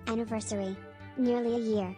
Anniversary. Nearly a year.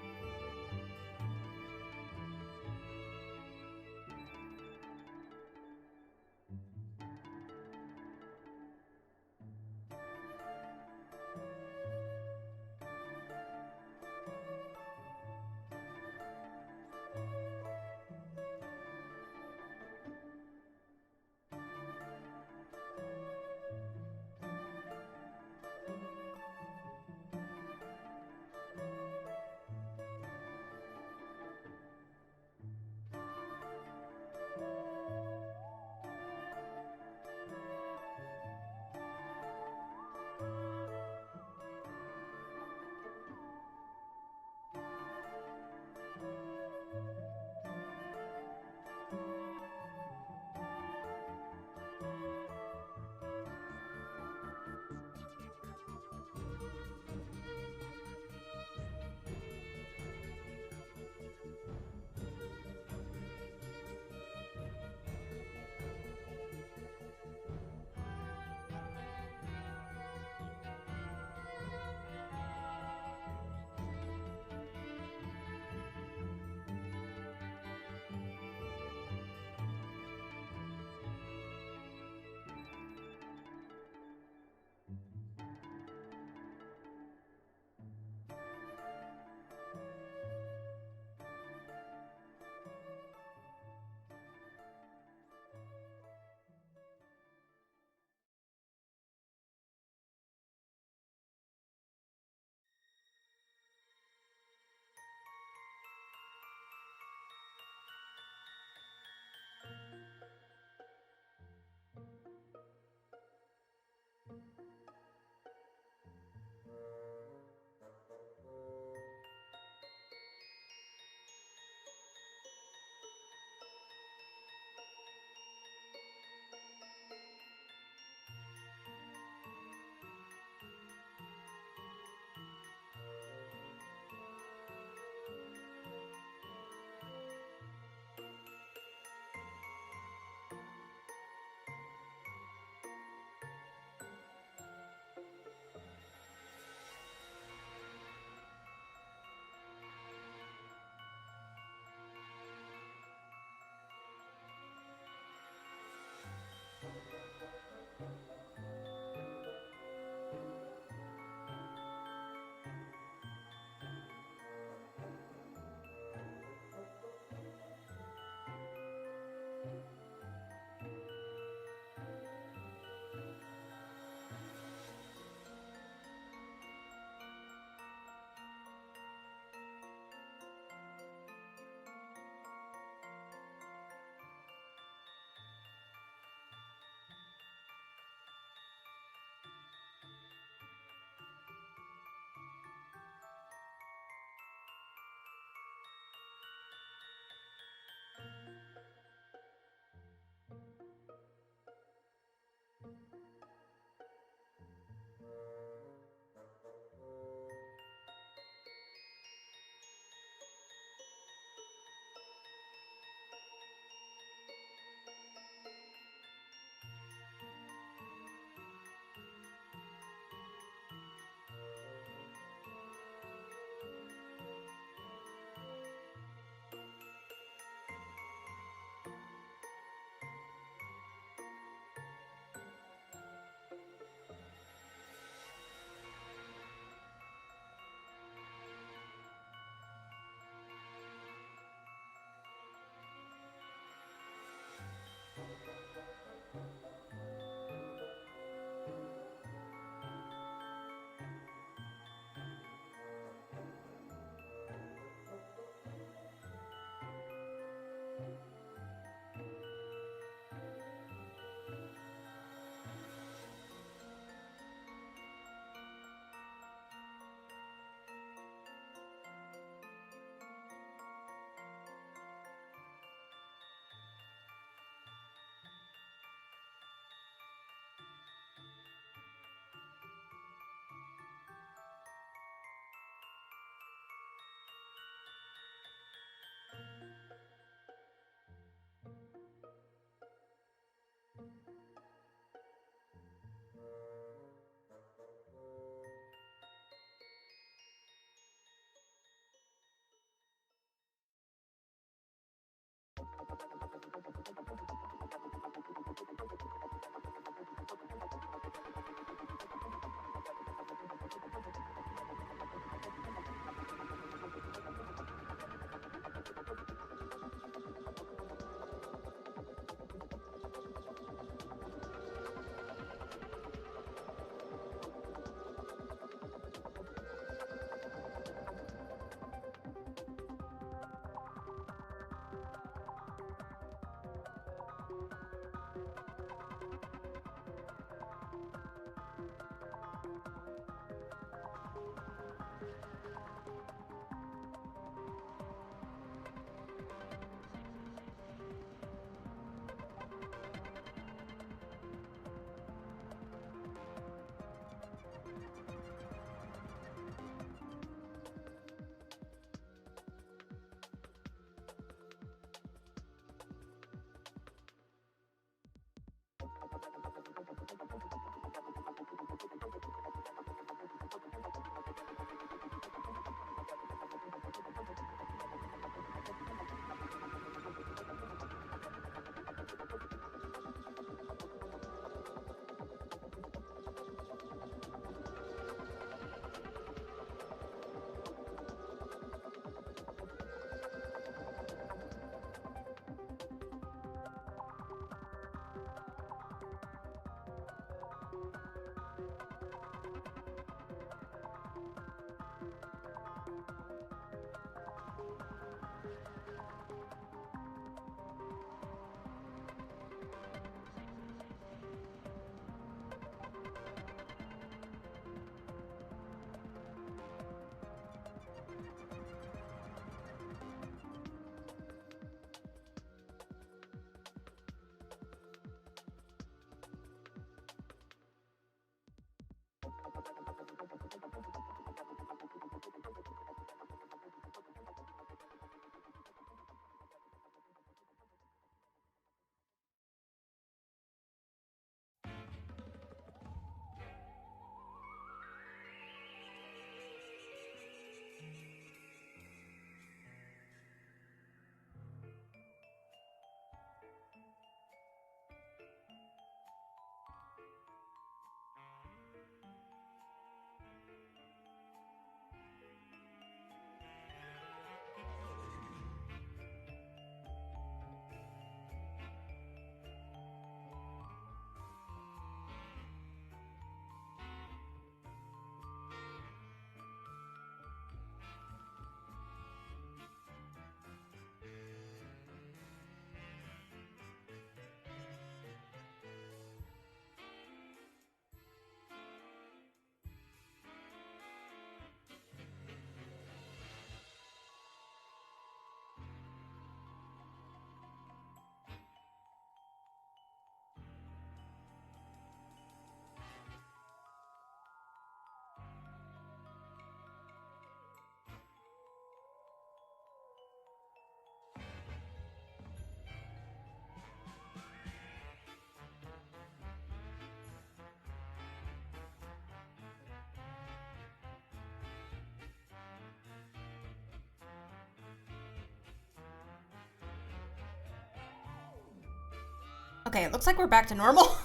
Okay, it looks like we're back to normal.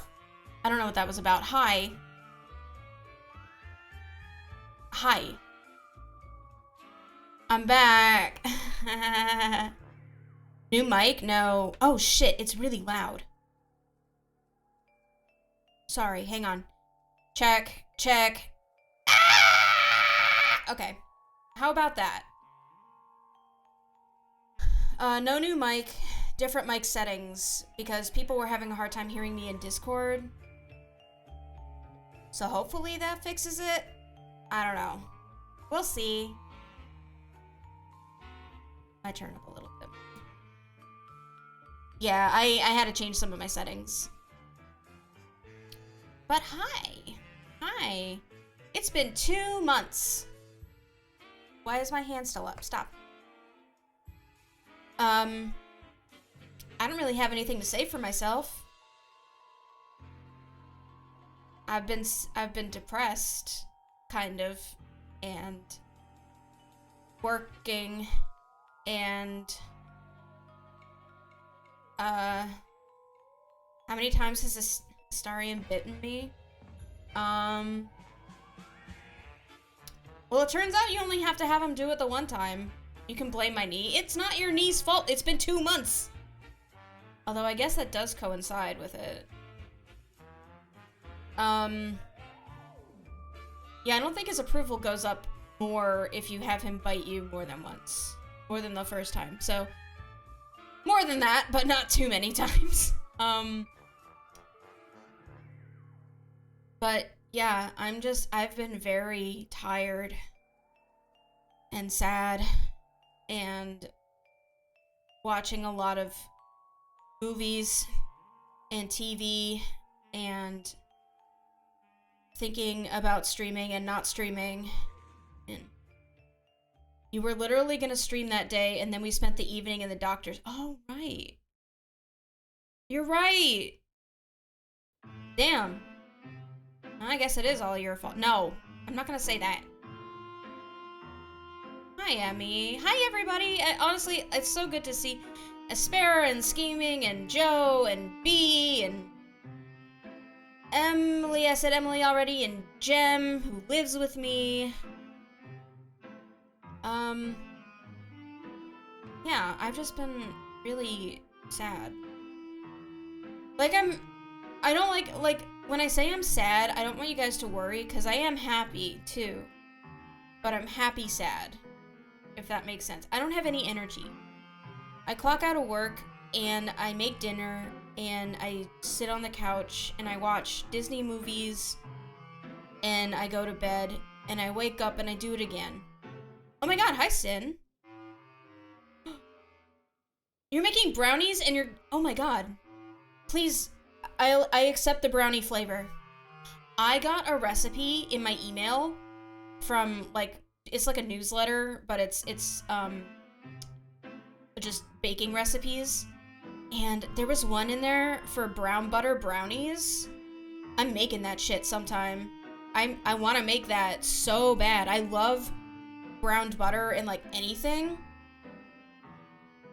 I don't know what that was about. Hi. Hi. I'm back. New mic? No. Oh shit, it's really loud. Sorry, hang on. Check, check. Ah! Okay. How about that? No new mic, different mic settings, because people were having a hard time hearing me in Discord. So hopefully that fixes it. I don't know. We'll see. I turned up a little bit. Yeah, I had to change some of my settings. But hi. Hi. It's been 2 months. Why is my hand still up? Stop. I don't really have anything to say for myself. I've been depressed, kind of, and working, and how many times has this Starian bitten me? Well, it turns out you only have to have him do it the one time. You can blame my knee. It's not your knee's fault. It's been 2 months. Although I guess that does coincide with it. Yeah, I don't think his approval goes up more if you have him bite you more than once. More than the first time. So, more than that, but not too many times. But yeah, I've been very tired and sad and watching a lot of movies and TV and thinking about streaming and not streaming. And you were literally gonna stream that day, and then we spent the evening in the doctor's. Oh, right. You're right. Damn. I guess it is all your fault. No, I'm not gonna say that. Hi, Emmy. Hi, everybody. Honestly, it's so good to see Aspera and Scheming and Joe and B and Emily. I said Emily already, and Jem, who lives with me. Yeah, I've just been really sad. Like, I don't like, when I say I'm sad, I don't want you guys to worry, because I am happy, too. But I'm happy sad, if that makes sense. I don't have any energy. I clock out of work, and I make dinner, and I sit on the couch, and I watch Disney movies, and I go to bed, and I wake up, and I do it again. Oh my god, hi, Sin. You're making brownies, and you're... Oh my god. Please, I accept the brownie flavor. I got a recipe in my email from, like, it's like a newsletter, but it's just baking recipes. And there was one in there for brown butter brownies. I'm making that shit sometime. I want to make that so bad. I love browned butter in, like, anything.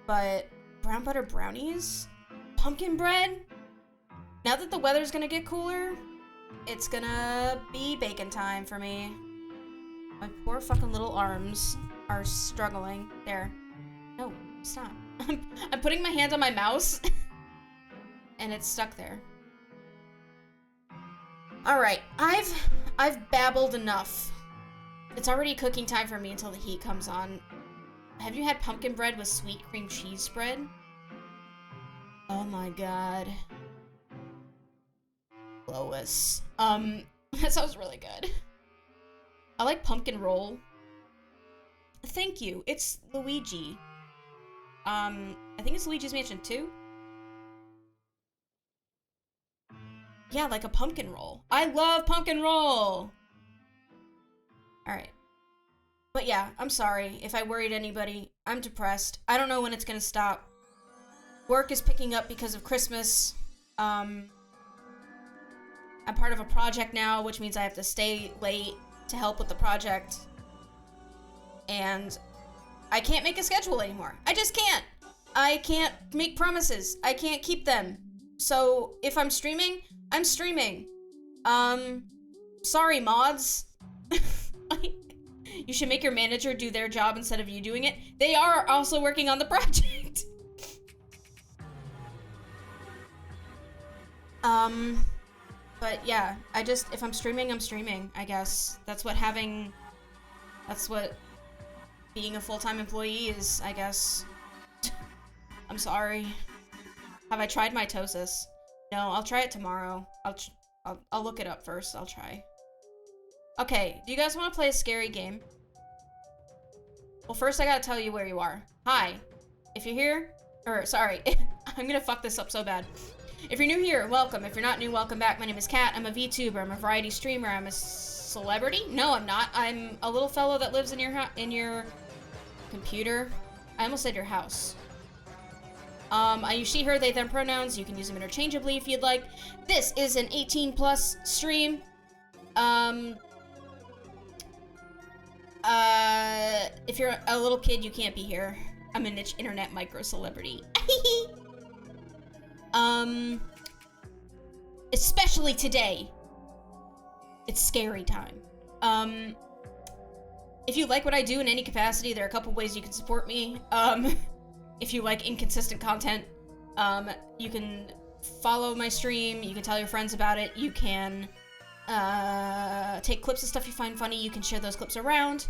But brown butter brownies? Pumpkin bread? Now that the weather's gonna get cooler, it's gonna be bacon time for me. My poor fucking little arms are struggling. There. No, stop. I'm putting my hand on my mouse, and it's stuck there. Alright, I've babbled enough. It's already cooking time for me until the heat comes on. Have you had pumpkin bread with sweet cream cheese spread? Oh my god. Lois. That sounds really good. I like pumpkin roll. Thank you. It's Luigi. I think it's Luigi's Mansion 2. Yeah, like a pumpkin roll. I love pumpkin roll! Alright. But yeah, I'm sorry if I worried anybody. I'm depressed. I don't know when it's gonna stop. Work is picking up because of Christmas. I'm part of a project now, which means I have to stay late to help with the project. And I can't make a schedule anymore. I just can't. I can't make promises. I can't keep them. So if I'm streaming, I'm streaming. Sorry, mods. Like, you should make your manager do their job instead of you doing it. They are also working on the project. But yeah, if I'm streaming, I'm streaming, I guess. That's what being a full-time employee is, I guess. I'm sorry. Have I tried mitosis? No, I'll try it tomorrow. I'll look it up first. I'll try. Okay, do you guys want to play a scary game? Well, first I gotta tell you where you are. Hi. If you're here, sorry, I'm gonna fuck this up so bad. If you're new here, welcome. If you're not new, welcome back. My name is Kat. I'm a VTuber. I'm a variety streamer. I'm a celebrity? No, I'm not. I'm a little fellow that lives in your computer. I almost said your house. I use she, her, they, them pronouns. You can use them interchangeably if you'd like. This is an 18+ stream. If you're a little kid, you can't be here. I'm a niche internet micro celebrity. Especially today. It's scary time. If you like what I do in any capacity, there are a couple ways you can support me. If you like inconsistent content, you can follow my stream, you can tell your friends about it, you can take clips of stuff you find funny, you can share those clips around.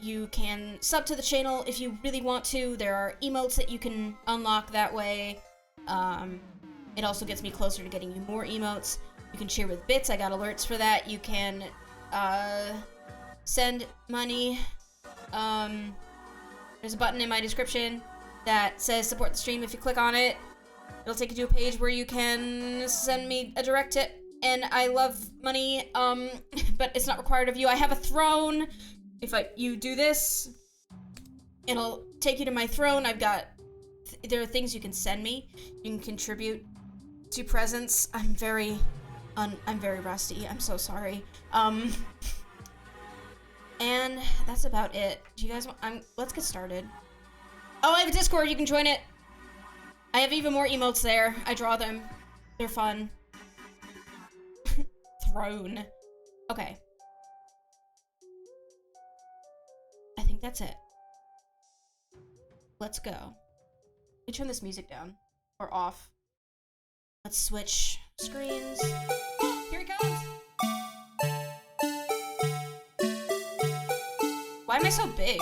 You can sub to the channel if you really want to. There are emotes that you can unlock that way. It also gets me closer to getting you more emotes. You can share with bits, I got alerts for that. You can send money. There's a button in my description that says support the stream. If you click on it, it'll take you to a page where you can send me a direct tip. And I love money, but it's not required of you. I have a throne. If you do this, it'll take you to my throne. There are things you can send me. You can contribute to presents. I'm very rusty. I'm so sorry. And that's about it. Do you guys want, let's get started. Oh, I have a Discord, you can join it. I have even more emotes there. I draw them. They're fun. Throne. Okay. I think that's it. Let's go. Let me turn this music down. Or off. Let's switch screens. Here it comes! Why am I so big?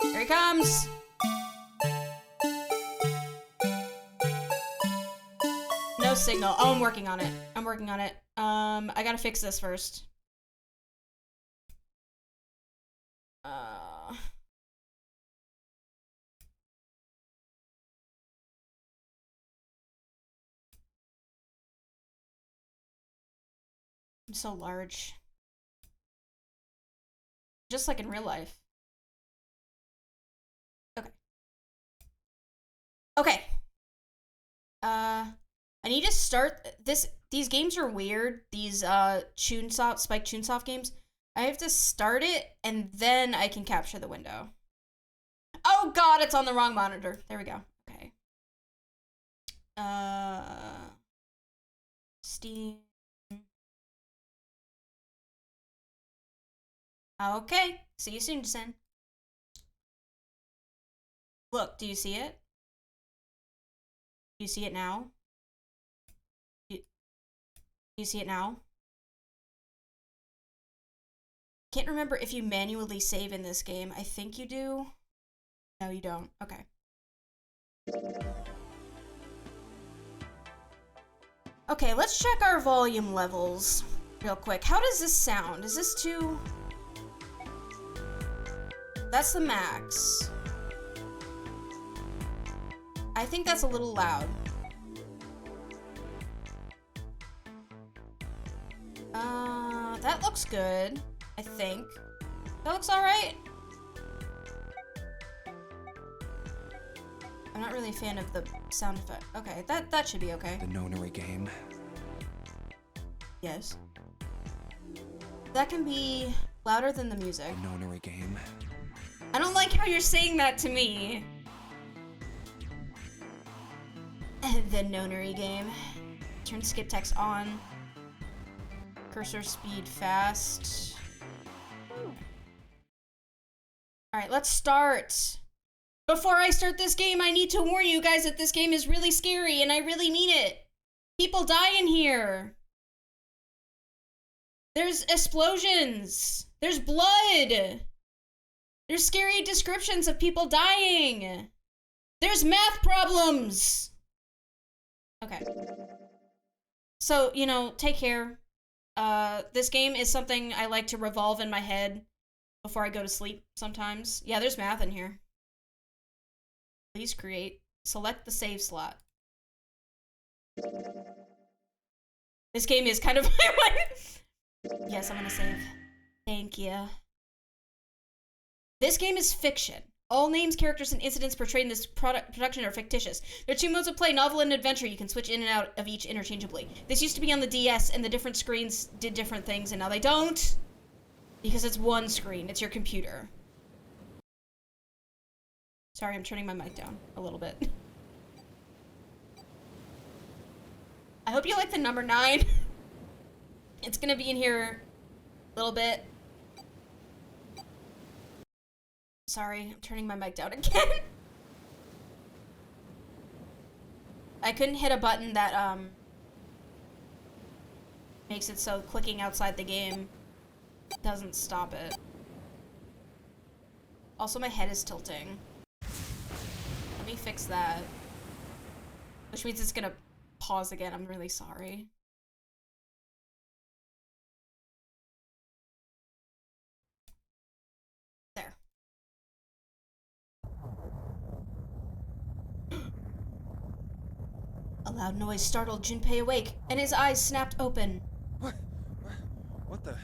Here he comes! No signal. Oh, I'm working on it. I gotta fix this first. I'm so large. Just like in real life. Okay. Okay. I need to start this. These games are weird. These Spike Chunsoft games. I have to start it and then I can capture the window. Oh god, it's on the wrong monitor. There we go. Okay. Steam. Okay. See you soon, Jen. Look, do you see it? Do you see it now? Do you see it now? Can't remember if you manually save in this game. I think you do. No, you don't. Okay. Okay, let's check our volume levels real quick. How does this sound? Is this too... That's the max. I think that's a little loud. That looks good, I think. That looks alright. I'm not really a fan of the sound effect. Okay, that should be okay. The nonary game. Yes. That can be louder than the music. The nonary game. I don't like how you're saying that to me. The nonary game. Turn skip text on. Cursor speed fast. Alright, let's start. Before I start this game, I need to warn you guys that this game is really scary, and I really mean it. People die in here. There's explosions. There's blood. There's scary descriptions of people dying. There's math problems. Okay. So, you know, take care. This game is something I like to revolve in my head before I go to sleep sometimes. Yeah, there's math in here. Please create. Select the save slot. This game is kind of Yes, I'm gonna save. Thank you. This game is fiction. All names, characters, and incidents portrayed in this production are fictitious. There are two modes of play, novel and adventure. You can switch in and out of each interchangeably. This used to be on the DS, and the different screens did different things, and now they don't. Because it's one screen. It's your computer. Sorry, I'm turning my mic down a little bit. I hope you like the number 9. It's gonna be in here a little bit. Sorry, I'm turning my mic down again. I couldn't hit a button that, makes it so clicking outside the game doesn't stop it. Also, my head is tilting. Let me fix that. Which means it's gonna pause again. I'm really sorry. There. A loud noise startled Junpei awake, and his eyes snapped open. What the?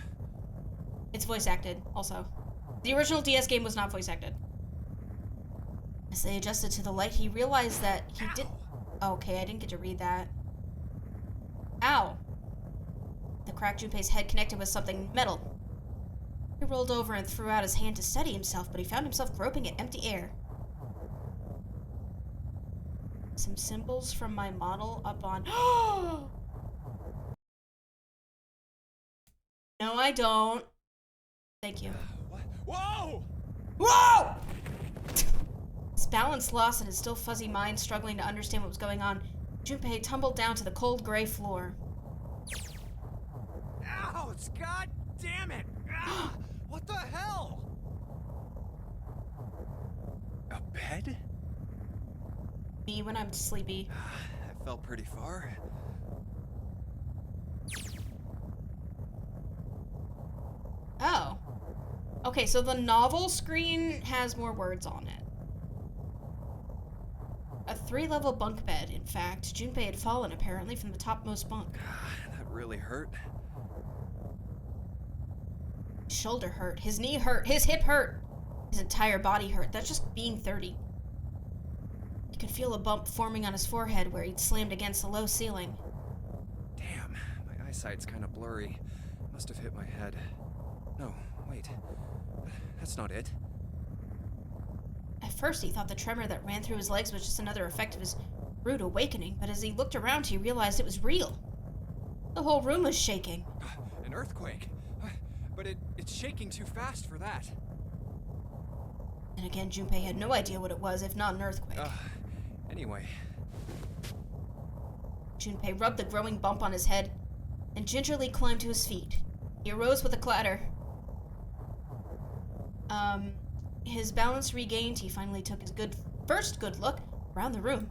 It's voice acted, also. The original DS game was not voice acted. As they adjusted to the light, he realized that he did. Okay, I didn't get to read that. Ow! The crack Junpei's head connected with something metal. He rolled over and threw out his hand to steady himself, but he found himself groping at empty air. Some symbols from my model up on. No, I don't. Thank you. What? Whoa! Whoa! His balance lost and his still fuzzy mind struggling to understand what was going on, Junpei tumbled down to the cold gray floor. Ouch! God damn it! Ah, what the hell? A bed? Me when I'm sleepy. That fell pretty far. Oh. Okay, so the novel screen has more words on it. A 3-level bunk bed, in fact. Junpei had fallen, apparently, from the topmost bunk. That really hurt. His shoulder hurt, his knee hurt, his hip hurt. His entire body hurt. That's just being 30. He could feel a bump forming on his forehead where he'd slammed against the low ceiling. Damn, my eyesight's kind of blurry. Must have hit my head. No, wait. That's not it. At first, he thought the tremor that ran through his legs was just another effect of his rude awakening, but as he looked around, he realized it was real. The whole room was shaking. An earthquake. But it's shaking too fast for that. And again, Junpei had no idea what it was, if not an earthquake. Anyway. Junpei rubbed the growing bump on his head and gingerly climbed to his feet. He arose with a clatter. His balance regained, he finally took his first good look around the room.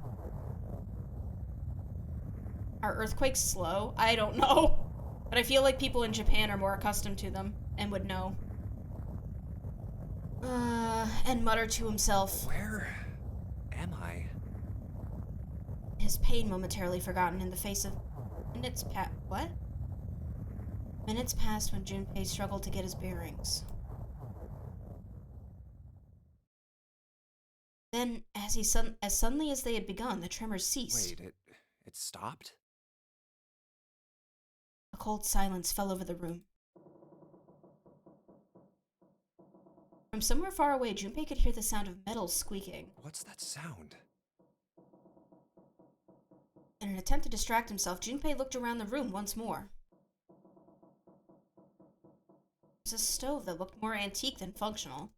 Are earthquakes slow? I don't know. But I feel like people in Japan are more accustomed to them and would know. And muttered to himself. Where am I? His pain momentarily forgotten in the face of minutes what? Minutes passed when Junpei struggled to get his bearings. Then, as suddenly as they had begun, the tremors ceased. Wait, it stopped? A cold silence fell over the room. From somewhere far away, Junpei could hear the sound of metal squeaking. What's that sound? In an attempt to distract himself, Junpei looked around the room once more. There was a stove that looked more antique than functional.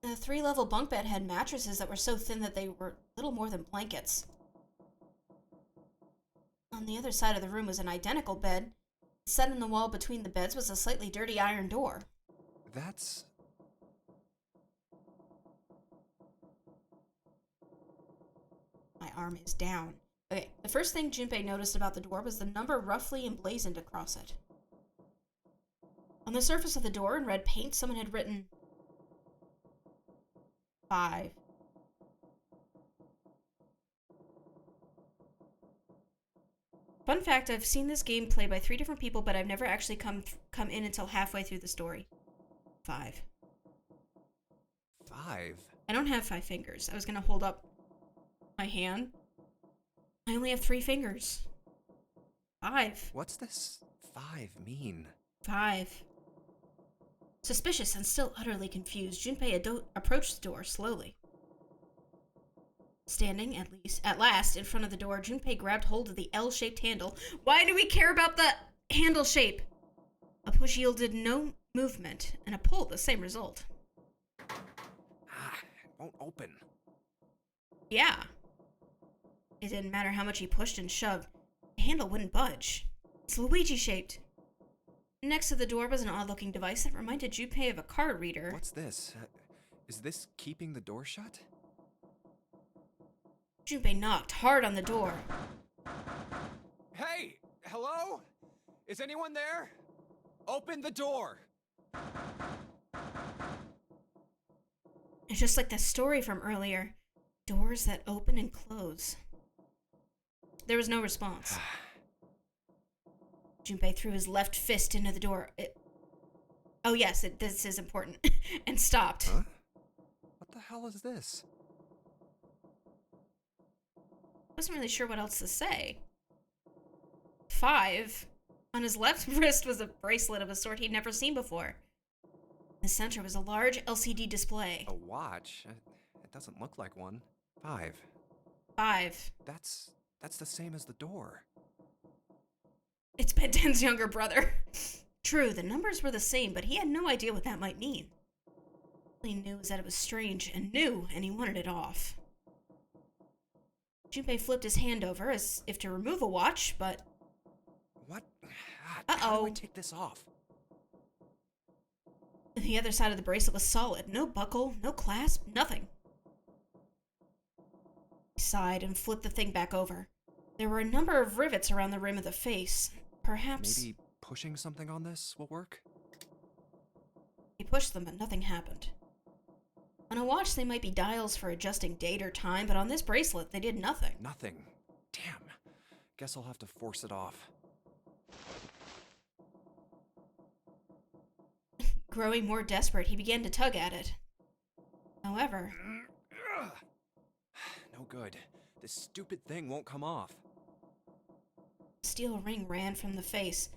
The 3-level bunk bed had mattresses that were so thin that they were little more than blankets. On the other side of the room was an identical bed. Set in the wall between the beds was a slightly dirty iron door. That's... My arm is down. Okay, the first thing Junpei noticed about the door was the number roughly emblazoned across it. On the surface of the door, in red paint, someone had written 5. Fun fact, I've seen this game played by 3 different people, but I've never actually come in until halfway through the story. 5. 5? I don't have 5 fingers. I was gonna hold up my hand. I only have 3 fingers. 5. What's this 5 mean? 5. Suspicious and still utterly confused, Junpei approached the door slowly. Standing, at last, in front of the door, Junpei grabbed hold of the L-shaped handle. Why do we care about the handle shape? A push yielded no movement, and a pull the same result. It won't open. Yeah. It didn't matter how much he pushed and shoved. The handle wouldn't budge. It's Luigi-shaped. Next to the door was an odd-looking device that reminded Junpei of a card reader. What's this? Is this keeping the door shut? Junpei knocked hard on the door. Hey! Hello? Is anyone there? Open the door! It's just like the story from earlier. Doors that open and close. There was no response. Junpei threw his left fist into the door. Oh yes, this is important. And stopped. Huh? What the hell is this? Wasn't really sure what else to say. 5. On his left wrist was a bracelet of a sort he'd never seen before. In the center was a large LCD display. A watch? It doesn't look like one. 5. 5. That's the same as the door. It's Ben 10's younger brother. True, the numbers were the same, but he had no idea what that might mean. All he knew was that it was strange and new, and he wanted it off. Junpei flipped his hand over as if to remove a watch, but... What? Uh-oh. How do I take this off? The other side of the bracelet was solid. No buckle, no clasp, nothing. He sighed and flipped the thing back over. There were a number of rivets around the rim of the face. Perhaps... Maybe pushing something on this will work? He pushed them, but nothing happened. On a watch, they might be dials for adjusting date or time, but on this bracelet, they did nothing. Nothing. Damn. Guess I'll have to force it off. Growing more desperate, he began to tug at it. However... No good. This stupid thing won't come off. A steel ring ran from the face,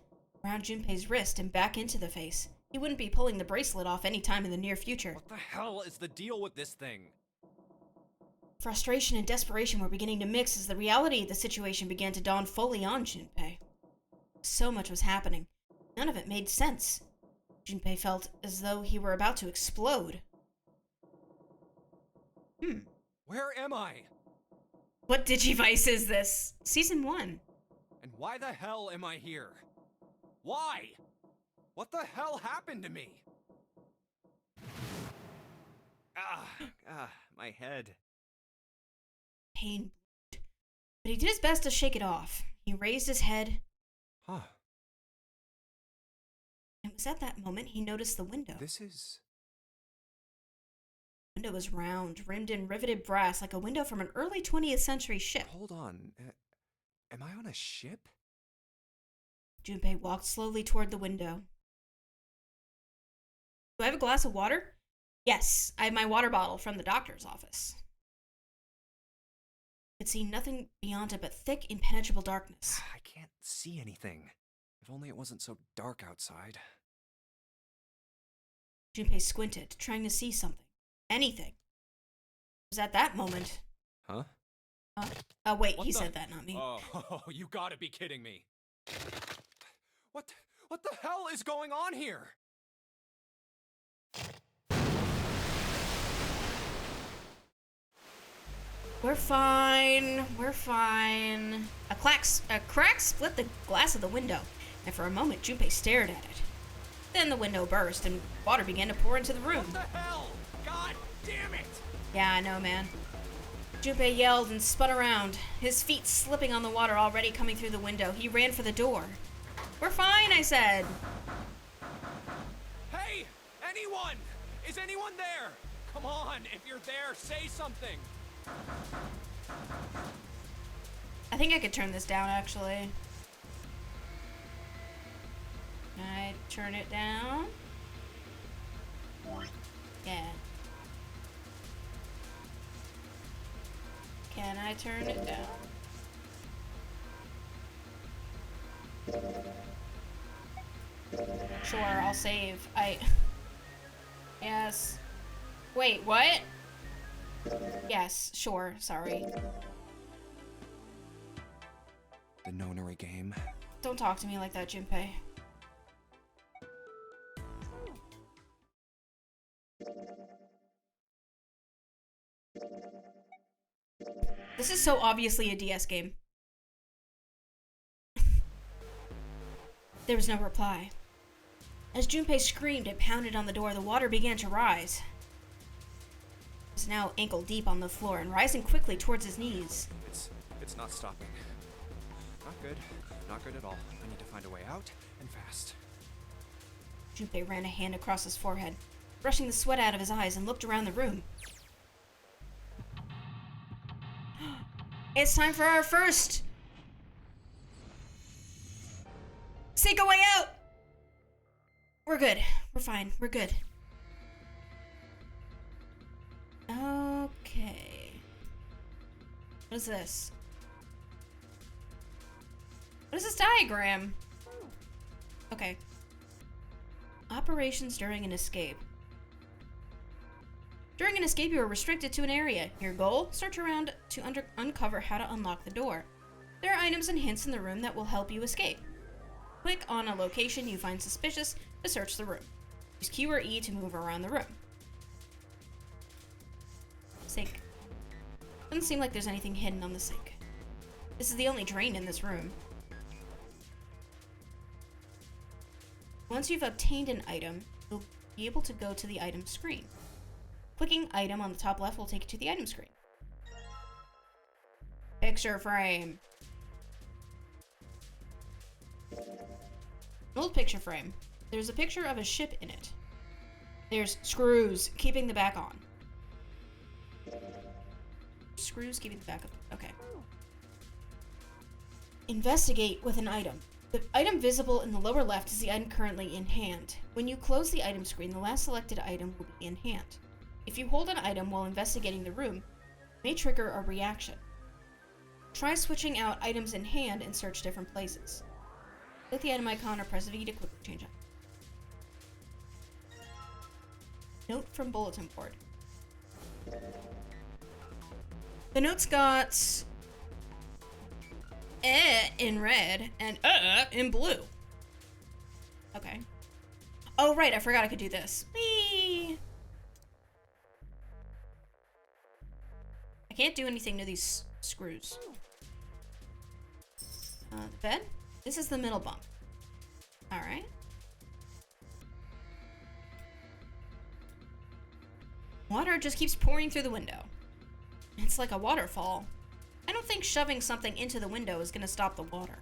around Junpei's wrist and back into the face. He wouldn't be pulling the bracelet off any time in the near future. What the hell is the deal with this thing? Frustration and desperation were beginning to mix as the reality of the situation began to dawn fully on Junpei. So much was happening. None of it made sense. Junpei felt as though he were about to explode. Where am I? What digivice is this? Season 1. And why the hell am I here? Why? What the hell happened to me? My head. Pain bled. But he did his best to shake it off. He raised his head. Huh. It was at that moment he noticed the window. This is... The window was round, rimmed in riveted brass like a window from an early 20th century ship. Hold on. Am I on a ship? Junpei walked slowly toward the window. Do I have a glass of water? Yes, I have my water bottle from the doctor's office. I could see nothing beyond it but thick, impenetrable darkness. I can't see anything. If only it wasn't so dark outside. Junpei squinted, trying to see something. Anything. It was at that moment... Huh? Wait, What he the- said that, not me. Oh, you gotta be kidding me. What the hell is going on here? We're fine. We're fine. A crack split the glass of the window, and for a moment, Junpei stared at it. Then the window burst, and water began to pour into the room. What the hell? God damn it! Yeah, I know, man. Junpei yelled and spun around, his feet slipping on the water already coming through the window. He ran for the door. We're fine, I said. Hey! Anyone! Is anyone there? Come on, if you're there, say something! I think I could turn this down, actually. Can I turn it down? Yeah. Can I turn it down? Sure, I'll save. Yes. Wait, what? Yes, sure, sorry. The nonary game. Don't talk to me like that, Junpei. This is so obviously a DS game. There was no reply. As Junpei screamed and pounded on the door, the water began to rise. He was now ankle deep on the floor and rising quickly towards his knees. It's not stopping. Not good. Not good at all. I need to find a way out, and fast. Junpei ran a hand across his forehead, brushing the sweat out of his eyes, and looked around the room. It's time for our first seek a way out! We're good. We're fine. We're good. Okay. What is this? What is this diagram? Okay. Operations during an escape. During an escape, you are restricted to an area. Your goal? Search around to uncover how to unlock the door. There are items and hints in the room that will help you escape. Click on a location you find suspicious to search the room. Use Q or E to move around the room. Sink. Doesn't seem like there's anything hidden on the sink. This is the only drain in this room. Once you've obtained an item, you'll be able to go to the item screen. Clicking item on the top left will take you to the item screen. Picture frame. An old picture frame. There's a picture of a ship in it. There's screws keeping the back on. Screws keeping the back up. Okay. Investigate with an item. The item visible in the lower left is the item currently in hand. When you close the item screen, the last selected item will be in hand. If you hold an item while investigating the room, it may trigger a reaction. Try switching out items in hand and search different places. Click the item icon or press V to quickly change it. Note from bulletin board. The notes got in red and in blue. Okay. Oh right, I forgot I could do this. Whee! I can't do anything to these screws. The bed? This is the middle bunk. Alright. Water just keeps pouring through the window. It's like a waterfall. I don't think shoving something into the window is gonna stop the water.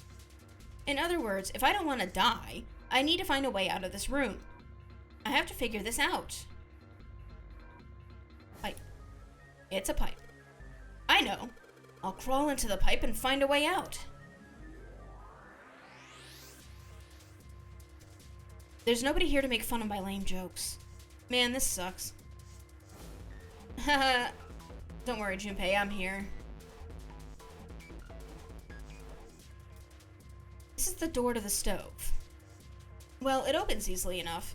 In other words, if I don't want to die, I need to find a way out of this room. I have to figure this out. Pipe. It's a pipe. I know. I'll crawl into the pipe and find a way out. There's nobody here to make fun of my lame jokes. Man, this sucks. Haha. Don't worry, Junpei, I'm here. This is the door to the stove. Well, it opens easily enough.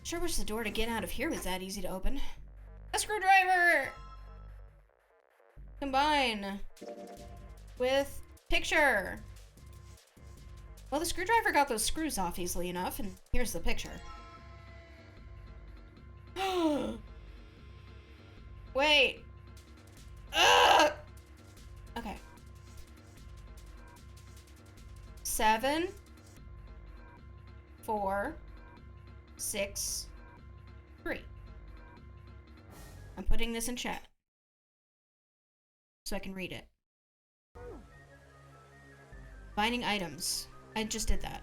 Sure wish the door to get out of here was that easy to open. A screwdriver! Combine. with picture. Well, the screwdriver got those screws off easily enough, and here's the picture. Wait. Ugh! Okay. 7, 4, 6, 3. I'm putting this in chat so I can read it. Finding items. I just did that.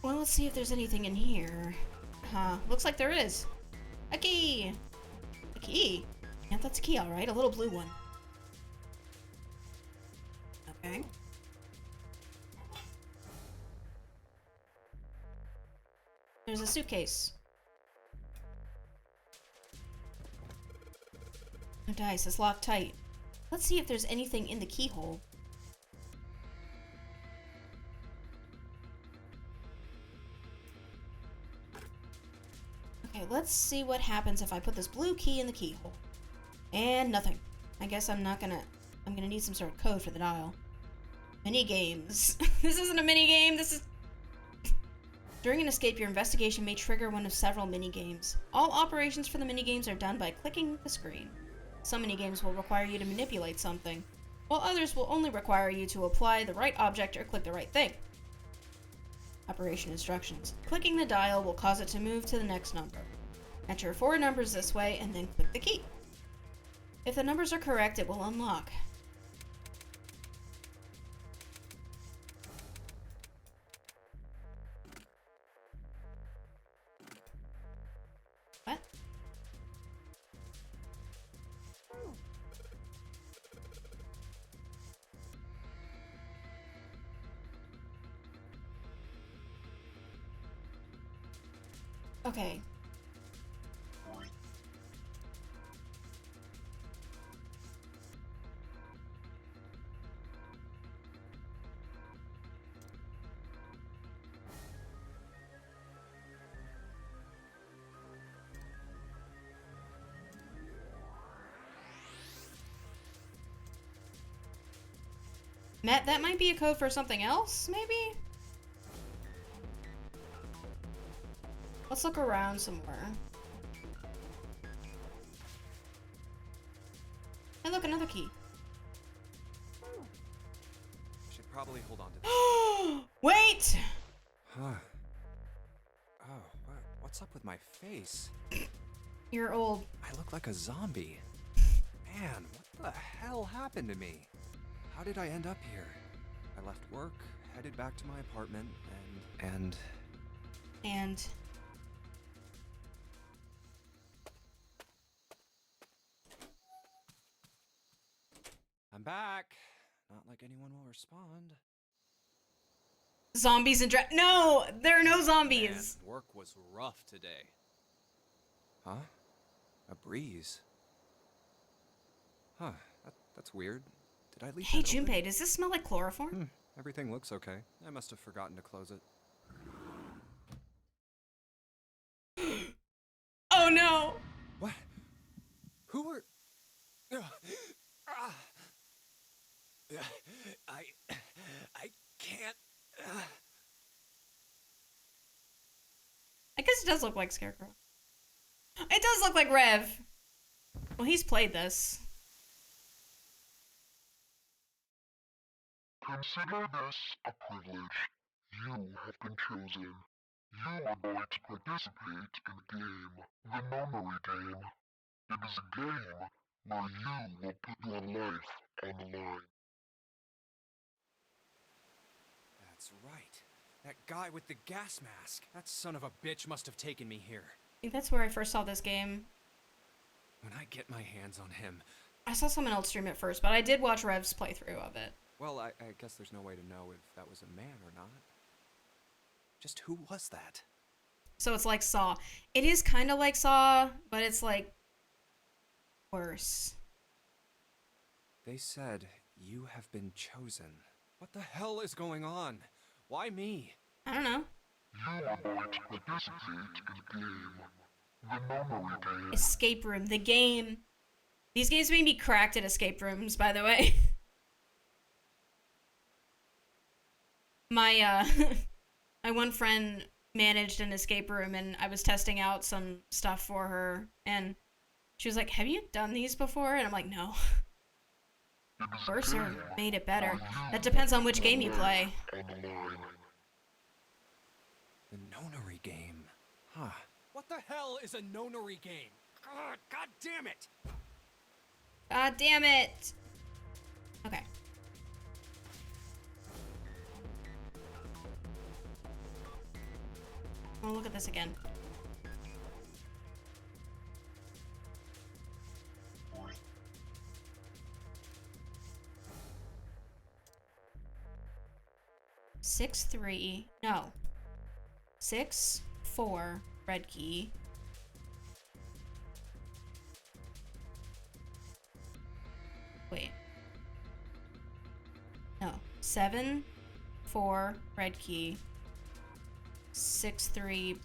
Well, let's see if there's anything in here. Looks like there is. A key! A key? Yeah, that's a key, alright. A little blue one. Okay. There's a suitcase. No dice, it's locked tight. Let's see if there's anything in the keyhole. Okay, let's see what happens if I put this blue key in the keyhole. And nothing. I guess I'm gonna need some sort of code for the dial. Mini games. This isn't a mini game, this is... During an escape, your investigation may trigger one of several mini games. All operations for the mini games are done by clicking the screen. Some mini games will require you to manipulate something, while others will only require you to apply the right object or click the right thing. Operation instructions. Clicking the dial will cause it to move to the next number. Enter 4 numbers this way and then click the key. If the numbers are correct, it will unlock. What? Okay. Matt, that might be a code for something else, maybe? Let's look around somewhere. And look, another key. Should probably hold on to this. Wait! Huh. Oh, what's up with my face? You're old. I look like a zombie. Man, what the hell happened to me? How did I end up here? I left work, headed back to my apartment, and... I'm back. Not like anyone will respond. Zombies and no! There are no zombies! Man, work was rough today. Huh? A breeze? Huh, that's weird. Did I leave Hey, that open? Junpei, does this smell like chloroform? Everything looks okay. I must have forgotten to close it. Oh no! What? Who were... I can't... I guess it does look like Scarecrow. It does look like Rev. Well, he's played this. Consider this a privilege. You have been chosen. You are going to participate in a game, the memory game. It is a game where you will put your life on the line. That's right. That guy with the gas mask. That son of a bitch must have taken me here. I think that's where I first saw this game. When I get my hands on him... I saw someone else stream it first, but I did watch Rev's playthrough of it. Well, I guess there's no way to know if that was a man or not. Just who was that? So it's like Saw. It is kind of like Saw, but it's like worse. They said you have been chosen. What the hell is going on? Why me? I don't know. You are going to participate in a game. The nunnery game. Escape room. The game. These games may be cracked at escape rooms, by the way. My, my one friend managed an escape room, and I was testing out some stuff for her, and she was like, have you done these before? And I'm like, no. Worse or made it better. That depends on which game you play. The nonary game. Huh. What the hell is a nonary game? God damn it! God damn it! Okay. I'll look at this again. Six, 3, no. 6, 4, red key. Wait. No. 7, 4, red key. 6, 3.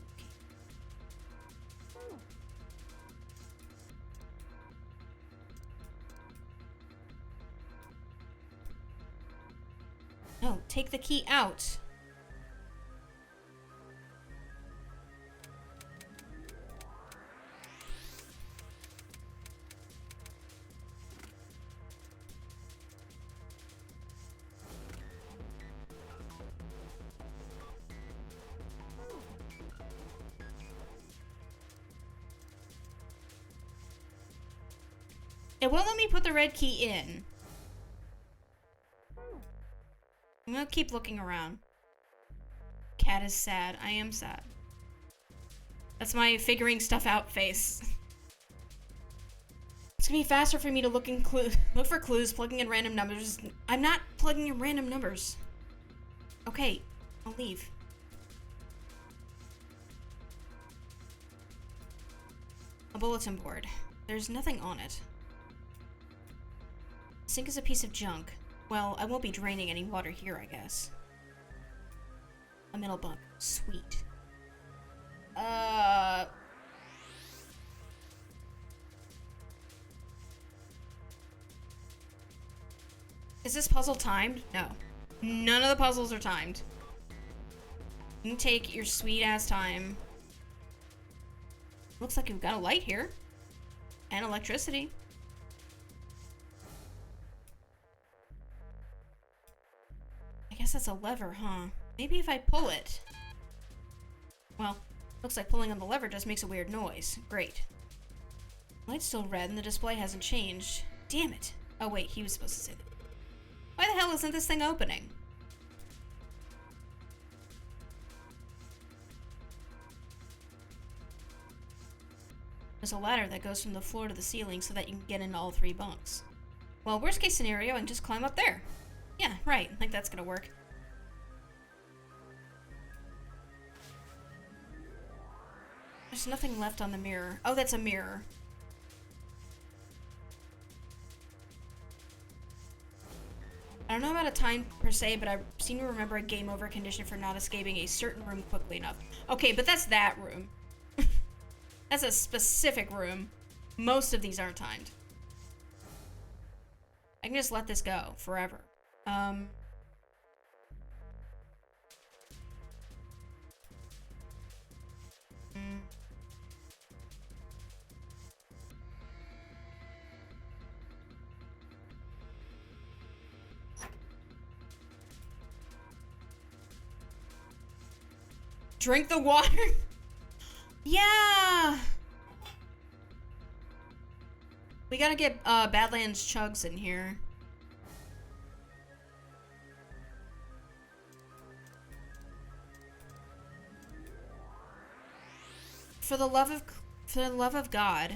No, take the key out. It won't let me put the red key in. I'm gonna keep looking around. Cat is sad. I am sad. That's my figuring stuff out face. It's gonna be faster for me to look for clues, plugging in random numbers. I'm not plugging in random numbers. Okay, I'll leave. A bulletin board. There's nothing on it. Sink is a piece of junk. Well, I won't be draining any water here, I guess. A middle bunk. Sweet. Is this puzzle timed? No. None of the puzzles are timed. You can take your sweet ass time. Looks like we've got a light here. And electricity. I guess that's a lever, huh? Maybe if I pull it. Well, looks like pulling on the lever just makes a weird noise. Great. Light's still red and the display hasn't changed. Damn it. Oh wait, he was supposed to say that. Why the hell isn't this thing opening? There's a ladder that goes from the floor to the ceiling so that you can get into all 3 bunks. Well, worst case scenario, I can just climb up there. Yeah, right. I think that's gonna work. There's nothing left on the mirror. Oh, that's a mirror. I don't know about a time per se, but I seem to remember a game over condition for not escaping a certain room quickly enough. Okay, but that's that room. That's a specific room. Most of these aren't timed. I can just let this go forever. Drink the water. Yeah. We gotta get Badlands Chugs in here. For the love of God.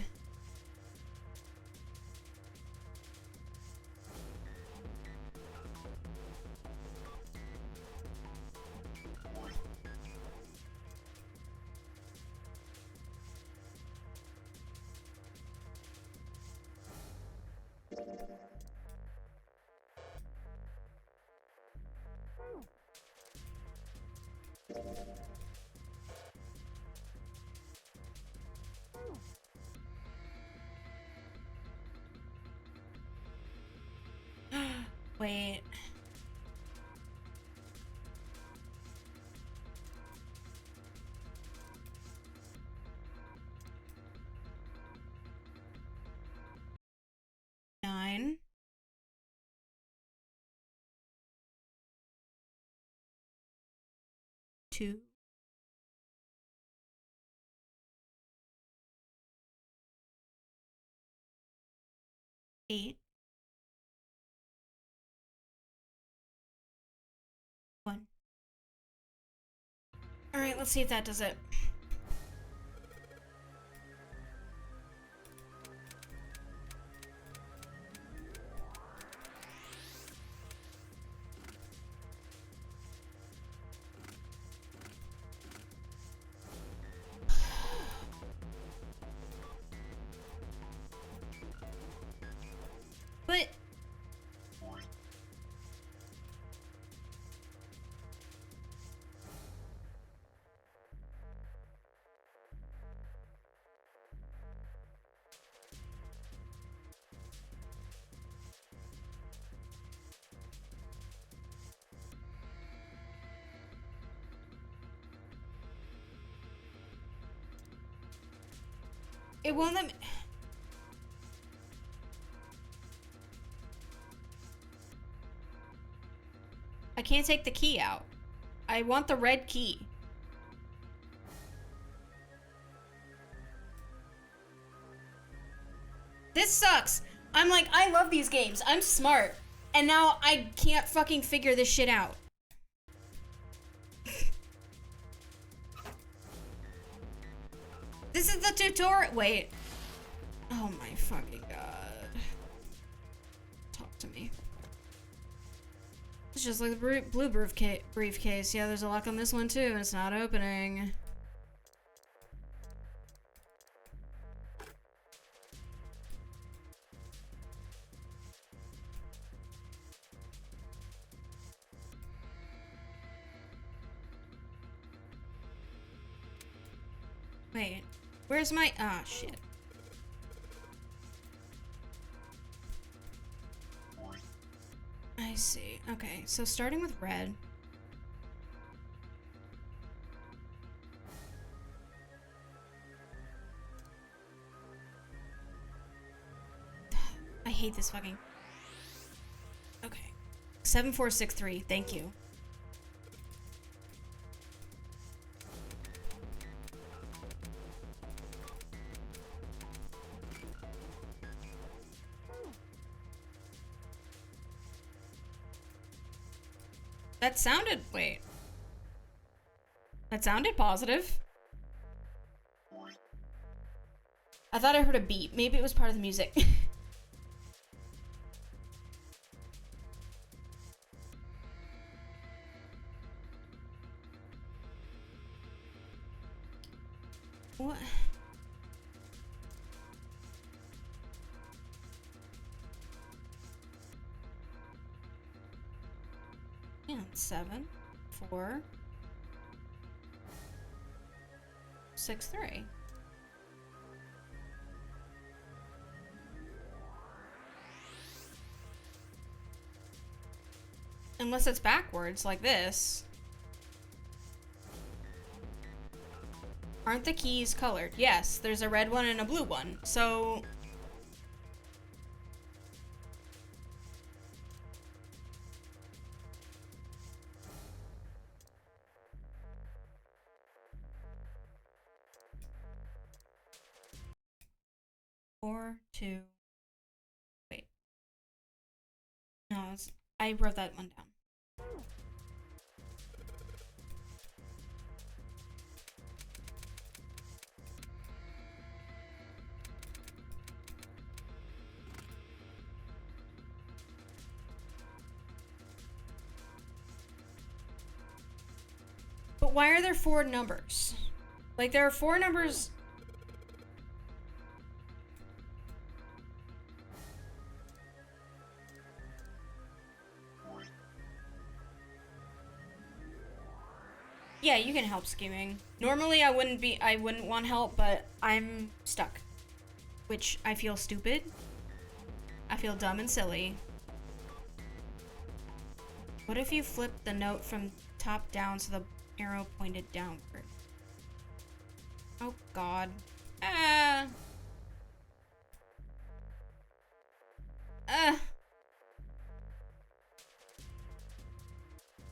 Wait. Nine. Two. Eight. One. All right, let's see if that does it. But it won't let me. I can't take the key out. I want the red key. This sucks. I'm like, I love these games. I'm smart. And now I can't fucking figure this shit out. This is the tutorial. Wait. Oh my fucking god. Talk to me. It's just like the blue briefcase. Yeah, there's a lock on this one too, and it's not opening. Wait, where's my... Ah, shit. I see. Okay, so starting with red. I hate this fucking... Okay. 7463, thank you. That sounded... Wait. That sounded positive. I thought I heard a beep. Maybe it was part of the music. What? And 7, 4, 6, 3. Unless it's backwards, like this. Aren't the keys colored? Yes, there's a red one and a blue one. So... Four, two... Wait. No, I wrote that one down. But why are there 4 numbers? Like, there are 4 numbers... Yeah, you can help scheming. Normally I wouldn't want help, but I'm stuck. Which I feel stupid. I feel dumb and silly. What if you flip the note from top down so the arrow pointed downward? Oh god. Ah.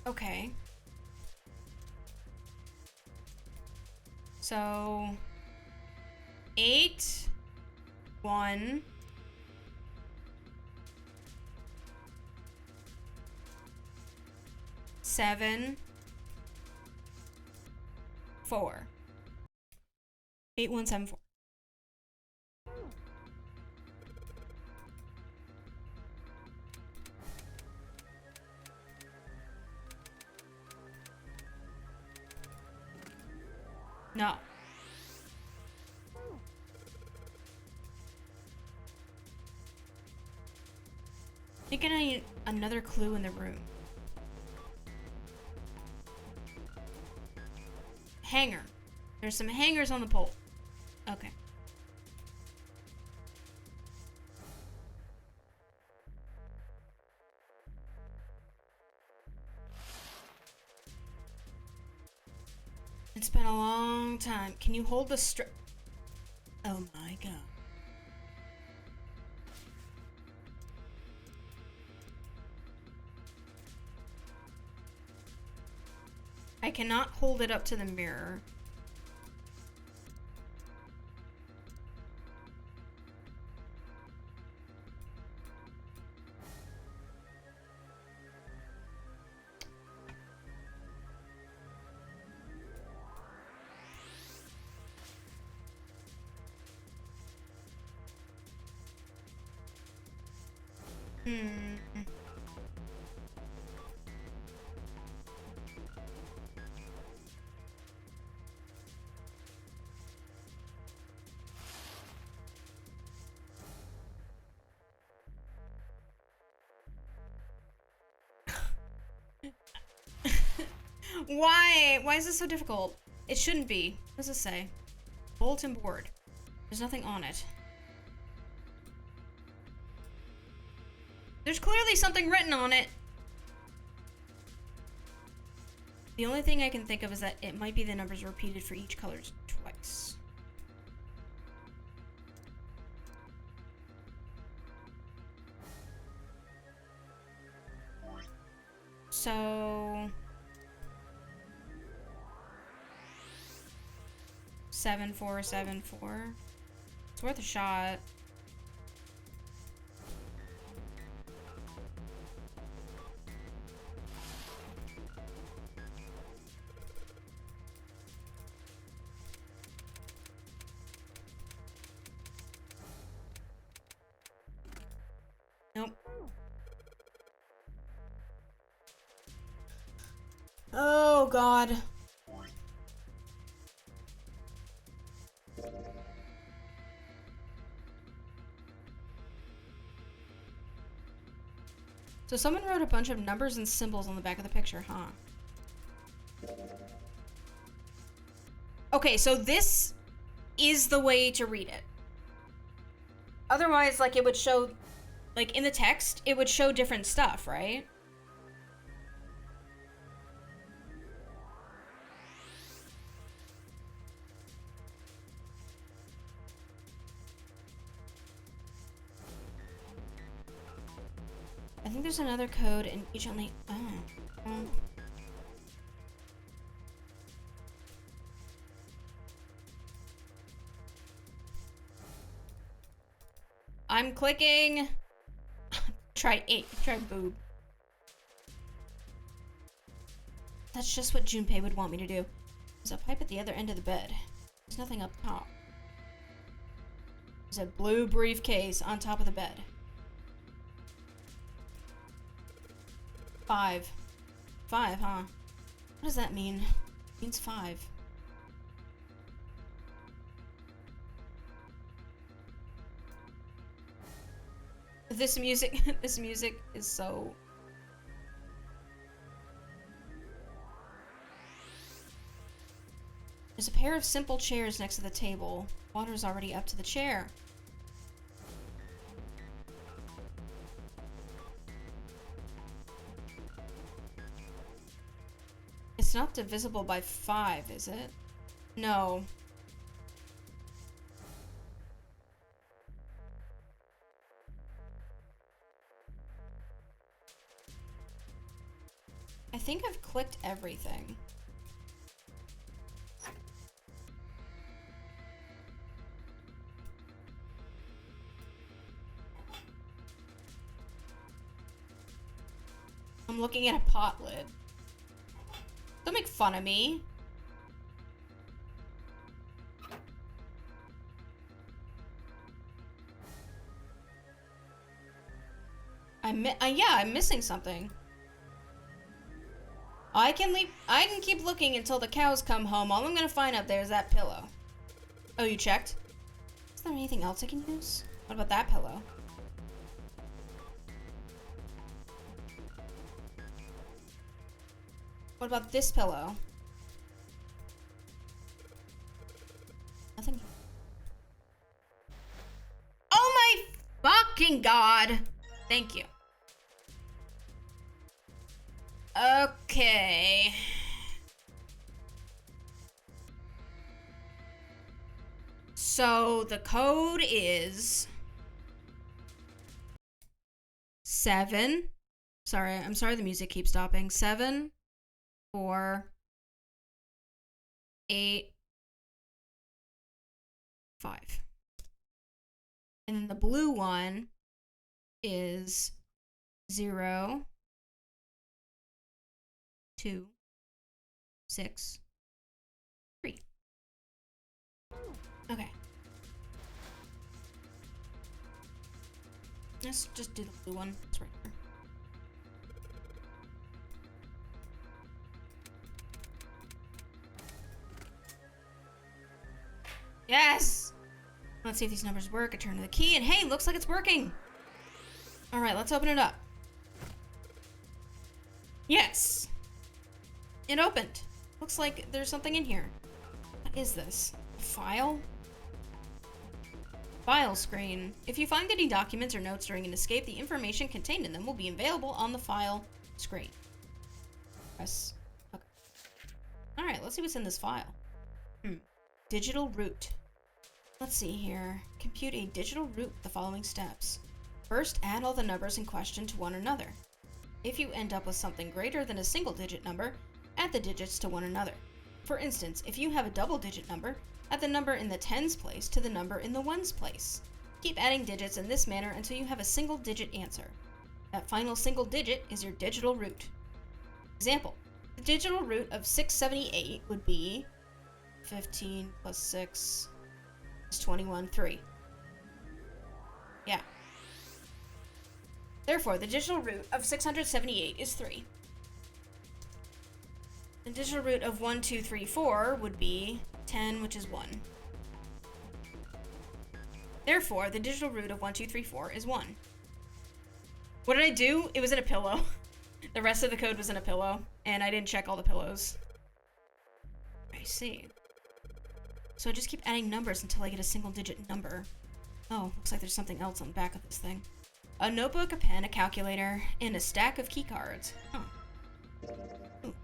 Okay. So 8 1 7 4 8 1 7 4. No. I think I need another clue in the room. Hanger. There's some hangers on the pole. Okay. It's been a long time. Can you hold the strap? Oh my god. I cannot hold it up to the mirror. Why? Why is this so difficult? It shouldn't be. What does this say? Bulletin board. There's nothing on it. There's clearly something written on it. The only thing I can think of is that it might be the numbers repeated for each color twice. So 7474. It's worth a shot. Nope. Oh god. So someone wrote a bunch of numbers and symbols on the back of the picture, huh? Okay, so this is the way to read it. Otherwise, like, it would show, like, in the text, it would show different stuff, right? I think there's another code in each only. I'm clicking. Try 8. Try boob. That's just what Junpei would want me to do. There's a pipe at the other end of the bed. There's nothing up top. There's a blue briefcase on top of the bed. 5. 5, huh? What does that mean? It means 5. This music is so... There's a pair of simple chairs next to the table. Water's already up to the chair. It's not divisible by 5, is it? No. I think I've clicked everything. I'm looking at a pot lid. Don't make fun of me. Yeah, I'm missing something. I can keep looking until the cows come home. All I'm gonna find out there is that pillow. Oh, you checked? Is there anything else I can use? What about that pillow? What about this pillow? Nothing. Oh my fucking god! Thank you. Okay. So the code is 7. I'm sorry the music keeps stopping. 7, 4, 8, 5. And then the blue one is 0, 2, 6, 3. Okay. Let's just do the blue one. It's right here. Yes! Let's see if these numbers work. I turn to the key and hey, looks like it's working. All right, let's open it up. Yes. It opened. Looks like there's something in here. What is this? A file? File screen. If you find any documents or notes during an escape, the information contained in them will be available on the file screen. Press. Okay. All right, let's see what's in this file. Digital root. Let's see here. Compute a digital root with the following steps. First, add all the numbers in question to one another. If you end up with something greater than a single-digit number, add the digits to one another. For instance, if you have a double-digit number, add the number in the tens place to the number in the ones place. Keep adding digits in this manner until you have a single-digit answer. That final single digit is your digital root. Example, the digital root of 678 would be 15 plus 6 is 21, 3. Yeah. Therefore, the digital root of 678 is 3. The digital root of 1, 2, 3, 4 would be 10, which is 1. Therefore, the digital root of 1, 2, 3, 4 is 1. What did I do? It was in a pillow. The rest of the code was in a pillow, and I didn't check all the pillows. I see. So I just keep adding numbers until I get a single-digit number. Oh, looks like there's something else on the back of this thing. A notebook, a pen, a calculator, and a stack of key cards. Huh. Ooh.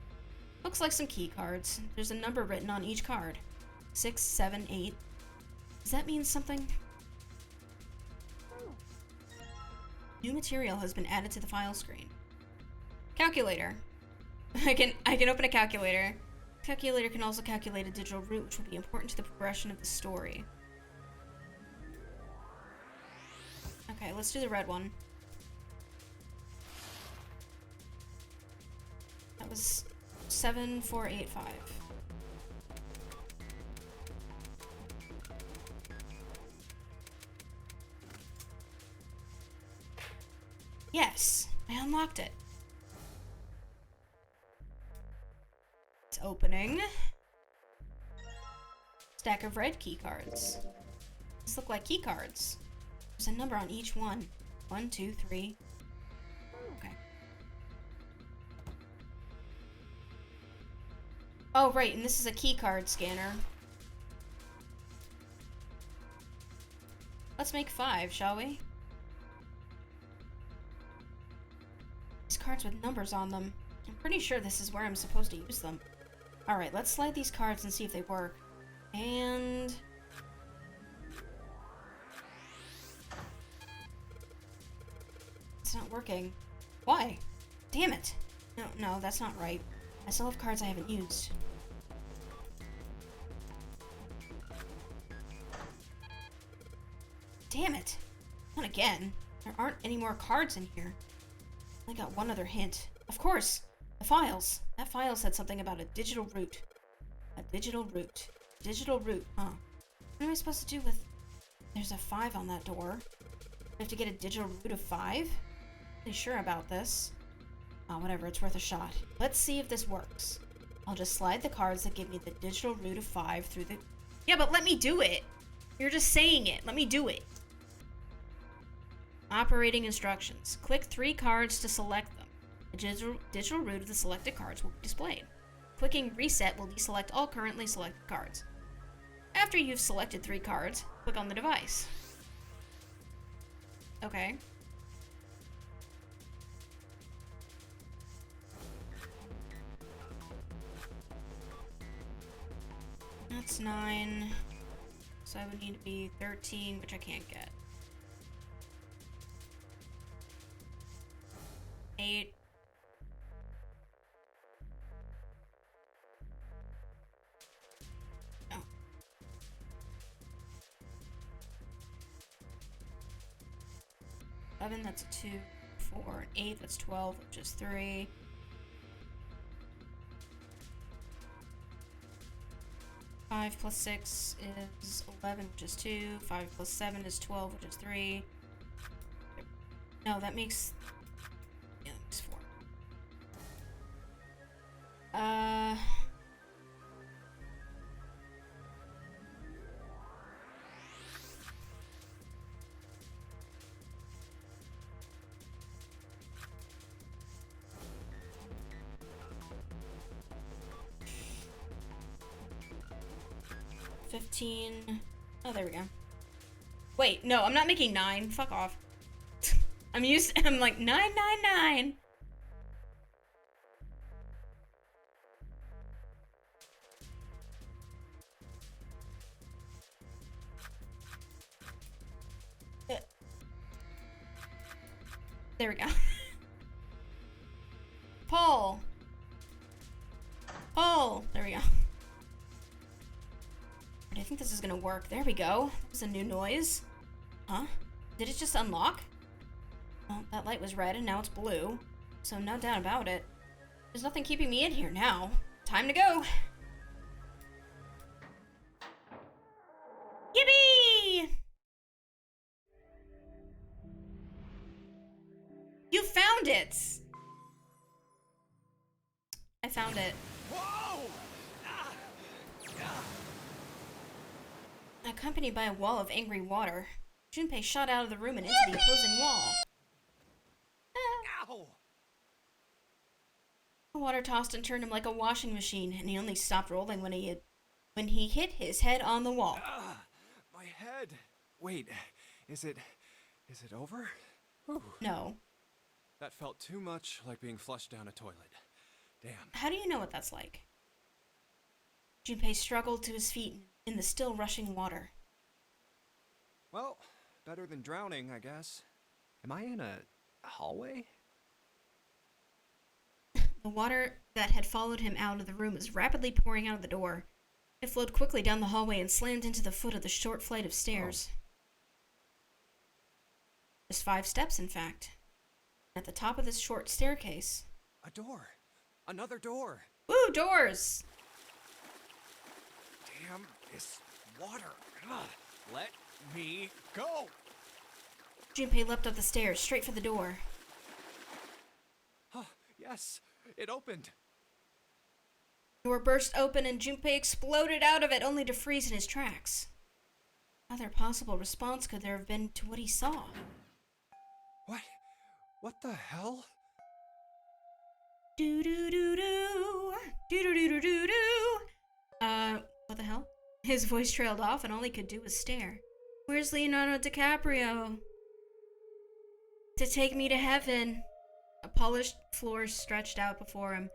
Looks like some key cards. There's a number written on each card. 6, 7, 8. Does that mean something? New material has been added to the file screen. Calculator. I can open a calculator. Calculator can also calculate a digital root, which will be important to the progression of the story. Okay, let's do the red one. That was 7485. Yes, I unlocked it. It's opening. Stack of red key cards. These look like key cards. There's a number on each one. 1, 2, 3. Okay. Oh, right, and this is a key card scanner. Let's make 5, shall we? These cards with numbers on them. I'm pretty sure this is where I'm supposed to use them. Alright, let's slide these cards and see if they work. And... it's not working. Why? Damn it! No, that's not right. I still have cards I haven't used. Damn it! Not again. There aren't any more cards in here. I only got one other hint. Of course! The files! That file said something about a digital root. A digital root. Digital root, huh? What am I supposed to do with... there's a 5 on that door. I have to get a digital root of 5? Really sure about this. Oh, whatever, it's worth a shot. Let's see if this works. I'll just slide the cards that give me the digital root of 5 through the... yeah, but let me do it! You're just saying it. Let me do it. Operating instructions. Click 3 cards to select them. The digital root of the selected cards will be displayed. Clicking reset will deselect all currently selected cards. After you've selected 3 cards, click on the device. Okay. That's 9. So I would need to be 13, which I can't get. 8. Oh. 11, that's a 2. 4, 8, that's 12, which is 3. 5 plus 6 is 11, which is 2. 5 plus 7 is 12, which is 3. No, that makes... yeah, that makes 4. 15. Oh, there we go. Wait, no, I'm not making 9. Fuck off. I'm like 999. There we go. Paul. There we go. I think this is gonna work. There we go. That was a new noise. Huh? Did it just unlock? Well, that light was red and now it's blue. So no doubt about it. There's nothing keeping me in here now. Time to go. Yippee! You found it! I found it. Whoa! Accompanied by a wall of angry water, Junpei shot out of the room and into the opposing wall. Ow! The water tossed and turned him like a washing machine, and he only stopped rolling when he hit his head on the wall. My head. Wait, is it over? Whew. No. That felt too much like being flushed down a toilet. Damn. How do you know what that's like? Junpei struggled to his feet in the still rushing water. Well, better than drowning, I guess. Am I in a hallway? The water that had followed him out of the room was rapidly pouring out of the door. It flowed quickly down the hallway and slammed into the foot of the short flight of stairs. Just 5 steps, in fact. At the top of this short staircase. A door. Another door. Woo, doors! Damn this water. Ugh. Let me go. Junpei leapt up the stairs, straight for the door. Yes, it opened. The door burst open and Junpei exploded out of it, only to freeze in his tracks. What other possible response could there have been to what he saw? What the hell? Do-do-do-do. Do-do-do-do-do-do. What the hell? His voice trailed off and all he could do was stare. Where's Leonardo DiCaprio? To take me to heaven. A polished floor stretched out before him.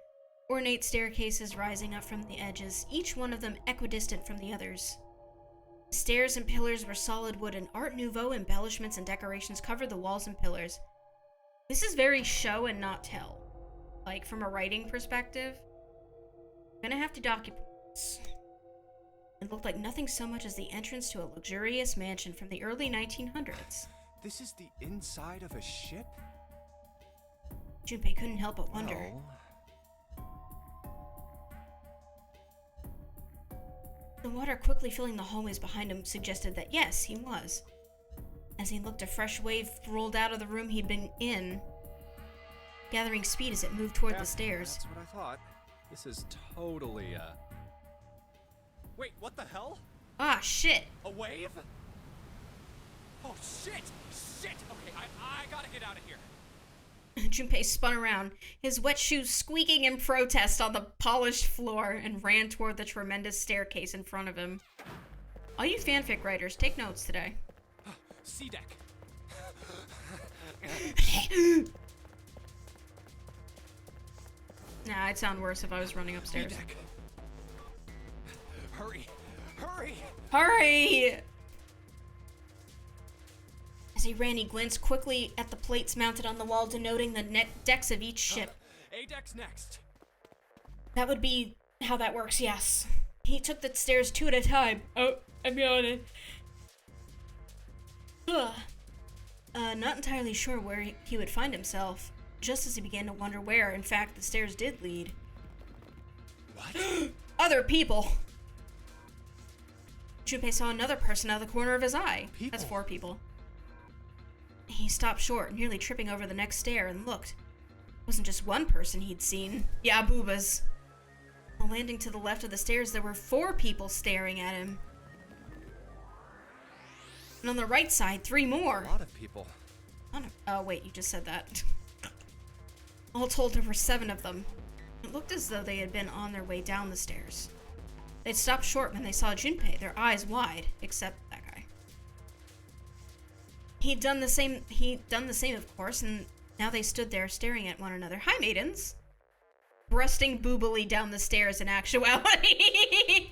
Ornate staircases rising up from the edges, each one of them equidistant from the others. The stairs and pillars were solid wood, and Art Nouveau embellishments and decorations covered the walls and pillars. This is very show and not tell. Like, from a writing perspective. I'm gonna have to document this. It looked like nothing so much as the entrance to a luxurious mansion from the early 1900s. This is the inside of a ship? Junpei couldn't help but wonder. Well, The water quickly filling the hallways behind him suggested that yes, he was. As he looked, a fresh wave rolled out of the room he'd been in, gathering speed as it moved toward the stairs. That's what I thought. This is totally, Wait, what the hell? Ah, shit! A wave? Oh, shit! Shit! Okay, I gotta get out of here. Junpei spun around, his wet shoes squeaking in protest on the polished floor, and ran toward the tremendous staircase in front of him. All you fanfic writers, take notes today. C deck. Nah, it'd sound worse if I was running upstairs. C deck. Hurry! Hurry! Hurry! As he ran, he glanced quickly at the plates mounted on the wall denoting the decks of each ship. A deck's next. That would be how that works, yes. He took the stairs 2 at a time. Oh, I'm yawning. Ugh. Not entirely sure where he would find himself, just as he began to wonder where, in fact, the stairs did lead. What? Other people! Junpei saw another person out of the corner of his eye. People? That's 4 people. He stopped short, nearly tripping over the next stair, and looked. It wasn't just one person he'd seen. Yeah, boobas. On the landing to the left of the stairs, there were 4 people staring at him. And on the right side, 3 more. a lot of people. Oh, wait, you just said that. All told, there were 7 of them. It looked as though they had been on their way down the stairs. They'd stopped short when they saw Junpei, their eyes wide, except that guy. He'd done the same, of course, and now they stood there staring at one another. Hi, maidens! Breasting boobily down the stairs in actuality.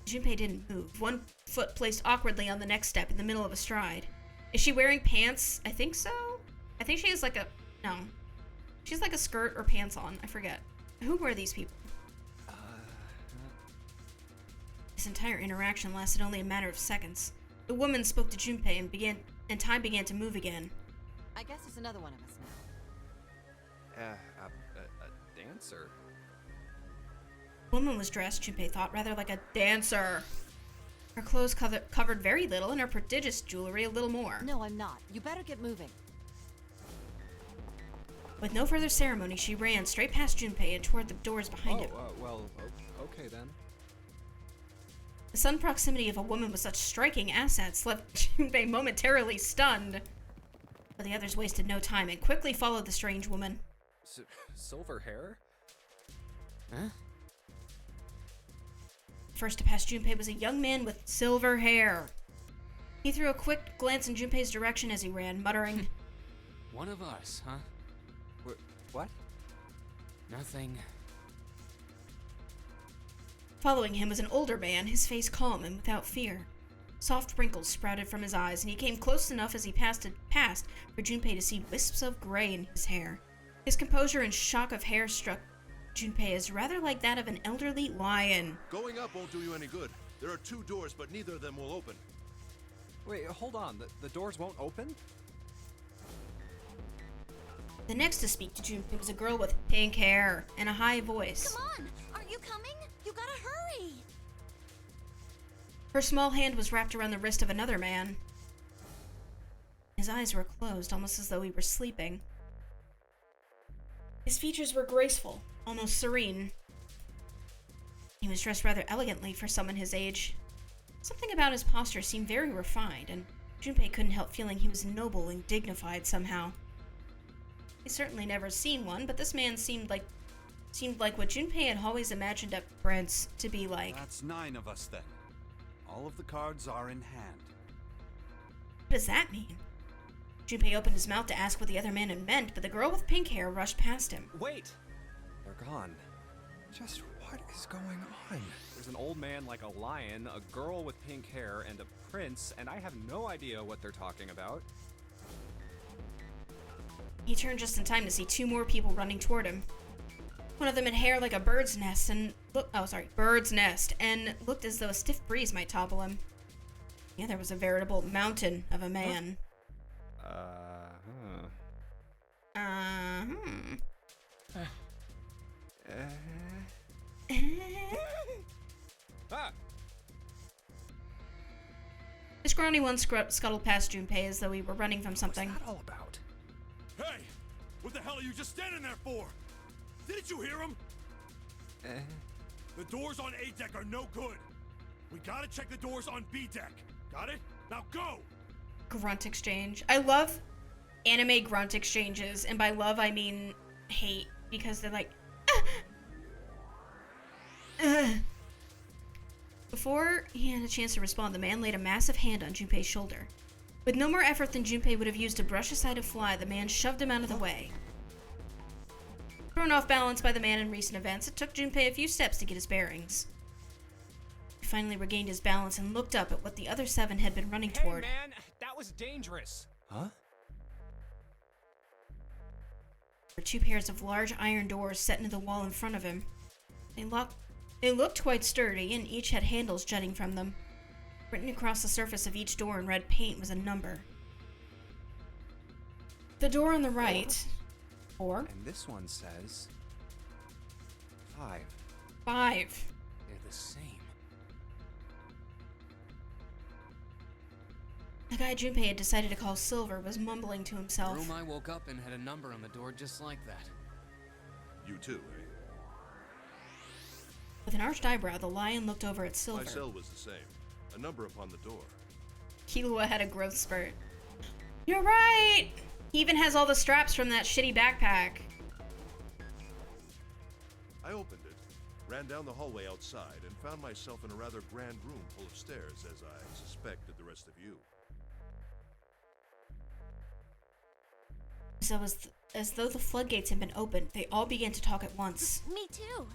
Junpei didn't move, one foot placed awkwardly on the next step in the middle of a stride. Is she wearing pants? I think so. I think she has like a, no. She's like a skirt or pants on, I forget. Who were these people? This entire interaction lasted only a matter of seconds. The woman spoke to Junpei and time began to move again. I guess it's another one of us now. A dancer? The woman was dressed, Junpei thought, rather like a dancer. Her clothes covered very little, and her prodigious jewelry a little more. No, I'm not. You better get moving. With no further ceremony, she ran straight past Junpei and toward the doors behind him. Okay then. The sudden proximity of a woman with such striking assets left Junpei momentarily stunned. But the others wasted no time and quickly followed the strange woman. Silver hair? Huh? First to pass Junpei was a young man with silver hair. He threw a quick glance in Junpei's direction as he ran, muttering, One of us, huh? What? Nothing. Following him was an older man, his face calm and without fear. Soft wrinkles sprouted from his eyes, and he came close enough as he passed for Junpei to see wisps of gray in his hair. His composure and shock of hair struck Junpei as rather like that of an elderly lion. Going up won't do you any good. There are 2 doors, but neither of them will open. Wait, hold on. The doors won't open? The next to speak to Junpei was a girl with pink hair and a high voice. Come on! Aren't you coming? You gotta hurry! Her small hand was wrapped around the wrist of another man. His eyes were closed, almost as though he were sleeping. His features were graceful, almost serene. He was dressed rather elegantly for someone his age. Something about his posture seemed very refined, and Junpei couldn't help feeling he was noble and dignified somehow. He'd certainly never seen one, but this man seemed like what Junpei had always imagined a prince to be like. That's 9 of us then. All of the cards are in hand. What does that mean? Junpei opened his mouth to ask what the other man had meant, but the girl with pink hair rushed past him. Wait! They're gone. Just what is going on? There's an old man like a lion, a girl with pink hair, and a prince, and I have no idea what they're talking about. He turned just in time to see two more people running toward him. One of them had hair like a bird's nest and bird's nest, and looked as though a stiff breeze might topple him. The other was a veritable mountain of a man. The scrawny one scuttled past Junpei as though he were running from something. What's that all about? Hey! What the hell are you just standing there for? Didn't you hear him? The doors on A deck are no good. We gotta check the doors on B deck. Got it? Now go! Grunt exchange. I love anime grunt exchanges, and by love I mean hate, because they're like, Before he had a chance to respond, the man laid a massive hand on Junpei's shoulder. With no more effort than Junpei would have used to brush aside a fly, the man shoved him out of the way. Thrown off balance by the man in recent events, it took Junpei a few steps to get his bearings. He finally regained his balance and looked up at what the other 7 had been running toward. Hey man, that was dangerous. Huh? There were 2 pairs of large iron doors set into the wall in front of him. They looked quite sturdy, and each had handles jutting from them. Written across the surface of each door in red paint was a number. The door on the right, 4. And this one says 5. 5. They're the same. The guy Junpei had decided to call Silver was mumbling to himself. The room I woke up in had a number on the door just like that. You too, eh? With an arched eyebrow, the lion looked over at Silver. My cell was the same. A number upon the door. Killua had a growth spurt. You're right! He even has all the straps from that shitty backpack. I opened it, ran down the hallway outside, and found myself in a rather grand room full of stairs, as I suspected the rest of you. So as though the floodgates had been opened, they all began to talk at once. Me too.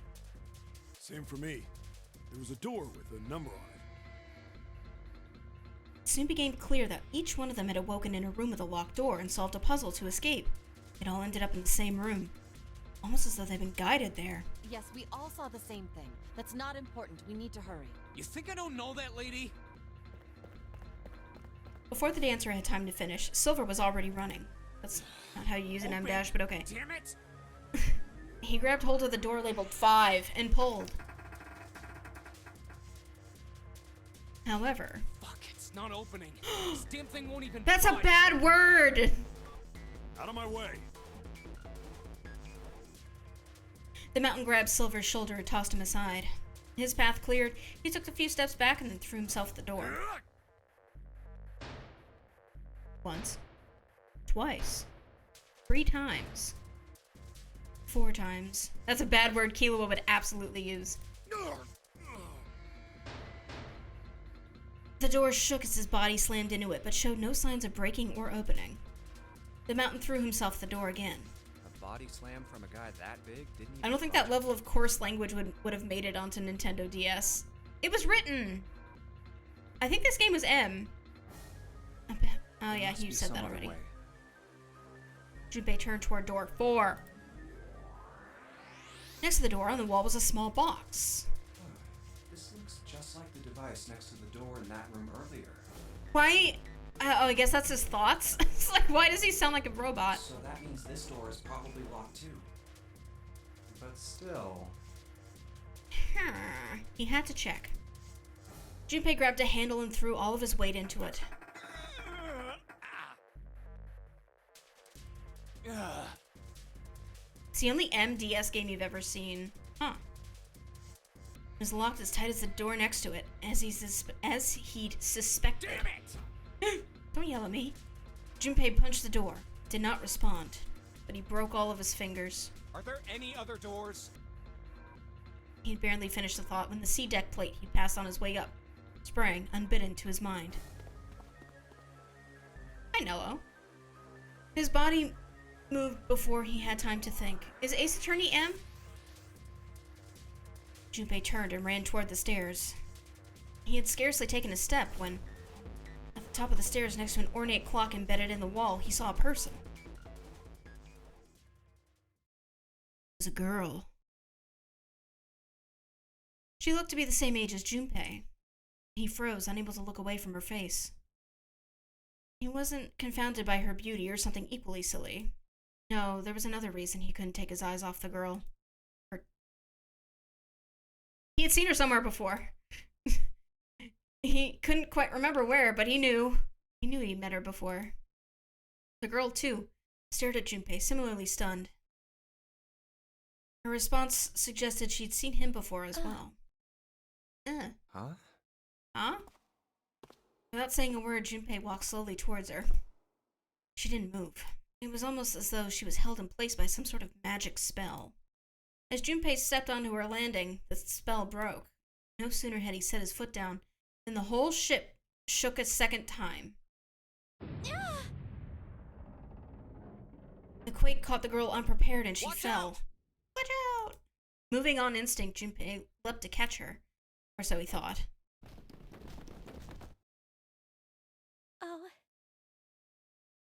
Same for me. There was a door with a number on it. It soon became clear that each one of them had awoken in a room with a locked door and solved a puzzle to escape. It all ended up in the same room. Almost as though they'd been guided there. Yes, we all saw the same thing. That's not important. We need to hurry. You think I don't know that lady? Before the dancer had time to finish, Silver was already running. That's not how you use an M dash, but okay. Damn it! He grabbed hold of the door labeled 5 and pulled. However... Fuck, it's not opening. This damn thing won't even That's a budge. bad word! Out of my way! The mountain grabbed Silver's shoulder and tossed him aside. His path cleared, he took a few steps back and then threw himself at the door. Once. Twice. 3 times. 4 times. That's a bad word Killua would absolutely use. The door shook as his body slammed into it, but showed no signs of breaking or opening. The mountain threw himself at the door again. A body slam from a guy that big didn't even I don't think that level of coarse language would have made it onto Nintendo DS. It was written! I think this game was M. Oh yeah, you said that already. Junpei turned toward door 4. Next to the door on the wall was a small box. This looks just like the device next to the door in that room earlier. Why? Oh, I guess that's his thoughts. It's like, why does he sound like a robot? So that means this door is probably locked too. But still... He had to check. Junpei grabbed a handle and threw all of his weight into it. It's the only MDS game you've ever seen. Huh. It was locked as tight as the door next to it, as he'd suspected. Damn it! Don't yell at me. Junpei punched the door. Did not respond, but he broke all of his fingers. Are there any other doors? He'd barely finished the thought when the C deck plate he passed on his way up sprang unbidden to his mind. Hi, Nello. His body moved before he had time to think. Is Ace Attorney M? Junpei turned and ran toward the stairs. He had scarcely taken a step when, at the top of the stairs next to an ornate clock embedded in the wall, he saw a person. It was a girl. She looked to be the same age as Junpei. He froze, unable to look away from her face. He wasn't confounded by her beauty or something equally silly. No, there was another reason he couldn't take his eyes off the girl. He had seen her somewhere before. He couldn't quite remember where, but he knew. He knew he'd met her before. The girl, too, stared at Junpei, similarly stunned. Her response suggested she'd seen him before as well. Huh? Huh? Without saying a word, Junpei walked slowly towards her. She didn't move. It was almost as though she was held in place by some sort of magic spell. As Junpei stepped onto her landing, the spell broke. No sooner had he set his foot down than the whole ship shook a second time. The quake caught the girl unprepared and she fell. Watch out! Moving on instinct, Junpei leapt to catch her. Or so he thought. Oh.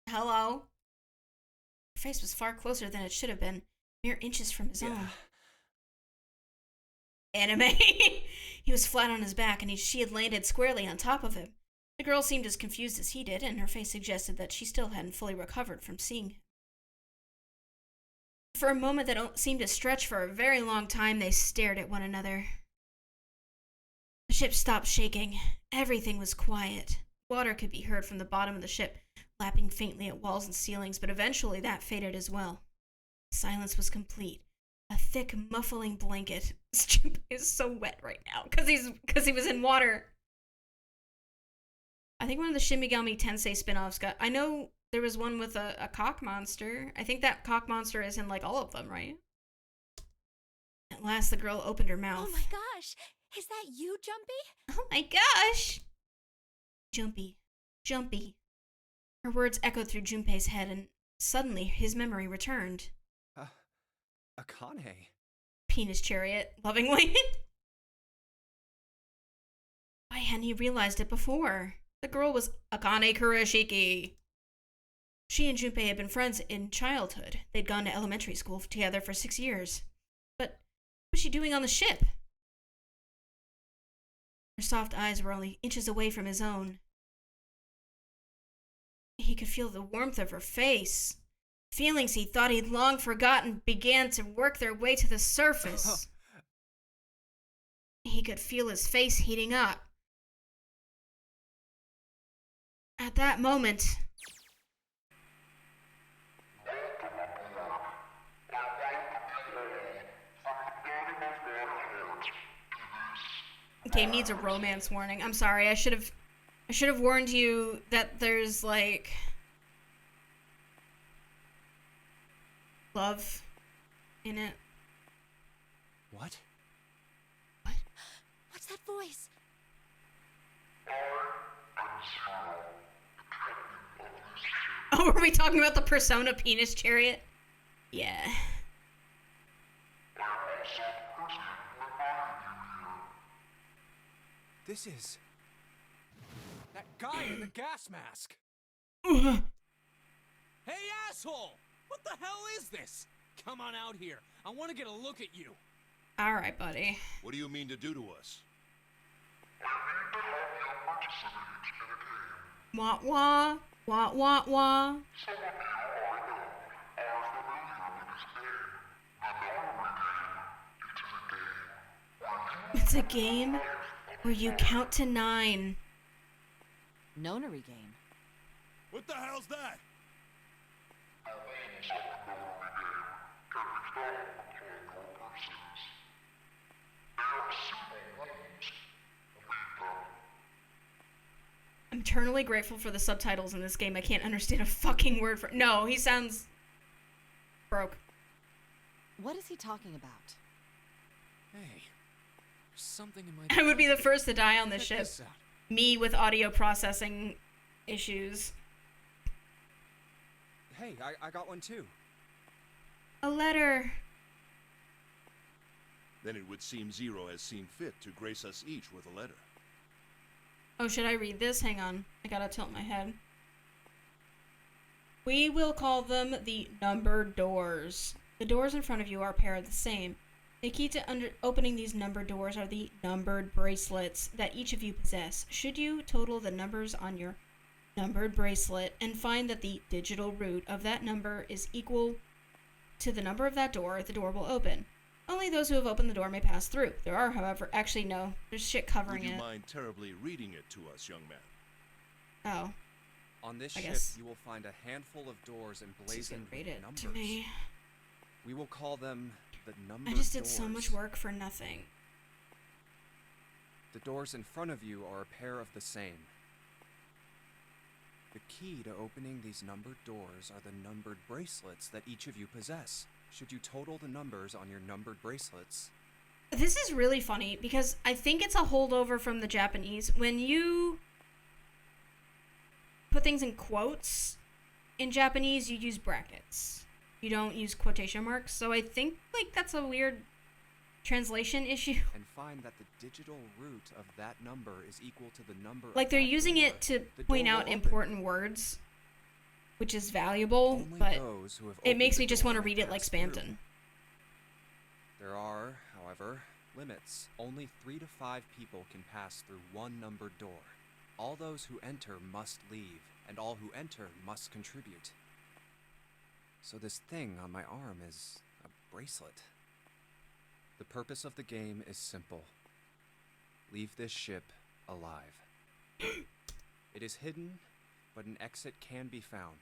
Hello? Her face was far closer than it should have been, mere inches from his own. Anime! He was flat on his back, and she had landed squarely on top of him. The girl seemed as confused as he did, and her face suggested that she still hadn't fully recovered from seeing him. For a moment that seemed to stretch for a very long time, they stared at one another. The ship stopped shaking. Everything was quiet. Water could be heard from the bottom of the ship, lapping faintly at walls and ceilings, but eventually that faded as well. Silence was complete. A thick, muffling blanket. Junpei is so wet right now because he was in water. I think one of the Shin Megami Tensei spin-offs got... I know there was one with a cock monster. I think that cock monster is in, like, all of them, right? At last, the girl opened her mouth. Oh my gosh! Is that you, Jumpy? Oh my gosh! Jumpy. Jumpy. Her words echoed through Junpei's head, and suddenly his memory returned. Akane. Penis chariot, lovingly. Why hadn't he realized it before? The girl was Akane Kurashiki. She and Junpei had been friends in childhood. They'd gone to elementary school together for 6 years. But what was she doing on the ship? Her soft eyes were only inches away from his own. He could feel the warmth of her face. Feelings he thought he'd long forgotten began to work their way to the surface. He could feel his face heating up. At that moment, game needs a romance warning. I'm sorry. I should have warned you that there's like love in it. What? What? What's that voice? Oh, are we talking about the Persona Penis Chariot? Yeah. This is... That guy in the gas mask. Hey, asshole! What the hell is this? Come on out here. I want to get a look at you. All right, buddy. What do you mean to do to us? Wah wah. Wah wah wah. It's a game where you count to 9. Nonary game. What the hell's that? I'm eternally grateful for the subtitles in this game. I can't understand a fucking word for... No, he sounds... broke. What is he talking about? Hey, there's something in my... I would be the first to die on this Check ship. this out. Me with audio processing issues. Hey, I got one too. A letter. Then it would seem Zero has seen fit to grace us each with a letter. Oh, should I read this? Hang on. I gotta tilt my head. We will call them the numbered doors. The doors in front of you are paired the same. The key to opening these numbered doors are the numbered bracelets that each of you possess. Should you total the numbers on your numbered bracelet and find that the digital root of that number is equal to the number of that door, the door will open. Only those who have opened the door may pass through. There are, however, actually no. There's shit covering Would you it. mind terribly reading it to us, young man? Oh. On this I ship, guess. you will find a handful of doors This is emblazoned gonna read with it numbers. to me. We will call them the numbered I just did doors. so much work for nothing. The doors in front of you are a pair of the same. The key to opening these numbered doors are the numbered bracelets that each of you possess. Should you total the numbers on your numbered bracelets, This is really funny because I think it's a holdover from the Japanese. When you put things in quotes, in Japanese you use brackets. You don't use quotation marks. So I think like that's a weird translation issue. and find that the digital root of that number is equal to the number Like of they're that using door, it to the point door out will open. important words, which is valuable, Only but those who have it opened makes the me just door want to may read it like pass through. Spamton. There are, however, limits. Only 3 to 5 people can pass through one numbered door. All those who enter must leave, and all who enter must contribute. So this thing on my arm is a bracelet. The purpose of the game is simple. Leave this ship alive. It is hidden, but an exit can be found.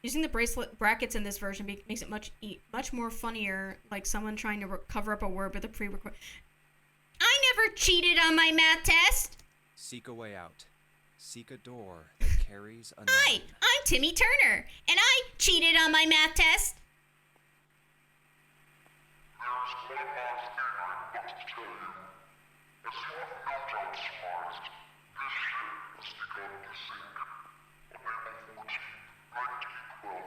Using the bracelet brackets in this version makes it much more funnier, like someone trying to cover up a word with a pre-record. I never cheated on my math test. Seek a way out. Seek a door that carries a Hi, 9. I'm Timmy Turner, and I cheated on my math test. There's one more thing I must tell you. As you have no doubt surmised, this ship has begun to sink. On April 14, 1912,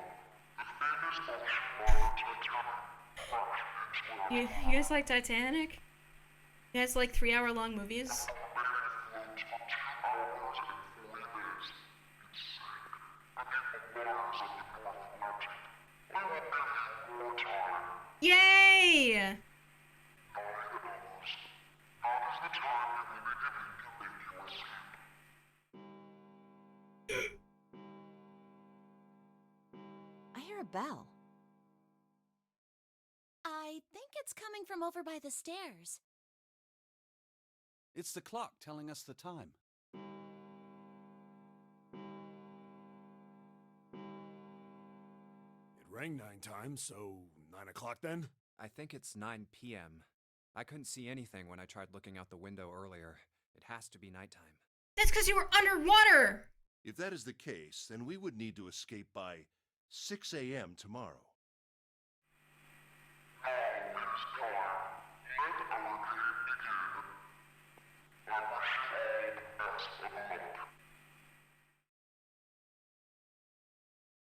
the famous ocean liner Titanic crashed into our You guys like Titanic? You guys like 3-hour-long movies? remaining float for 2 hours and 40 minutes. It sank beneath the waters of the North Atlantic. I will give you more time. Yay! 9 hours. That is the time we will be giving to make your escape. I hear a bell. I think it's coming from over by the stairs. It's the clock telling us the time. It rang 9 times, so 9 o'clock then? I think it's 9 p.m. I couldn't see anything when I tried looking out the window earlier. It has to be nighttime. That's because you were underwater! If that is the case, then we would need to escape by 6 a.m. tomorrow. Now it is time. Let our game begin. I wish you all the best of luck.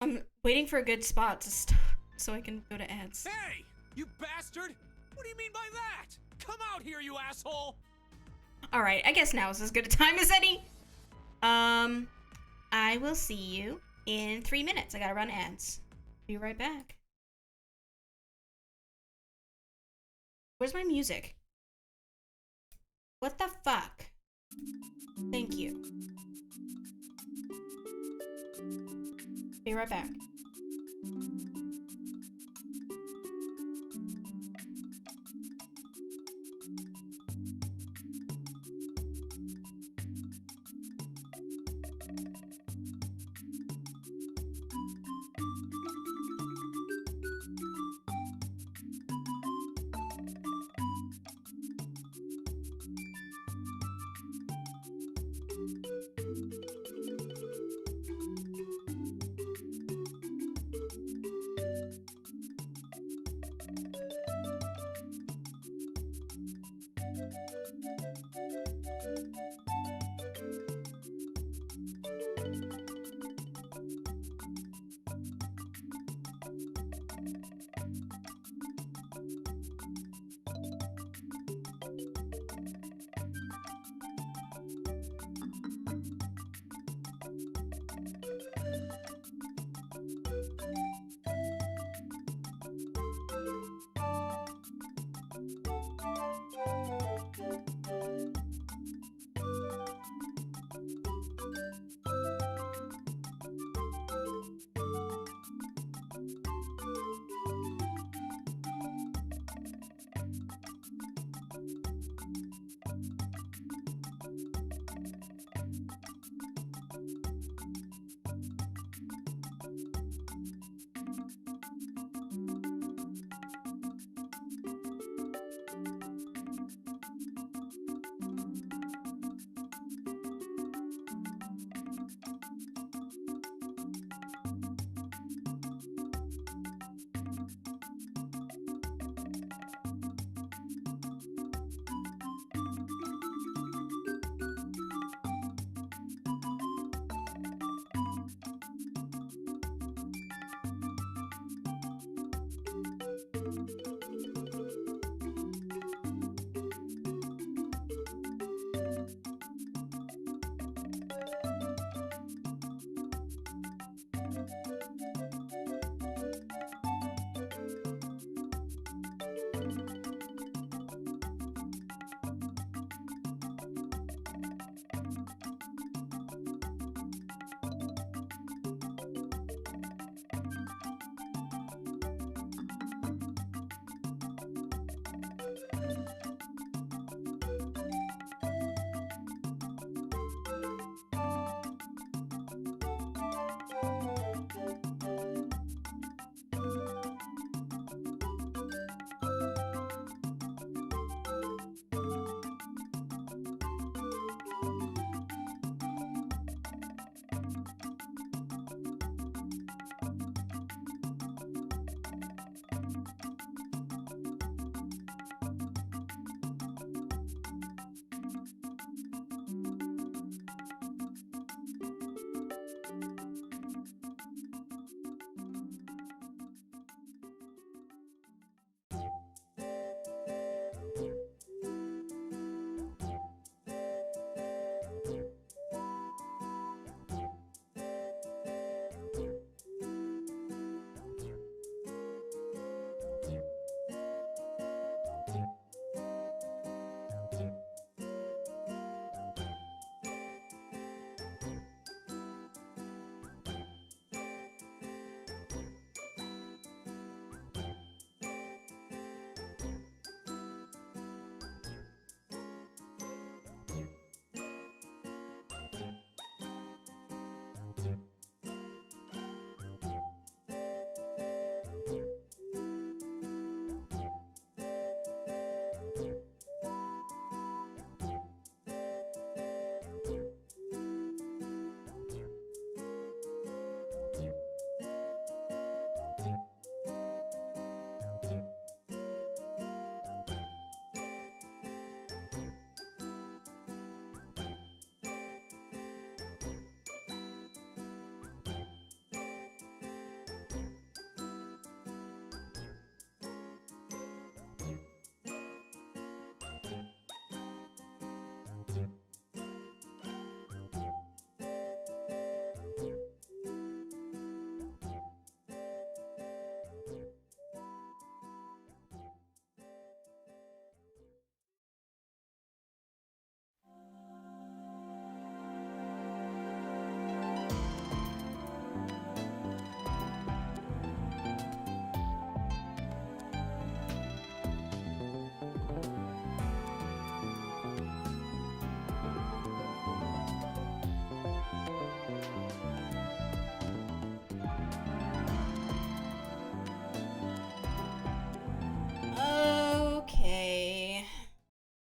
I'm waiting for a good spot to stop so I can go to ads. Hey! You bastard! What do you mean by that? Come out here, you asshole! Alright, I guess now is as good a time as any. I will see you in 3 minutes. I gotta run ads. Be right back. Where's my music? What the fuck? Thank you. Be right back.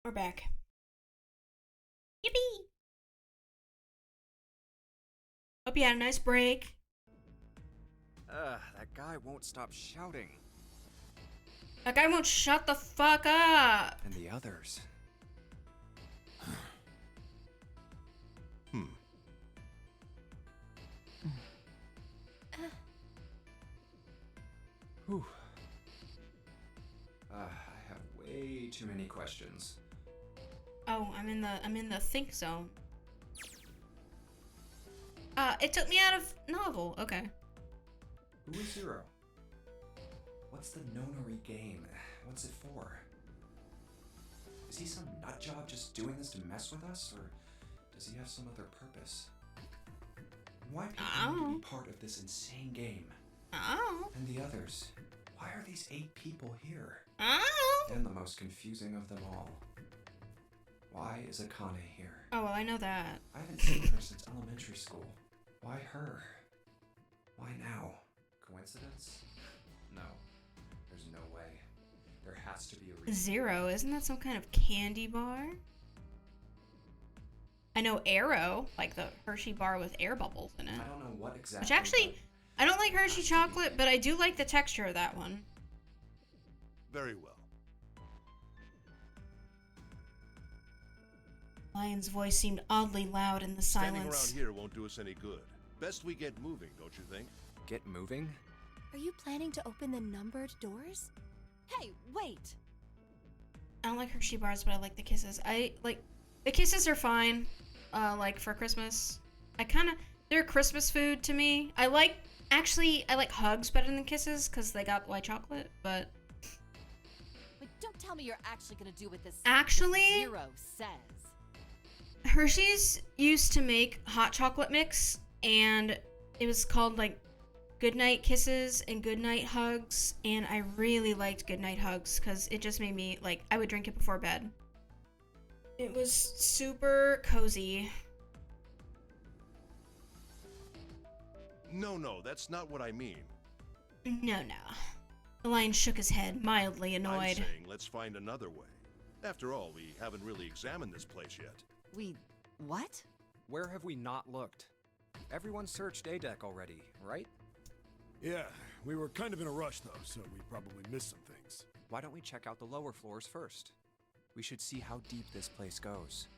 We're back. Yippee! Hope you had a nice break. That guy won't stop shouting. That guy won't shut the fuck up. And the others. Whew. I have way too many questions. Oh, I'm in the think zone. It took me out of novel. Okay. Who is Zero? What's the nonary game? What's it for? Is he some nut job just doing this to mess with us, or does he have some other purpose? And why people need to be part of this insane game? Oh. And the others? Why are these 8 people here? Oh. And the most confusing of them all. Why is Akane here? Oh, well, I know that. I haven't seen her since elementary school. Why her? Why now? Coincidence? No. There's no way. There has to be a reason. Zero, isn't that some kind of candy bar? I know Arrow, like the Hershey bar with air bubbles in it. I don't know what exactly. Which actually, I don't like Hershey chocolate, but I do like the texture of that one. Very well. Lion's voice seemed oddly loud in the Standing silence. around here won't do us any good. Best we get moving, don't you think? Get moving? Are you planning to open the numbered doors? Hey, wait! I don't like Hershey bars, but I like the kisses. The kisses are fine, like for Christmas. They're Christmas food to me. I like hugs better than kisses because they got white chocolate, but. Wait, don't tell me you're actually gonna do what this Actually, Zero says. Hershey's used to make hot chocolate mix, and it was called like Goodnight Kisses and Goodnight Hugs, and I really liked Goodnight Hugs because it just made me like I would drink it before bed. It was super cozy. No, that's not what I mean. No. The lion shook his head, mildly I'm annoyed. saying let's find another way. After all, we haven't really examined this place yet. What? Where have we not looked? Everyone searched A deck already, right? Yeah, we were kind of in a rush though, so we probably missed some things. Why don't we check out the lower floors first? We should see how deep this place goes.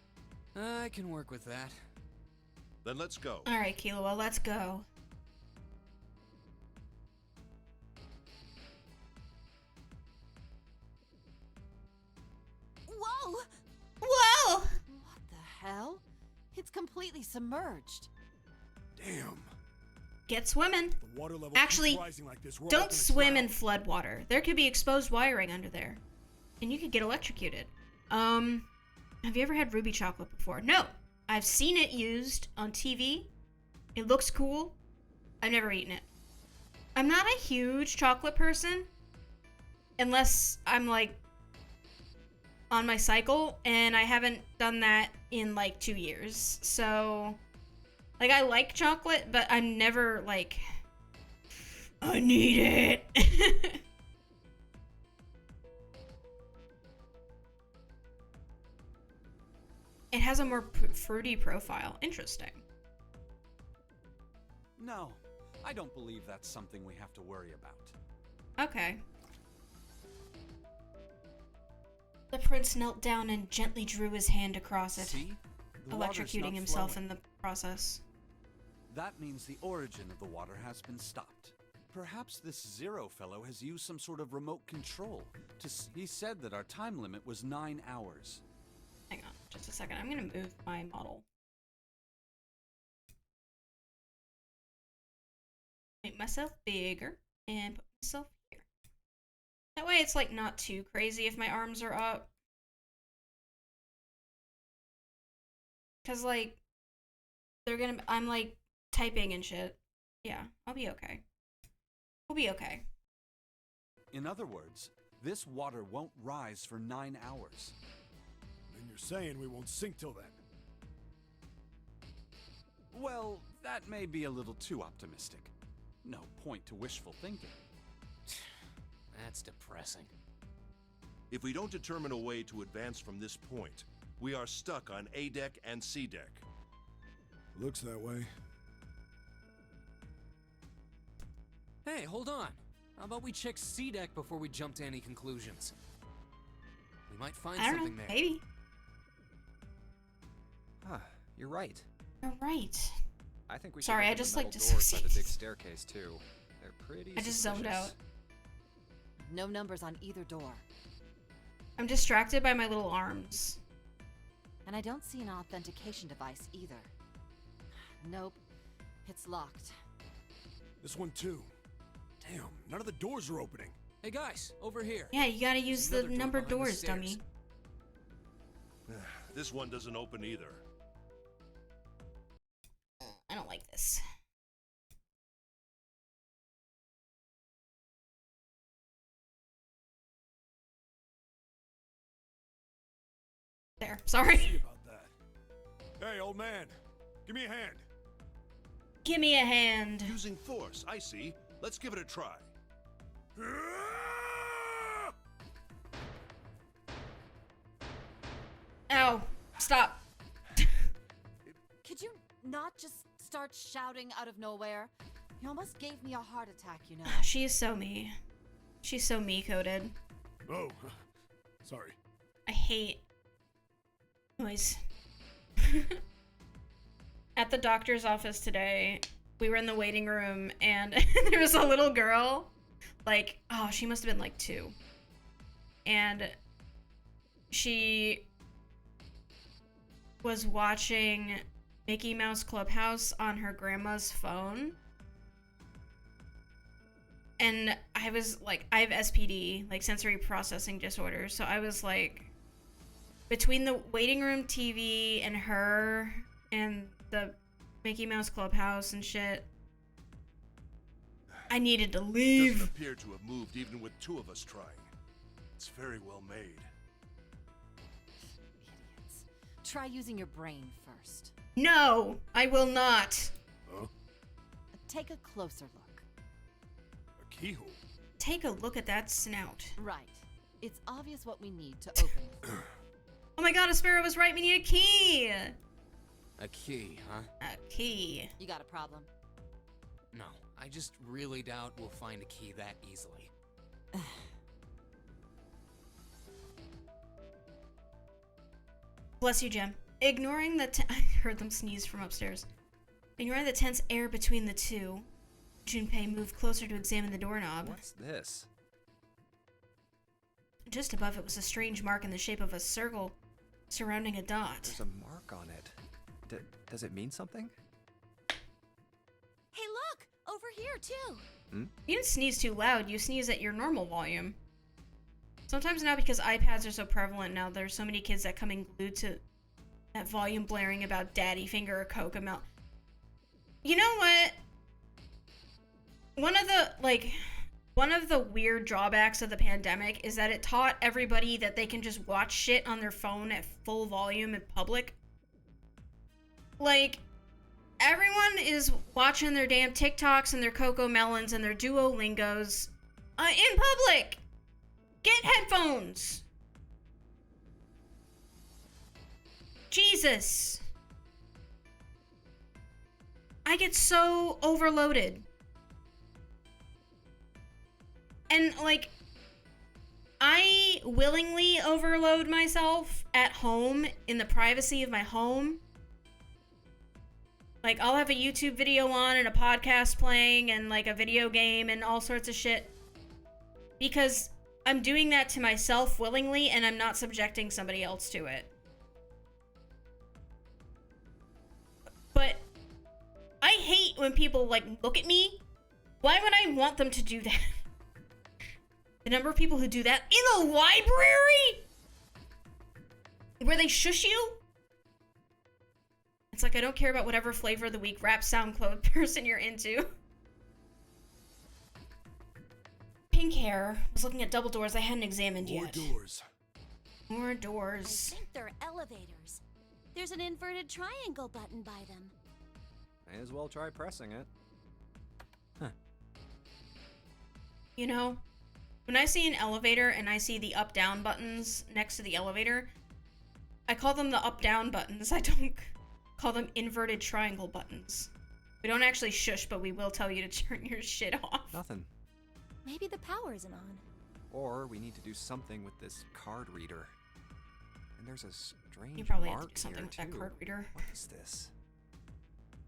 I can work with that. Then let's go. All right, Killua, let's go. Whoa! Whoa! What the hell? It's completely submerged. Damn. Get swimming. The water level Actually, keeps rising like this, we're all don't gonna swim in drown. flood water. There could be exposed wiring under there. And you could get electrocuted. Have you ever had ruby chocolate before? No. I've seen it used on TV. It looks cool. I've never eaten it. I'm not a huge chocolate person. Unless I'm like on my cycle, and I haven't done that in like 2 years. So, like, I like chocolate, but I'm never like, I need it. It has a more fruity profile. Interesting. No, I don't believe that's something we have to worry about. Okay. The prince knelt down and gently drew his hand across it, See? The water's electrocuting not himself flowing. in the process. That means the origin of the water has been stopped. Perhaps this Zero fellow has used some sort of remote control. He said that our time limit was 9 hours. Hang on, just a second. I'm gonna move my model. Make myself bigger and put myself here. That way it's like not too crazy if my arms are up. Cause like, I'm like typing and shit. Yeah, I'll be okay. We'll be okay. In other words, this water won't rise for 9 hours. And you're saying we won't sink till then. Well, that may be a little too optimistic. No point to wishful thinking. That's depressing. If we don't determine a way to advance from this point, we are stuck on A deck and C deck. Looks that way. Hey, hold on. How about we check C deck before we jump to any conclusions? We might find I don't something know. there. Maybe. Huh, you're right. You're right. I think we should Sorry, look I at the just, like, metal doors by the big dissociated. staircase too. They're pretty I just zoned suspicious. out. No numbers on either door. I'm distracted by my little arms. And I don't see an authentication device either. Nope. It's locked. This one too. Damn, none of the doors are opening. Hey guys, over here. Yeah, you gotta use the another door numbered behind the doors, stairs. dummy. This one doesn't open either. I don't like this. There, sorry. See about that. Hey, old man, give me a hand. Give me a hand. Using force, I see. Let's give it a try. Ow. Stop. Could you not just start shouting out of nowhere? You almost gave me a heart attack, you know. She is so me. She's so me-coded. Oh, sorry. I hate noise. At the doctor's office today, we were in the waiting room and there was a little girl, like, oh, she must have been like 2. And she was watching Mickey Mouse Clubhouse on her grandma's phone. And I was like, I have SPD, like sensory processing disorder. So I was like, between the waiting room TV and her and the Mickey Mouse Clubhouse and shit, I needed to Doesn't leave. appear to have moved even with 2 of us trying. It's very well made. Idiots. Try using your brain first. No, I will not. Huh? Take a closer look. A keyhole. Take a look at that snout. Right. It's obvious what we need to open it. Oh my god, Aspera was right, we need a key. A key, huh? A key. You got a problem? No, I just really doubt we'll find a key that easily. Bless you, Jem. Ignoring the I heard them sneeze from upstairs. Ignoring the tense air between the two, Junpei moved closer to examine the doorknob. What's this? Just above it was a strange mark in the shape of a circle surrounding a dot. There's a mark on it. Does it mean something? Hey, look! Over here, too! You didn't sneeze too loud, you sneeze at your normal volume. Sometimes now, because iPads are so prevalent now, there's so many kids that come in glued to that volume blaring about daddy finger or Cocomelon. You know what? One of the weird drawbacks of the pandemic is that it taught everybody that they can just watch shit on their phone at full volume in public. Like, everyone is watching their damn TikToks and their Cocomelons and their Duolingos in public. Get headphones. Jesus. I get so overloaded. And, like, I willingly overload myself at home in the privacy of my home. Like, I'll have a YouTube video on and a podcast playing and, like, a video game and all sorts of shit. Because I'm doing that to myself willingly and I'm not subjecting somebody else to it. But I hate when people, like, look at me. Why would I want them to do that? The number of people who do that in the library? Where they shush you? It's like, I don't care about whatever flavor of the week rap SoundCloud person you're into. Pink hair was looking at double doors I hadn't examined More yet. doors. More I doors. think they're elevators. There's an inverted triangle button by them. May as well try pressing it. You know, When I see an elevator and I see the up-down buttons next to the elevator, I call them the up-down buttons. I don't call them inverted triangle buttons. We don't actually shush, but we will tell you to turn your shit off. Nothing. Maybe the power isn't on. Or we need to do something with this card reader. And there's a strange You probably have mark to do something here with that too. card reader. What is this?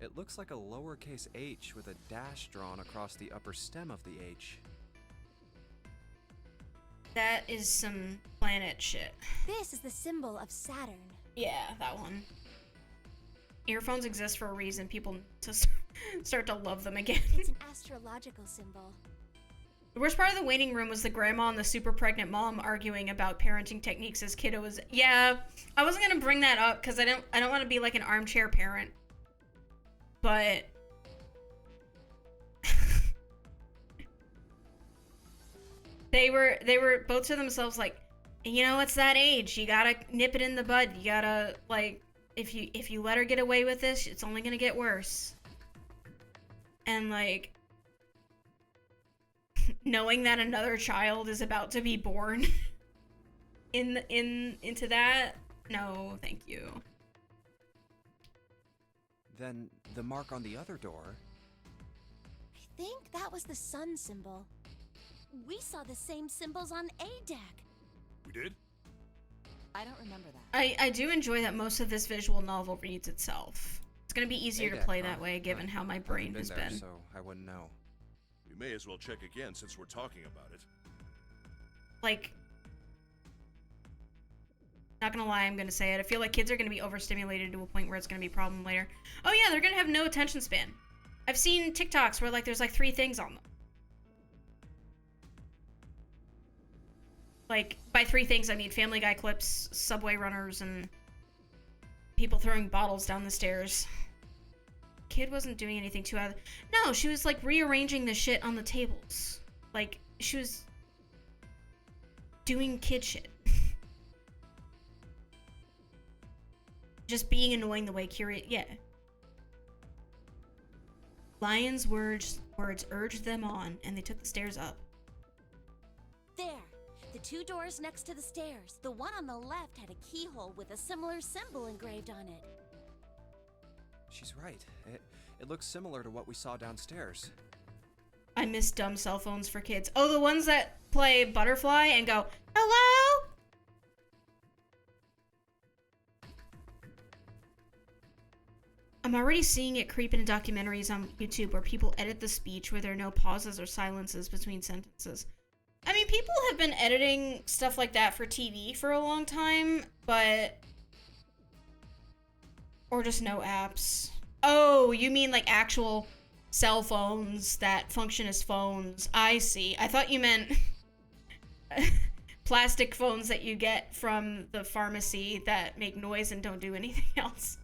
It looks like a lowercase h with a dash drawn across the upper stem of the H. That is some planet shit. This is the symbol of Saturn. Yeah, that one. Earphones exist for a reason. People to start to love them again. It's an astrological symbol. The worst part of the waiting room was the grandma and the super pregnant mom arguing about parenting techniques as kiddo was. Yeah, I wasn't gonna bring that up because I don't want to be like an armchair parent. But they were both to themselves like, you know, it's that age. You gotta nip it in the bud. You gotta, like, if you let her get away with this, it's only gonna get worse. And like, knowing that another child is about to be born into that, no, thank you. Then the mark on the other door. I think that was the sun symbol. We saw the same symbols on A deck. We did? I don't remember that. I do enjoy that most of this visual novel reads itself. It's gonna be easier to A-deck, play huh? that way given how my Haven't brain has there, been. so I wouldn't know. We may as well check again since we're talking about it. Like, not gonna lie, I'm gonna say it. I feel like kids are gonna be overstimulated to a point where it's gonna be a problem later. Oh yeah, they're gonna have no attention span. I've seen TikToks where like there's like 3 things on them. Like, by 3 things, I mean Family Guy clips, subway runners, and people throwing bottles down the stairs. Kid wasn't doing anything too out. No, she was like rearranging the shit on the tables. Like, she was doing kid shit. Just being annoying the way curious. Yeah. Lion's words urged them on, and they took the stairs up. There. The 2 doors next to the stairs. The one on the left had a keyhole with a similar symbol engraved on it. She's right. It looks similar to what we saw downstairs. I miss dumb cell phones for kids. Oh, the ones that play Butterfly and go, hello? I'm already seeing it creep into documentaries on YouTube where people edit the speech where there are no pauses or silences between sentences. I mean, people have been editing stuff like that for TV for a long time, but... Or just no apps. Oh, you mean like actual cell phones that function as phones. I see. I thought you meant plastic phones that you get from the pharmacy that make noise and don't do anything else.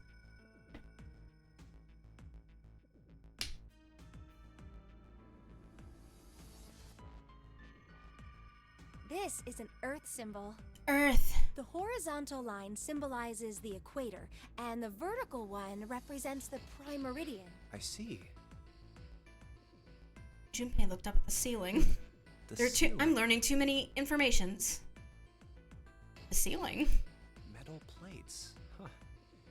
This is an Earth symbol. Earth. The horizontal line symbolizes the equator, and the vertical one represents the prime meridian. I see. Junpei looked up at the ceiling. Ceiling. I'm learning too many informations. The ceiling? Metal plates. Huh.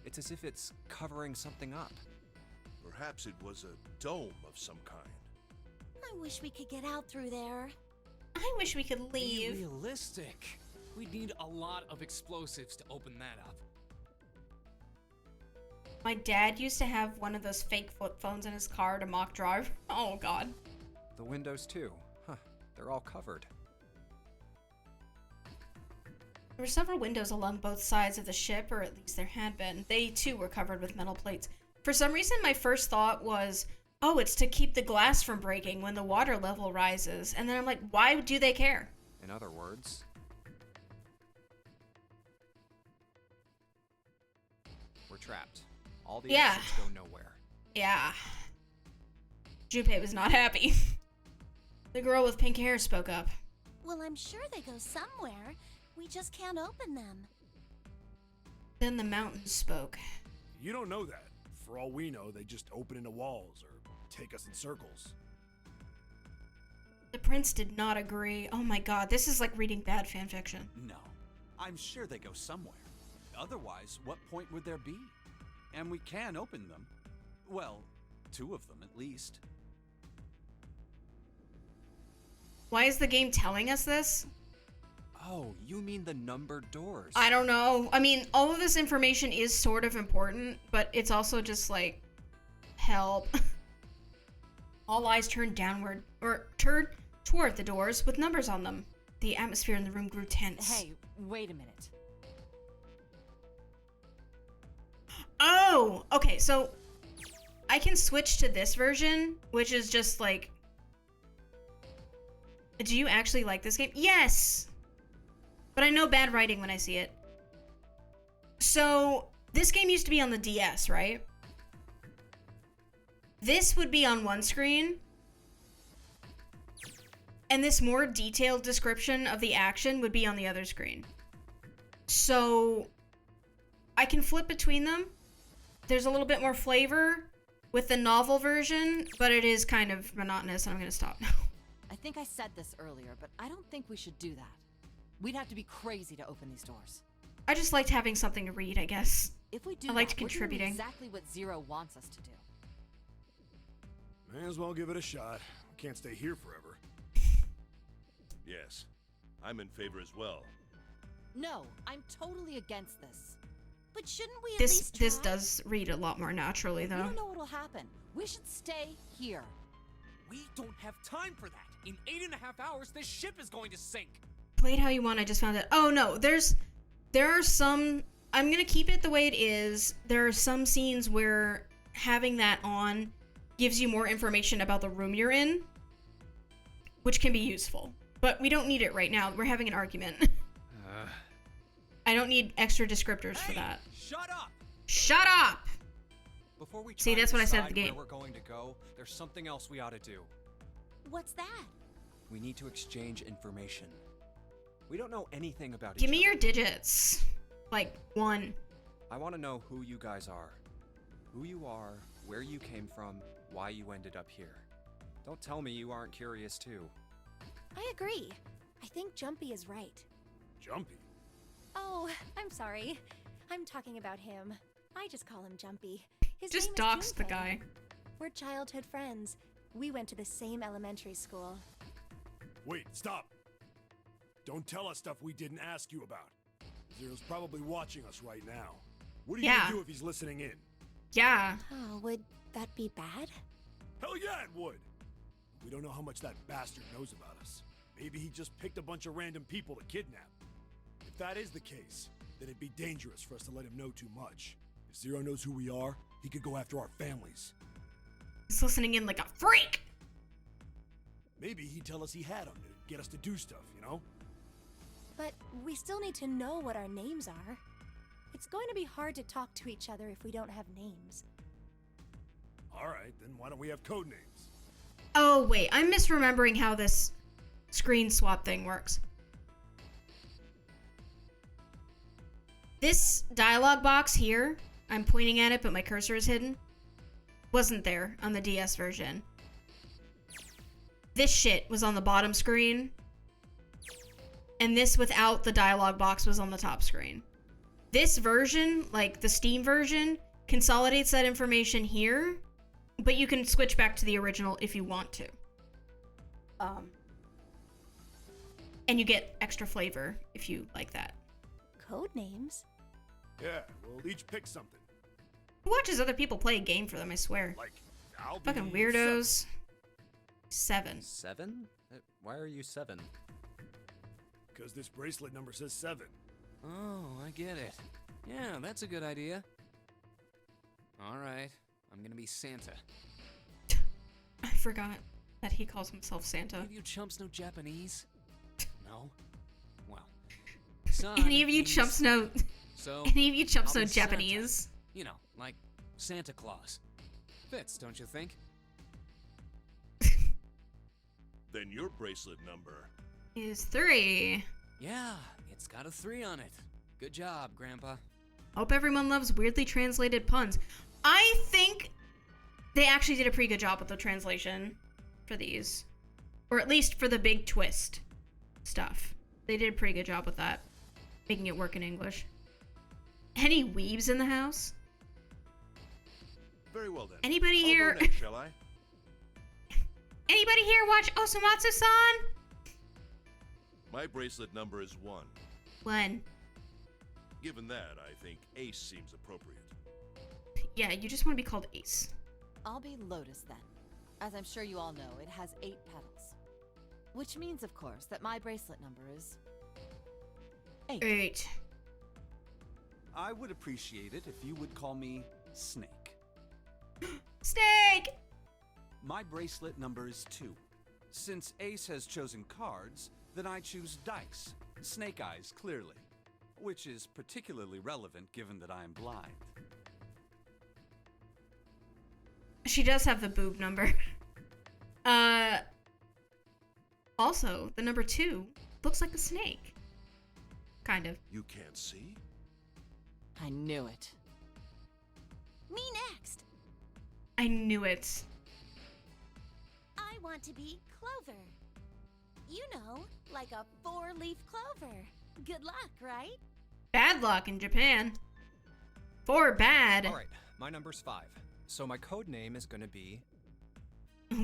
It's as if it's covering something up. Perhaps it was a dome of some kind. I wish we could get out through there. I wish we could Be leave. realistic. We'd need a lot of explosives to open that up. My dad used to have one of those fake flip phones in his car to mock drive. Oh god. The windows too. Huh. They're all covered. There were several windows along both sides of the ship, or at least there had been. They too were covered with metal plates. For some reason, my first thought was, oh, it's to keep the glass from breaking when the water level rises. And then I'm like, why do they care? In other words, we're trapped. All the Yeah. exits go nowhere. Yeah. Junpei was not happy. The girl with pink hair spoke up. Well, I'm sure they go somewhere. We just can't open them. Then the mountains spoke. You don't know that. For all we know, they just open into walls or take us in circles. The prince did not agree. Oh my god, this is like reading bad fanfiction. No, I'm sure they go somewhere. Otherwise, what point would there be? And we can open them. Well, 2 of them at least. Why is the game telling us this? Oh, you mean the numbered doors? I don't know. I mean, all of this information is sort of important, but it's also just like, help. All eyes turned downward, or turned toward the doors with numbers on them. The atmosphere in the room grew tense. Hey, wait a minute. Oh, okay, so I can switch to this version, which is just like, do you actually like this game? Yes! But I know bad writing when I see it. So, this game used to be on the DS, right? This would be on one screen. And this more detailed description of the action would be on the other screen. So, I can flip between them. There's a little bit more flavor with the novel version, but it is kind of monotonous, and I'm gonna stop now. I think I said this earlier, but I don't think we should do that. We'd have to be crazy to open these doors. I just liked having something to read, I guess. If we do I liked that, we're doing contributing. exactly what Zero wants us to do. May as well give it a shot. We can't stay here forever. Yes, I'm in favor as well. No, I'm totally against this. But shouldn't we at This least try? this does read a lot more naturally, We though. don't know what'll happen. We should stay here. We don't have time for that. In 8.5 hours, this ship is going to sink. Play it how you want. I just found it. Oh no, there are some. I'm gonna keep it the way it is. There are some scenes where having that on gives you more information about the room you're in, which can be useful. But we don't need it right now. We're having an argument. I don't need extra descriptors for that. Shut up! Shut up! Before we See, try that's to what I said at decide the game. where we're going to go, there's something else we ought to do. What's that? We need to exchange information. We don't know anything about Give each me other. your digits. Like 1. I want to know who you guys are. Who you are, where you came from, why you ended up here. Don't tell me you aren't curious too. I agree. I think Jumpy is right. Jumpy? Oh, I'm sorry. I'm talking about him. I just call him Jumpy. His Just name is dox the Junpei. guy. We're childhood friends. We went to the same elementary school. Wait, stop! Don't tell us stuff we didn't ask you about. Zero's probably watching us right now. What are you Yeah. gonna do if he's listening in? Yeah. Oh, would that be bad? Hell yeah, it would! We don't know how much that bastard knows about us. Maybe he just picked a bunch of random people to kidnap. If that is the case, then it'd be dangerous for us to let him know too much. If Zero knows who we are, he could go after our families. He's listening in like a freak. Maybe he'd tell us he had him to get us to do stuff, you know? But we still need to know what our names are. It's going to be hard to talk to each other if we don't have names. Alright, then why don't we have code names? Oh, wait. I'm misremembering how this screen swap thing works. This dialogue box here, I'm pointing at it, but my cursor is hidden, wasn't there on the DS version. This shit was on the bottom screen, and this without the dialogue box was on the top screen. This version, like the Steam version, consolidates that information here, but you can switch back to the original if you want to. And you get extra flavor if you like that. Code names? Yeah, we'll each pick something. Who watches other people play a game for them, I swear. Like, I'll be Fucking weirdos. 7. 7? Why are you 7? Because this bracelet number says 7. Oh, I get it. Yeah, that's a good idea. All right, I'm gonna be Santa. I forgot that he calls himself Santa. Any of you chumps know Japanese? No? Well, son, Any of you he's- chumps know So, any of you chumps I'll know be Santa. Japanese? You know, like Santa Claus. Fits, don't you think? Then your bracelet number. Is 3. Yeah, it's got a 3 on it. Good job, Grandpa. Hope everyone loves weirdly translated puns. I think they actually did a pretty good job with the translation for these. Or at least for the big twist stuff. They did a pretty good job with that. Making it work in English. Any weebs in the house? Very well then. Anybody I'll here? go next, shall I? Anybody here watch Osomatsu-san? My bracelet number is 1. 1. Given that, I think Ace seems appropriate. Yeah, you just want to be called Ace. I'll be Lotus then. As I'm sure you all know, it has 8 petals. Which means, of course, that my bracelet number is 8. 8. I would appreciate it if you would call me Snake. Snake! My bracelet number is 2. Since Ace has chosen cards, then I choose dice. Snake eyes, clearly. Which is particularly relevant given that I am blind. She does have the boob number. Also, the number 2 looks like a snake. Kind of. You can't see? I knew it. Me next. I knew it. I want to be Clover. You know, like a 4-leaf clover. Good luck, right? Bad luck in Japan. 4 bad. All right, my number's 5. So my code name is gonna be...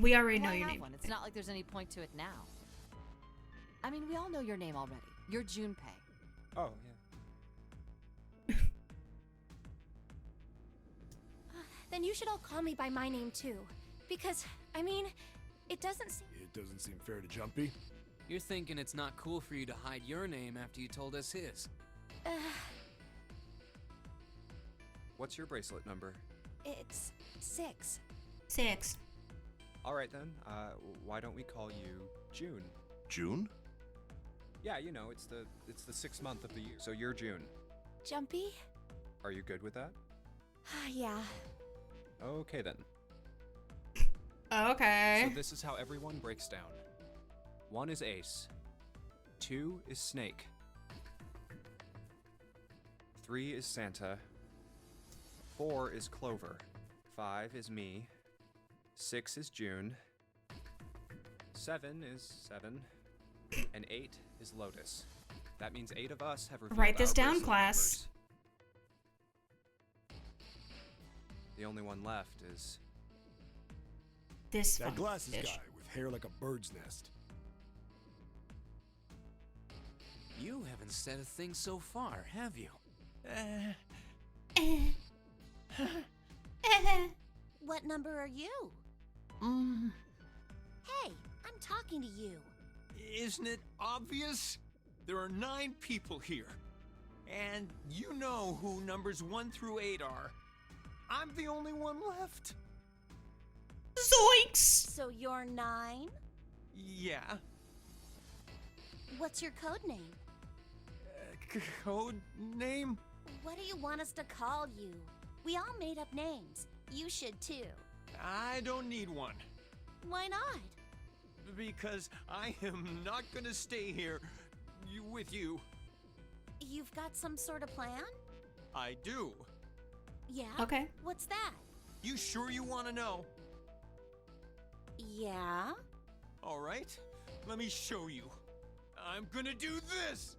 We already know Why your have name. one? It's not like there's any point to it now. I mean, we all know your name already. You're Junpei. Oh, yeah. Then you should all call me by my name too. Because, I mean, it doesn't seem... It doesn't seem fair to Jumpy. You're thinking it's not cool for you to hide your name after you told us his. What's your bracelet number? It's 6. 6. All right then, why don't we call you June? June? Yeah, you know, it's the 6th month of the year, so you're June. Jumpy? Are you good with that? Yeah. Okay then. Okay. So this is how everyone breaks down. 1 is Ace. 2 is Snake. 3 is Santa. 4 is Clover. 5 is me. 6 is June. 7 is 7. And 8 is Lotus. That means 8 of us have revealed Write this our down, bracelet class. numbers. The only one left is... This That fucking glasses bitch. guy with hair like a bird's nest. You haven't said a thing so far, have you? What number are you? Hey, I'm talking to you. Isn't it obvious? There are 9 people here. And you know who numbers 1 through 8 are. I'm the only one left. Zoinks! So you're 9? Yeah. What's your code name? Code name? What do you want us to call you? We all made up names. You should too. I don't need one. Why not? Because I am not gonna stay here with you. You've got some sort of plan? I do. Yeah? Okay. What's that? You sure you want to know? Yeah? All right. Let me show you. I'm gonna do this.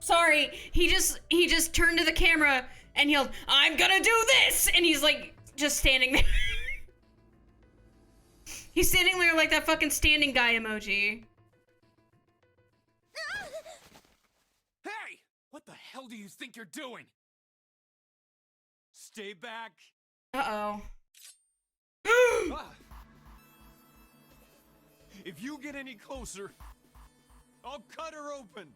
Sorry, he just turned to the camera and yelled, "I'm gonna do this!" And he's like, just standing there. He's standing there like that fucking standing guy emoji. Hey! What the hell do you think you're doing? Stay back. Uh-oh. Ah, If you get any closer, I'll cut her open.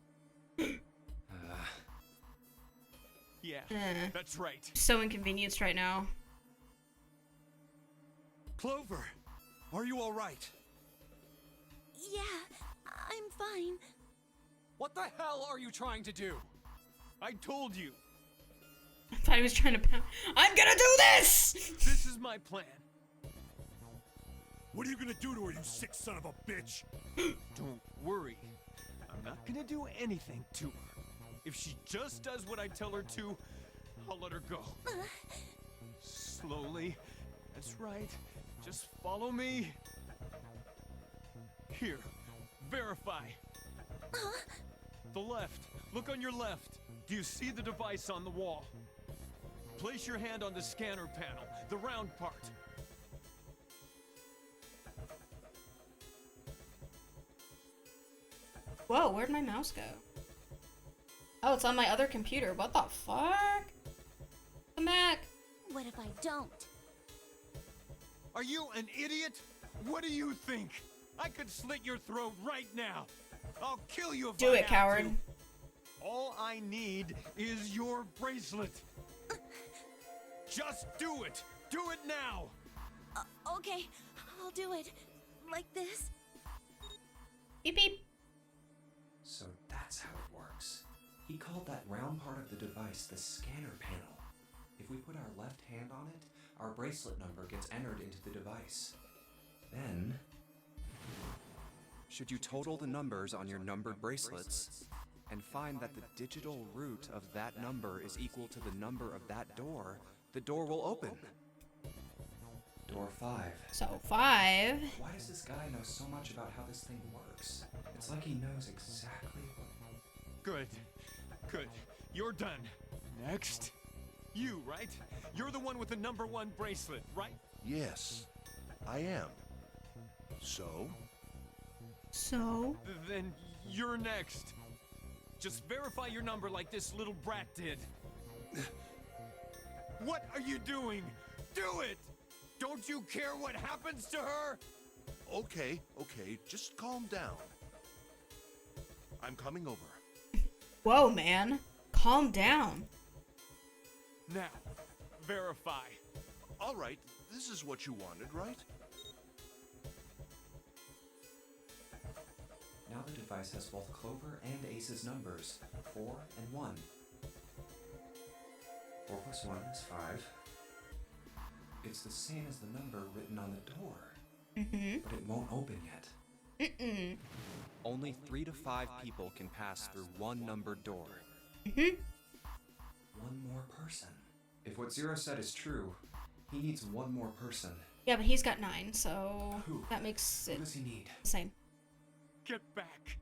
Yeah, that's right. So inconvenienced right now. Clover, are you all right? Yeah, I'm fine. what the hell are you trying to do? I told you. I thought he was trying to pound. I'm gonna do this! This is my plan. What are you gonna do to her, you sick son of a bitch? Don't worry. I'm not gonna do anything to her. If she just does what I tell her to, I'll let her go. Slowly. That's right. Just follow me. Here, verify. The left. Look on your left. Do you see the device on the wall? Place your hand on the scanner panel, the round part. Whoa, where'd my mouse go? Oh, it's on my other computer. What the fuck? Come back. What if I don't? Are you an idiot? What do you think? I could slit your throat right now. I'll kill you if Do I it, have coward. to. All I need is your bracelet. Just do it. Do it now. Okay, I'll do it. Like this. Beep beep. So that's how it works. He called that round part of the device the scanner panel. If we put our left hand on it, our bracelet number gets entered into the device. Then, should you total the numbers on your numbered bracelets and find that the digital root of that number is equal to the number of that door, the door will open. Door 5. So 5. Why does this guy know so much about how this thing works? It's like he knows exactly. Good. Good. You're done. Next. You, right? You're the one with the number 1 bracelet, right? Yes, I am. So? So? Then you're next. Just verify your number like this little brat did. What are you doing? Do it! Don't you care what happens to her? Okay, just calm down. I'm coming over. Whoa, man. Calm down. Now, verify. All right, this is what you wanted, right? Now the device has both Clover and Ace's numbers, 4 and 1. 4 plus 1 is 5. It's the same as the number written on the door. But it won't open yet. Only 3 to 5 people can pass through one numbered door. One more person. If what Zero said is true, he needs one more person. Yeah, but he's got 9, so Who? that makes Who it does he need? the same. Get back.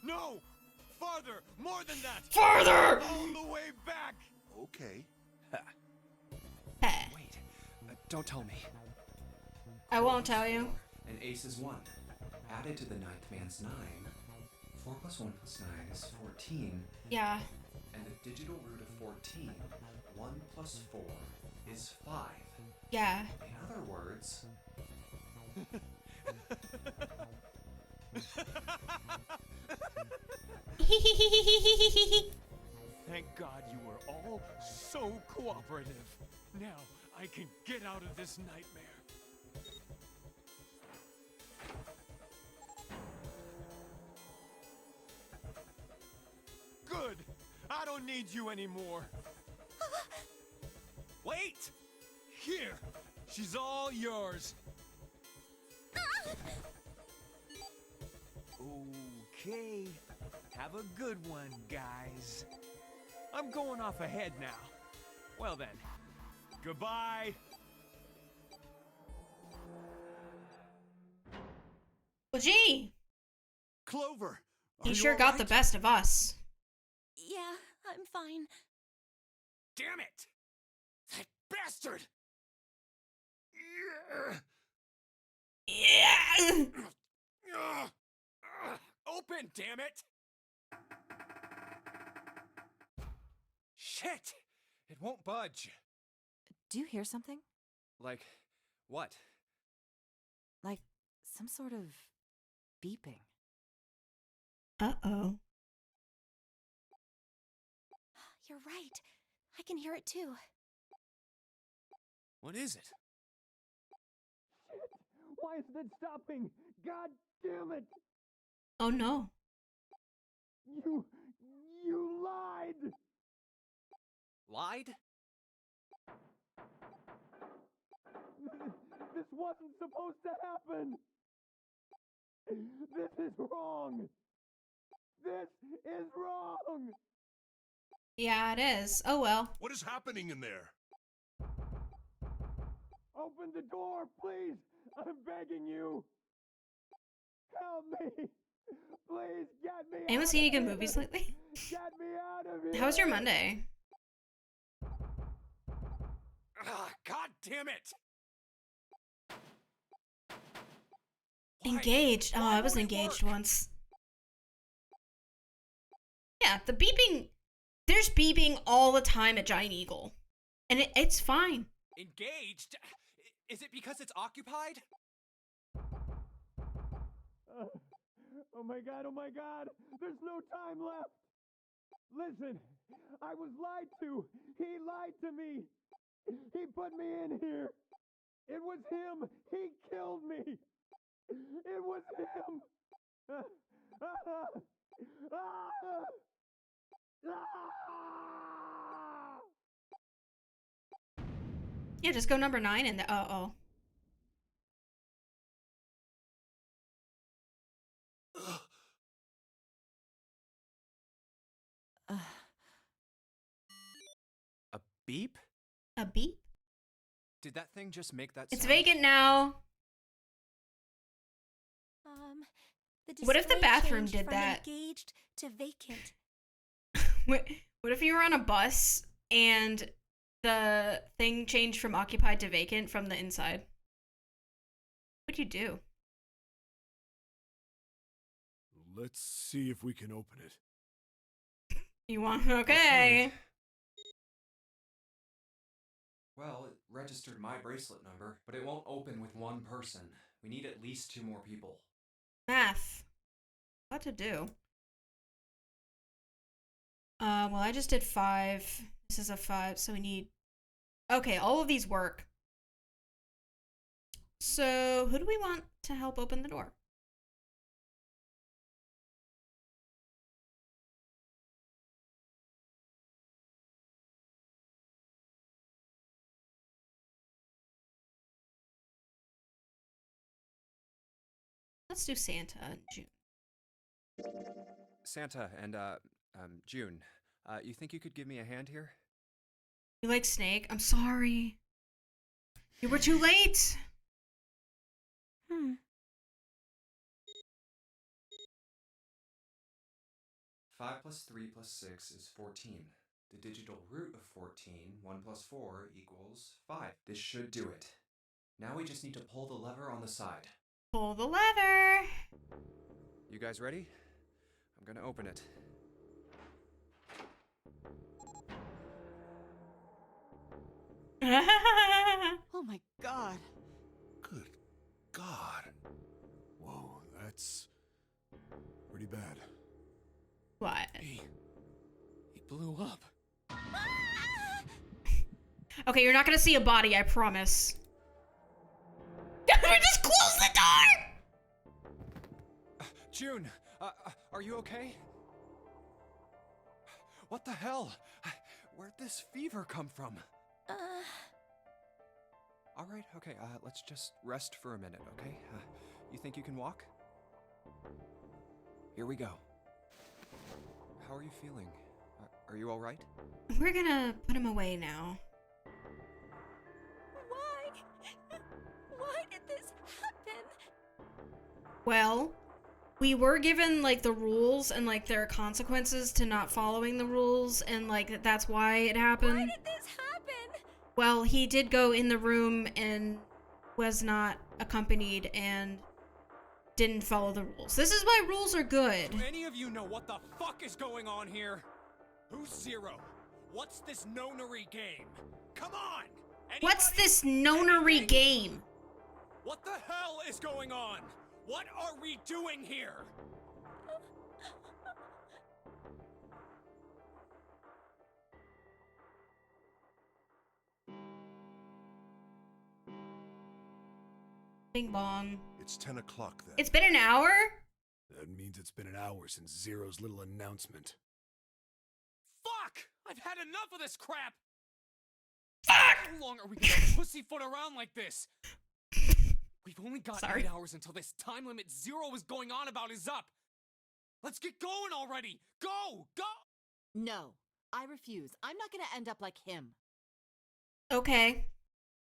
No! Farther! More than that! Farther! All the way back! Okay. Wait, don't tell me. I won't tell you. And Ace is 1. Added to the ninth man's 9. 4 plus 1 plus 9 is 14. Yeah. And the digital root of 14, 1 plus 4, is 5. Yeah. In other words... Thank God you were all so cooperative. Now I can get out of this nightmare. Good. I don't need you anymore. Wait! Here. She's all yours. Okay. Have a good one, guys. I'm going off ahead now. Well then, goodbye. Well, gee. Clover. He are you sure all got the right? best of us. Yeah, I'm fine. Damn it! That bastard! Yeah. Open, damn it! Shit! It won't budge. Do you hear something? Like, what? Like some sort of beeping. Uh-oh. You're right. I can hear it too. What is it? Why isn't it stopping? God damn it! Oh no. You lied! Lied? This wasn't supposed to happen! This is wrong! This is wrong! Yeah, it is. Oh well. What is happening in there? Open the door, please! I'm begging you! Help me! Please get me Anyone out seen any of good here! movies lately? Get me out of here! How was your Monday? God damn it! Engaged. Oh, I was won't it engaged work? once. Yeah, the beeping. There's beeping all the time at Giant Eagle. And it's fine. Engaged? Is it because it's occupied? Oh my god, oh my god! There's no time left! Listen, I was lied to! He lied to me! He put me in here! It was him! He killed me! It was him! Yeah, just go number 9 and the oh. A beep? A beep? Did that thing just make that It's sound? vacant now. The What if the display bathroom changed did from that? Engaged to vacant. What if you were on a bus and the thing changed from occupied to vacant from the inside? What'd you do? Let's see if we can open it. You want? Okay. Well, it registered my bracelet number, but it won't open with one person. We need at least 2 more people. Math. What to do? Well, I just did 5. This is a 5, so we need... Okay, all of these work. So, who do we want to help open the door? Let's do Santa and June. Santa and, June, you think you could give me a hand here? You like Snake? I'm sorry. You were too late. 5 plus 3 plus 6 is 14. The digital root of 14, 1 plus 4 equals 5. This should do it. Now we just need to pull the lever on the side. Pull the lever. You guys ready? I'm gonna open it. Oh my god. Good God. Whoa, that's pretty bad. What? He blew up. Okay, you're not gonna see a body, I promise. Just close the door! June, are you okay? What the hell? Where'd this fever come from? All right, okay, let's just rest for a minute, okay? You think you can walk? Here we go. How are you feeling? Are you all right? We're gonna put him away now. Why did this happen? Well, we were given, like, the rules and, like, there are consequences to not following the rules, and, like, that's why it happened. Why did this happen? Well, he did go in the room and was not accompanied and didn't follow the rules. This is why rules are good. Do any of you know what the fuck is going on here? Who's Zero? What's this nonary game? Come on! What's Anybody? this nonary Anything? game? What the hell is going on? What are we doing here? Bing bong. It's 10 o'clock then. It's been an hour? That means it's been an hour since Zero's little announcement. Fuck! I've had enough of this crap! Fuck! How long are we gonna pussyfoot around like this? We've only got Sorry. 8 hours until this time limit Zero is going on about is up. Let's get going already! Go! Go! No, I refuse. I'm not gonna end up like him. Okay.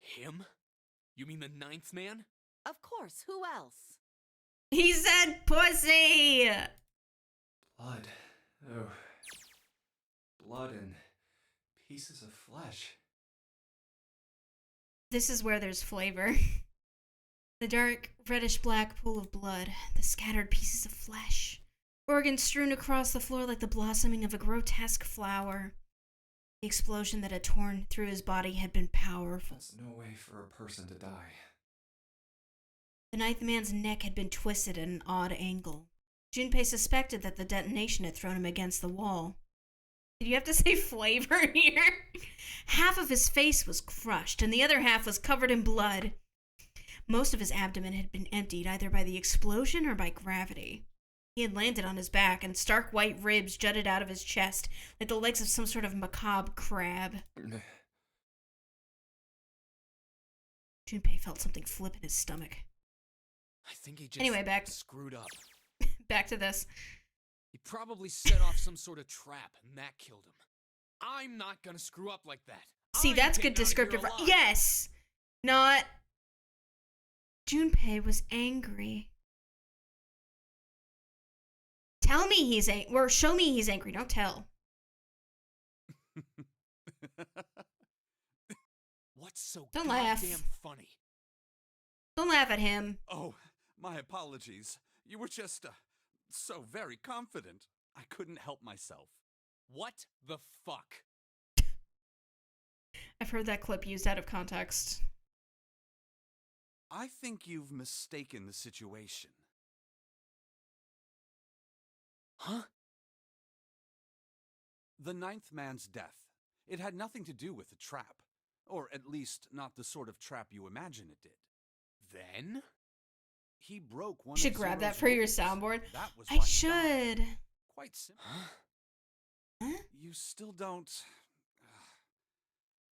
Him? You mean the 9th man? Of course, who else? He said pussy! Blood. Oh. Blood and pieces of flesh. This is where there's flavor. The dark, reddish-black pool of blood, the scattered pieces of flesh, organs strewn across the floor like the blossoming of a grotesque flower. The explosion that had torn through his body had been powerful. There's no way for a person to die. The ninth man's neck had been twisted at an odd angle. Junpei suspected that the detonation had thrown him against the wall. Did you have to say flavor here? Half of his face was crushed, and the other half was covered in blood. Most of his abdomen had been emptied either by the explosion or by gravity. He had landed on his back, and stark white ribs jutted out of his chest like the legs of some sort of macabre crab. Junpei felt something flip in his stomach. I think he just Anyway, back screwed up. back to this. He probably set off some sort of trap, and that killed him. I'm not gonna screw up like that. See, I'm that's getting good out of here descriptive. alive. Yes! Not... Junpei was angry. Tell me he's angry. Or show me he's angry. Don't tell. What's so Don't goddamn laugh. funny? Don't laugh at him. Oh, my apologies. You were just, so very confident. I couldn't help myself. What the fuck? I've heard that clip used out of context. I think you've mistaken the situation. Huh? The ninth man's death. It had nothing to do with the trap. Or at least not the sort of trap you imagine it did. Then? He broke one You should of grab that Zero's for your rules. soundboard. That was I why he died. should. Quite simple. Huh? You still don't...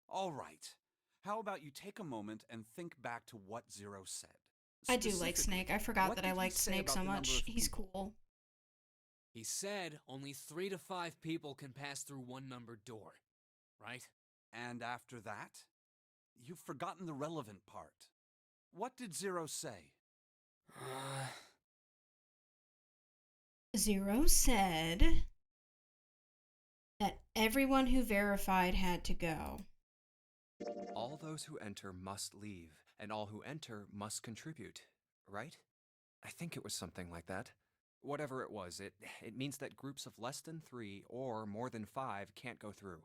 All right. How about you take a moment and think back to what Zero said? I do like Snake. I forgot what that I did he liked say Snake about so the number much. of He's people? cool. He said only 3 to 5 people can pass through one numbered door, right? And after that? You've forgotten the relevant part. What did Zero say? Zero said that everyone who verified had to go. All those who enter must leave, and all who enter must contribute, right? I think it was something like that. Whatever it was, it means that groups of less than 3 or more than 5 can't go through.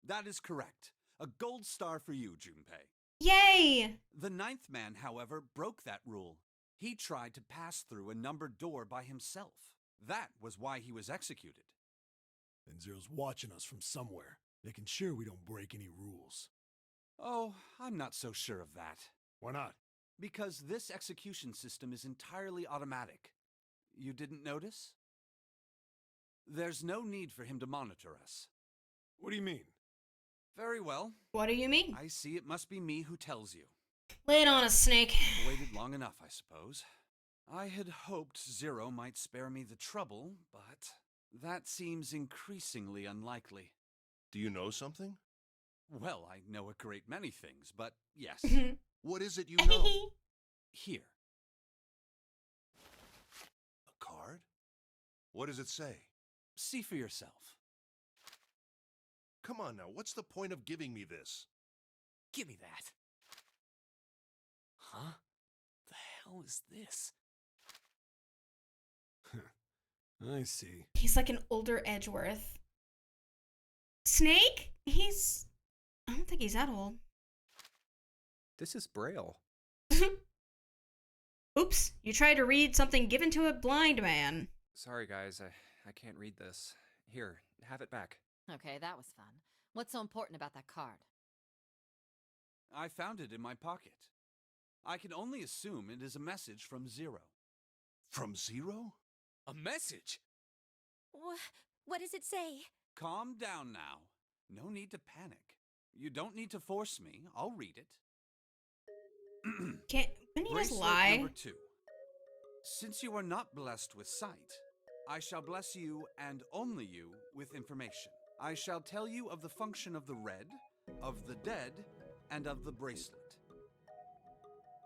That is correct. A gold star for you, Junpei. Yay! The ninth man, however, broke that rule. He tried to pass through a numbered door by himself. That was why he was executed. And Zero's watching us from somewhere, making sure we don't break any rules. Oh, I'm not so sure of that. Why not? Because this execution system is entirely automatic. You didn't notice? There's no need for him to monitor us. What do you mean? Very well. What do you mean? I see it must be me who tells you. Lay it on us, Snake. Waited long enough, I suppose. I had hoped Zero might spare me the trouble, but that seems increasingly unlikely. Do you know something? Well, I know a great many things, but yes. What is it you know? Here. A card? What does it say? See for yourself. Come on now, what's the point of giving me this? Give me that. Huh? The hell is this? I see. He's like an older Edgeworth. Snake? I don't think he's that old. This is Braille. Oops, you tried to read something given to a blind man. Sorry, guys, I can't read this. Here, have it back. Okay, that was fun. What's so important about that card? I found it in my pocket. I can only assume it is a message from Zero. From Zero? A message? What does it say? Calm down now. No need to panic. You don't need to force me. I'll read it. Can you just Bracelet lie? number 2. Since you are not blessed with sight, I shall bless you, and only you, with information. I shall tell you of the function of the red, of the dead, and of the bracelet.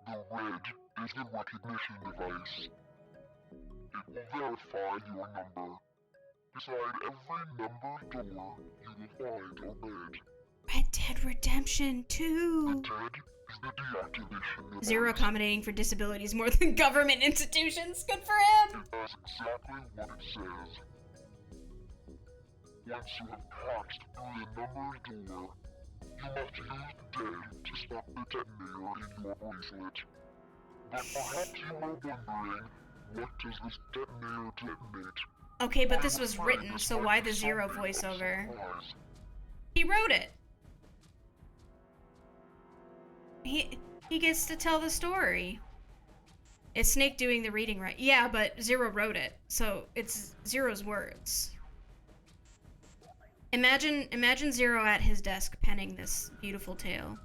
The red is the recognition device. It will verify your number. Beside every numbered door, you will find a bed. Red Dead Redemption 2. The dead is the deactivation device. Zero accommodating for disabilities more than government institutions. Good for him. It does exactly what it says. Once you have passed through the numbered door, you must use the dead to stop the detonator in your bracelet. But perhaps you are wondering, what does this detonator detonate? Okay, but this was written, so why the Zero voiceover? He wrote it. He gets to tell the story. It's Snake doing the reading, right? Yeah, but Zero wrote it, so it's Zero's words. Imagine Zero at his desk penning this beautiful tale,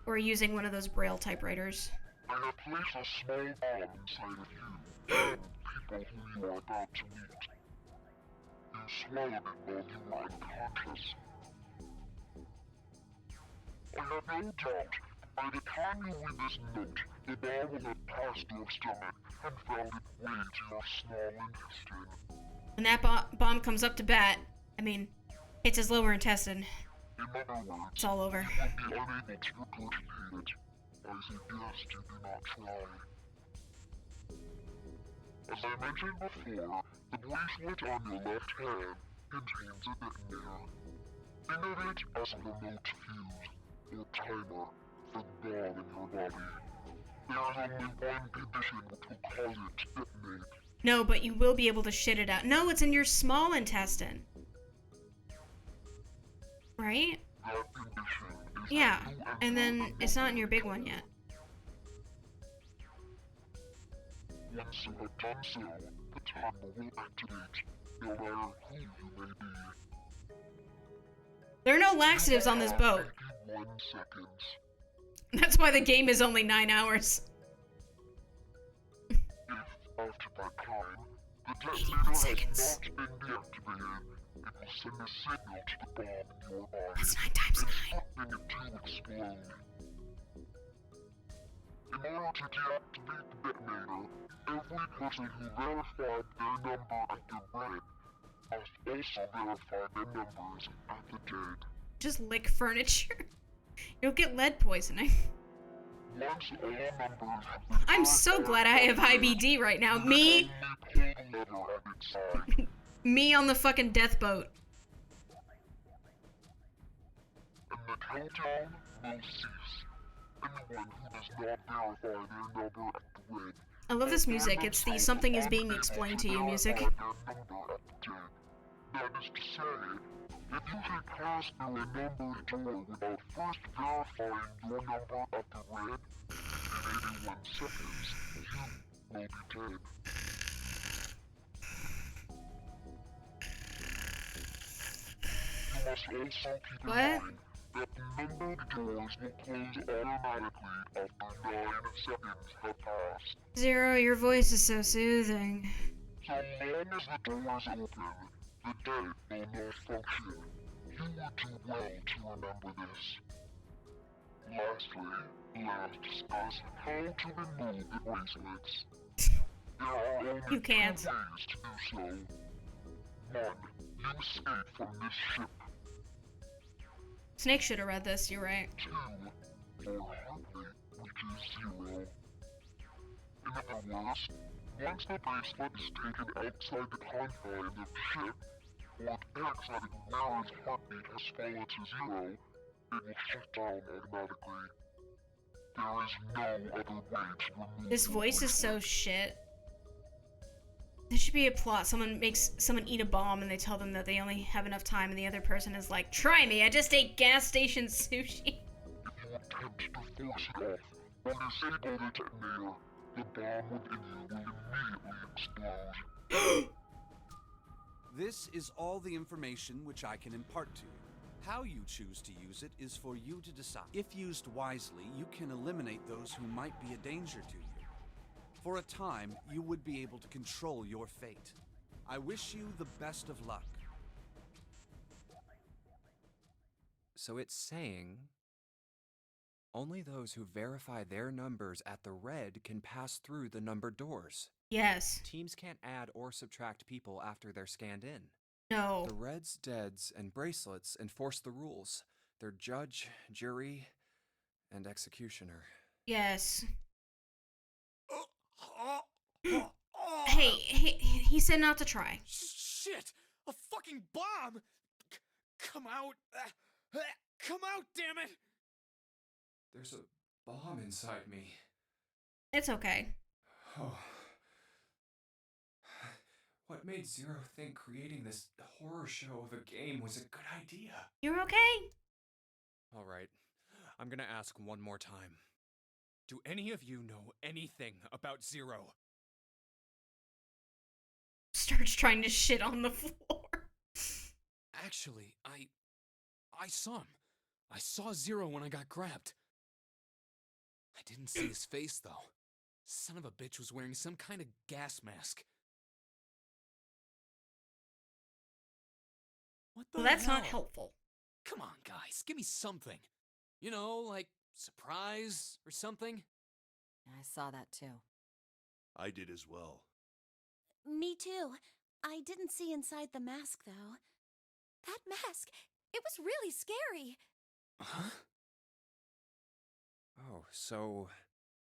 or using one of those Braille typewriters. I have placed a small bomb inside of you and people who you are about to meet. You swallowed it while you were unconscious. I have no doubt that by the time you read this note, the bomb will have passed your stomach and found its way to your small intestine. When that bomb comes up to bat, hits his lower intestine. In other words, It's all over. you will be unable to regurgitate it. I suggest you do not try. As I mentioned before, the bracelet on your left hand contains a detonator. Think of it as a remote fuse, or timer, for the bomb in your body. There is only one condition which will cause it to detonate. No, but you will be able to shit it out. No, it's in your small intestine. Right? That condition is Yeah, that you and enter then the it's not in your big one yet. Once you have done so, the timer will activate, no matter who you may be. There are no laxatives on this boat. 81 seconds. That's why the game is only 9 hours. If, after that time, the detonator has not been deactivated, it will send a signal to the bomb in your body, That's 9 times 9. instructing it to explode. In order to deactivate the detonator, every person who verified their number at the red must also verify their numbers at the dead. Just lick furniture. You'll get lead poisoning. Once all numbers have been I'm so glad I have IBD right now. Me, only pull the lever at its side. me on the fucking death boat. And the countdown will cease. Anyone who does not verify their number at the red. I love this music. It's the something is being explained to you music. That is to say, if you should pass through a numbered door without first verifying your number at the red, in 81 seconds, you will be dead. You must also keep in What? mind that numbered doors will close automatically after 9 seconds have passed. Zero, your voice is so soothing. So long as the doors open, the dead will not function. You would do well to remember this. Lastly, let us discuss how to remove the bracelets. There are only You can't. 2 ways to do so. 1. You escape from this ship. Snake should have read this, you're right. 2. Your heart rate reaches 0. In other words, once the bracelet is taken outside the confines of the ship, or it acts that Ignora's heartbeat has fallen to 0, it will shut down automatically. There is no other way to remove This the voice is so bracelet. shit. There should be a plot. Someone makes someone eat a bomb and they tell them that they only have enough time and the other person is like, try me, I just ate gas station sushi. If you attempt to force it off, or disable the detonator, the bomb within you will immediately explode. This is all the information which I can impart to you. How you choose to use it is for you to decide. If used wisely, you can eliminate those who might be a danger to you. For a time, you would be able to control your fate. I wish you the best of luck. So it's saying Only those who verify their numbers at the red can pass through the numbered doors. Yes. Teams can't add or subtract people after they're scanned in. No. The reds, deads, and bracelets enforce the rules. They're judge, jury, and executioner. Yes. Hey, he said not to try. Shit! A fucking bomb! Come out! Come out, damn it! There's a bomb inside me. It's okay. Oh. What made Zero think creating this horror show of a game was a good idea? You're okay? All right. I'm gonna ask one more time. Do any of you know anything about Zero? Starts trying to shit on the floor. Actually, I saw him. I saw Zero when I got grabbed. I didn't see his face, though. Son of a bitch was wearing some kind of gas mask. What the Well, that's hell? not helpful. Come on, guys, give me something. You know, like surprise or something. I saw that too. I did as well. Me too. I didn't see inside the mask, though. That mask, it was really scary. Huh? Oh, so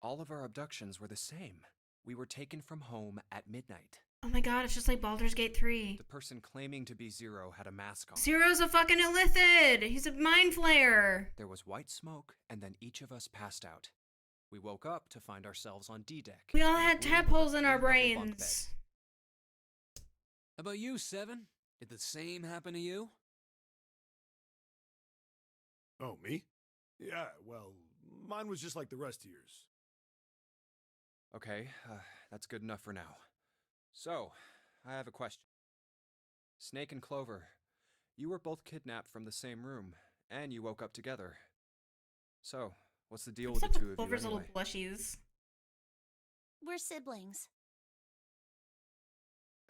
all of our abductions were the same. We were taken from home at midnight. Oh my god, it's just like Baldur's Gate 3. The person claiming to be Zero had a mask on. Zero's a fucking illithid! He's a mind flayer! There was white smoke, and then each of us passed out. We woke up to find ourselves on D-Deck. We all in a had room tap with a holes in our 3-level bunk bed. brains. How about you, Seven? Did the same happen to you? Oh, me? Yeah, well, mine was just like the rest of yours. Okay, that's good enough for now. So, I have a question. Snake and Clover, you were both kidnapped from the same room, and you woke up together. So, what's the deal with the What's up two with of you Clover's anyway? little plushies? We're siblings.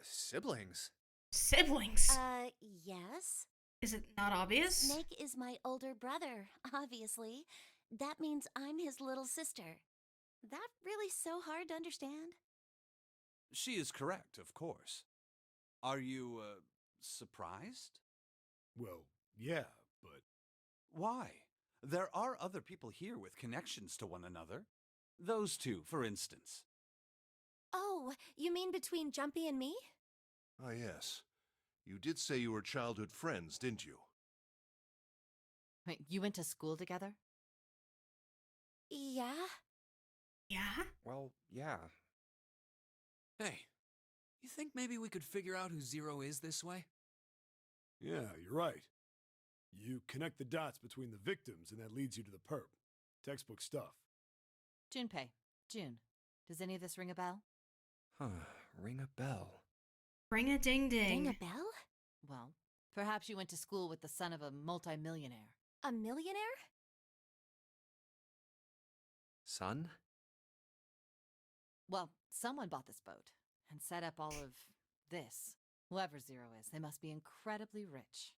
Siblings? Siblings? Yes. Is it not obvious? Snake is my older brother, obviously. That means I'm his little sister. That really so hard to understand? She is correct, of course. Are you, surprised? Well, yeah, but Why? There are other people here with connections to one another. Those two, for instance. Oh, you mean between Jumpy and me? Ah, yes. You did say you were childhood friends, didn't you? Wait, you went to school together? Yeah. Yeah? Well, yeah. Hey, you think maybe we could figure out who Zero is this way? yeah, you're right. You connect the dots between the victims, and that leads you to the perp. Textbook stuff. Junpei. June. Does any of this ring a bell? Huh, ring a bell. Ring a ding ding. Ring a bell? Well, perhaps you went to school with the son of a multimillionaire. A millionaire? Son? Well, someone bought this boat and set up all of this. Whoever Zero is, they must be incredibly rich.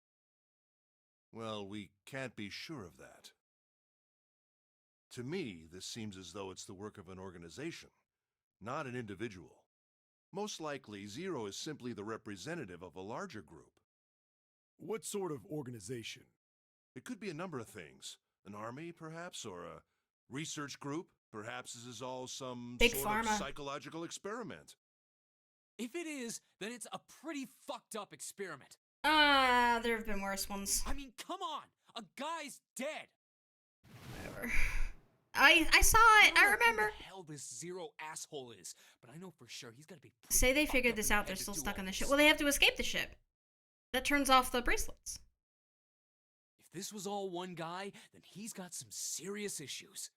Well, we can't be sure of that. To me, this seems as though it's the work of an organization, not an individual. Most likely, Zero is simply the representative of a larger group. What sort of organization? It could be a number of things. An army, perhaps, or a research group. Perhaps this is all some Big sort pharma. of psychological experiment. If it is, then it's a pretty fucked up experiment. There have been worse ones. I mean, come on! A guy's dead! Whatever. I saw it. I don't know remember. Who the hell this Zero asshole is, but I know for sure he's gotta be pretty Say they fucked figured up this in out. the They're head to still do stuck all on the this. ship. Well, they have to escape the ship. That turns off the bracelets. If this was all one guy, then he's got some serious issues.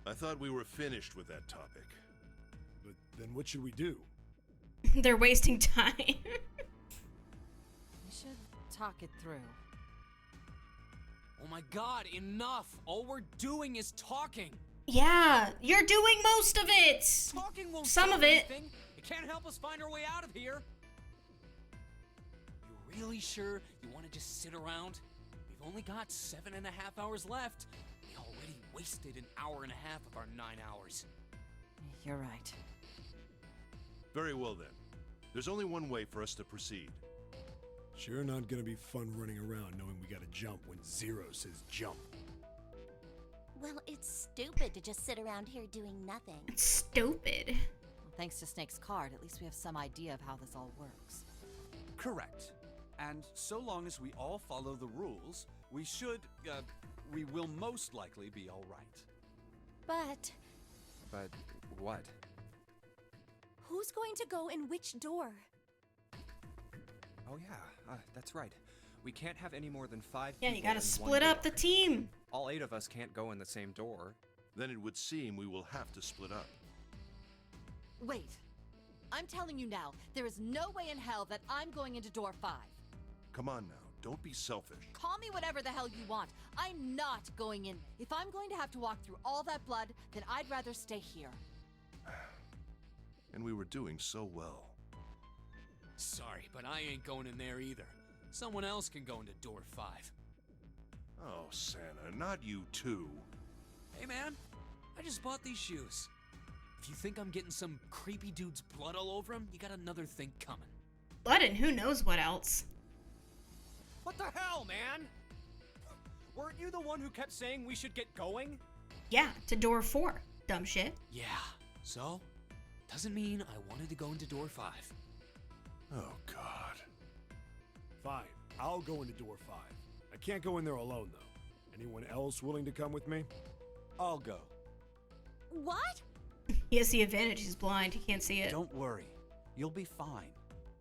I thought we were finished with that topic. But then what should we do? They're wasting time. We should talk it through. Oh my god, enough! All we're doing is talking! Yeah, you're doing most of it. Talking won't Some solve of it. anything. It can't help us find our way out of here. You really sure you want to just sit around? We've only got 7.5 hours left. We already wasted an hour and a half of our 9 hours. You're right. Very well then. There's only one way for us to proceed. Sure not gonna be fun running around knowing we gotta jump when Zero says jump. Well, it's stupid to just sit around here doing nothing. It's stupid. Well, thanks to Snake's card, at least we have some idea of how this all works. Correct. And so long as we all follow the rules, we will most likely be all right. But But what? who's going to go in which door? Oh yeah, that's right. We can't have any more than 5 Yeah, people you gotta in split one up the door. team. All 8 of us can't go in the same door. Then it would seem we will have to split up. Wait. I'm telling you now, there is no way in hell that I'm going into door 5. Come on now, don't be selfish. Call me whatever the hell you want. I'm not going in. If I'm going to have to walk through all that blood, then I'd rather stay here. And we were doing so well. Sorry, but I ain't going in there either. Someone else can go into door 5. Oh, Santa, not you too. Hey man, I just bought these shoes. If you think I'm getting some creepy dude's blood all over them, you got another thing coming. Blood and who knows what else. What the hell, man? Weren't you the one who kept saying we should get going? Yeah, to door 4. Dumb shit. Yeah, so? Doesn't mean I wanted to go into door 5. Oh, God. Fine, I'll go into door 5. I can't go in there alone, though. Anyone else willing to come with me? I'll go. What? He has the advantage. He's blind. He can't see it. Don't worry. You'll be fine.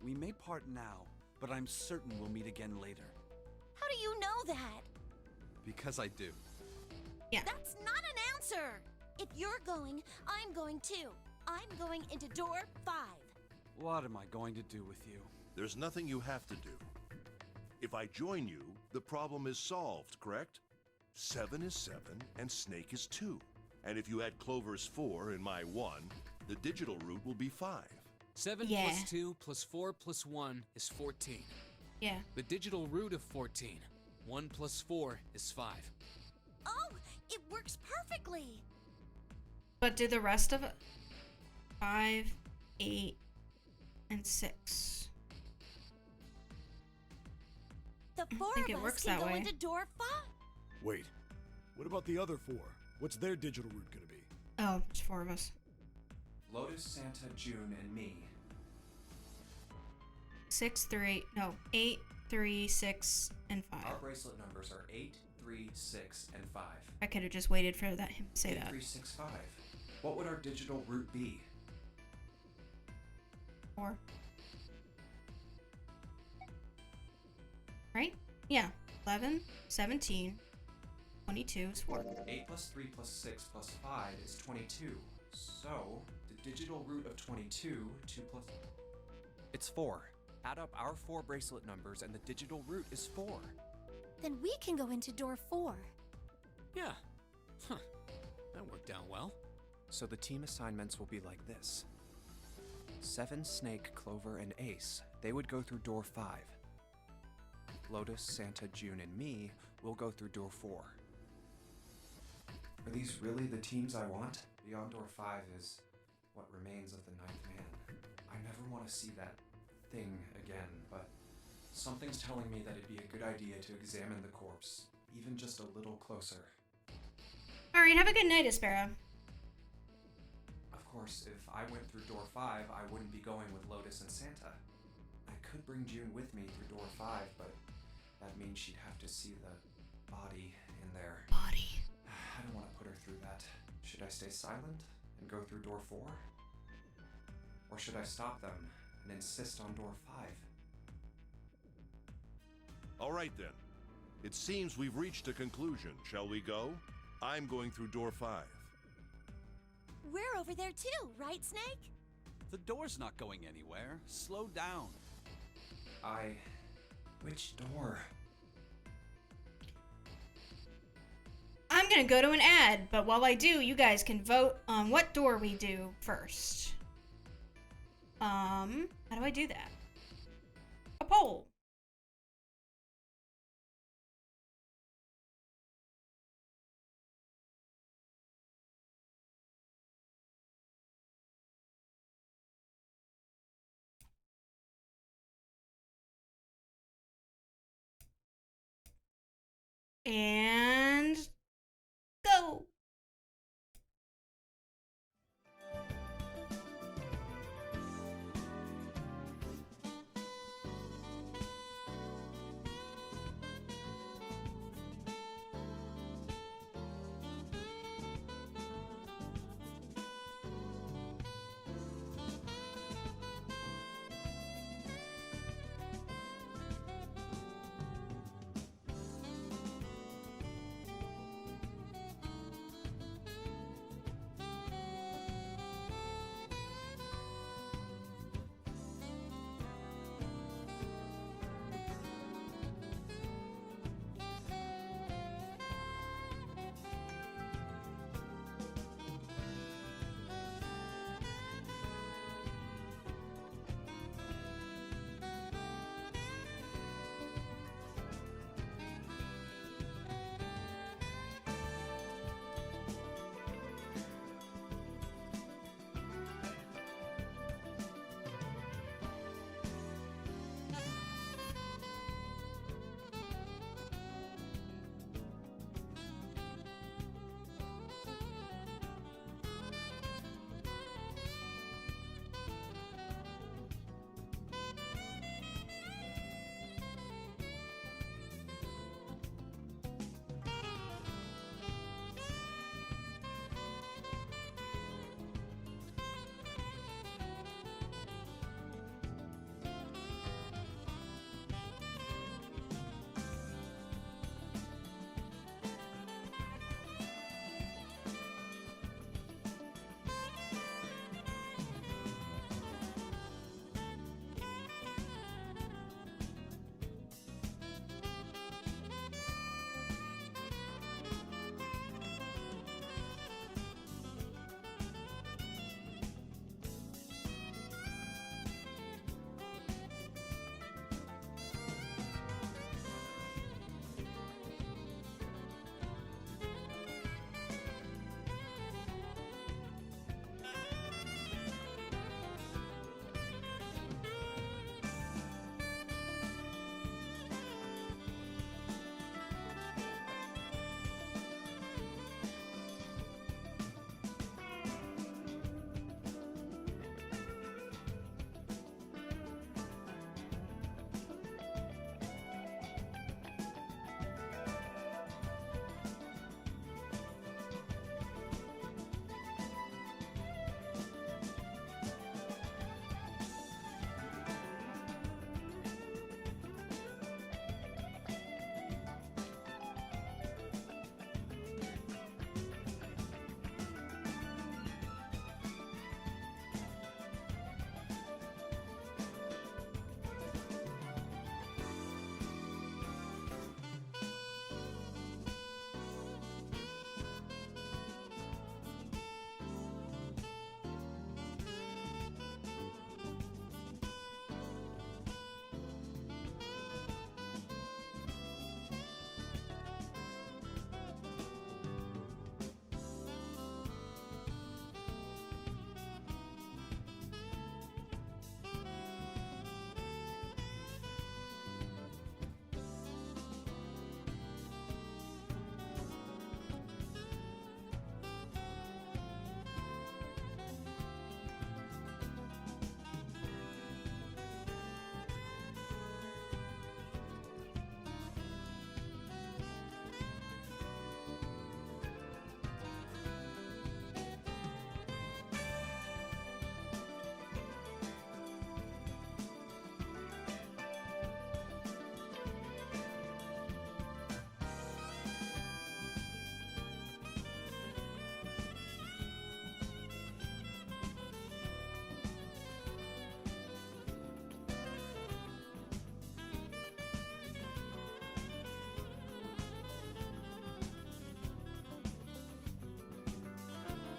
We may part now, but I'm certain we'll meet again later. How do you know that? Because I do. Yeah. That's not an answer. If you're going, I'm going too. I'm going into door 5. What am I going to do with you? There's nothing you have to do. If I join you, the problem is solved, correct? 7 is 7, and Snake is 2. And if you add Clover's 4 and my 1, the digital route will be 5. 7 Yeah. plus 2 plus 4 plus 1 is 14. Yeah. The digital root of 14. 1 plus 4 is 5. Oh, it works perfectly. But do the rest of it? 5, 8, and 6. The 4 think it of us works can that go way. into door 5. Wait, what about the other 4? What's their digital route gonna be? Oh, there's 4 of us. Lotus, Santa, June, and me. 6, 3, no, 8, 3, 6, and 5. Our bracelet numbers are 8, 3, 6, and 5. I could have just waited for him to say 8, that. 3, 6, 5. What would our digital route be? 4. Right? Yeah. 11, 17, 22 is 4. 8 plus 3 plus 6 plus 5 is 22. So, the digital root of 22, 2 plus... It's 4. Add up our 4 bracelet numbers and the digital root is 4. Then we can go into door 4. Yeah. Huh. That worked out well. So the team assignments will be like this. 7, Snake, Clover, and Ace. They would go through door 5. Lotus, Santa, June, and me will go through door 4. Are these really the teams I want? Beyond door 5 is what remains of the 9th man. I never want to see that thing again, but something's telling me that it'd be a good idea to examine the corpse, even just a little closer. Alright, have a good night, Aspera. Of course, if I went through door 5, I wouldn't be going with Lotus and Santa. I could bring June with me through door 5, but that means she'd have to see the body in there. Body. I don't want to put her through that. Should I stay silent and go through door 4? Or should I stop them and insist on door 5? All right then. It seems we've reached a conclusion. Shall we go? I'm going through door 5. We're over there too, right, Snake? The door's not going anywhere. Slow down. Which door? I'm gonna go to an ad, but while I do, you guys can vote on what door we do first. How do I do that? A poll. And go.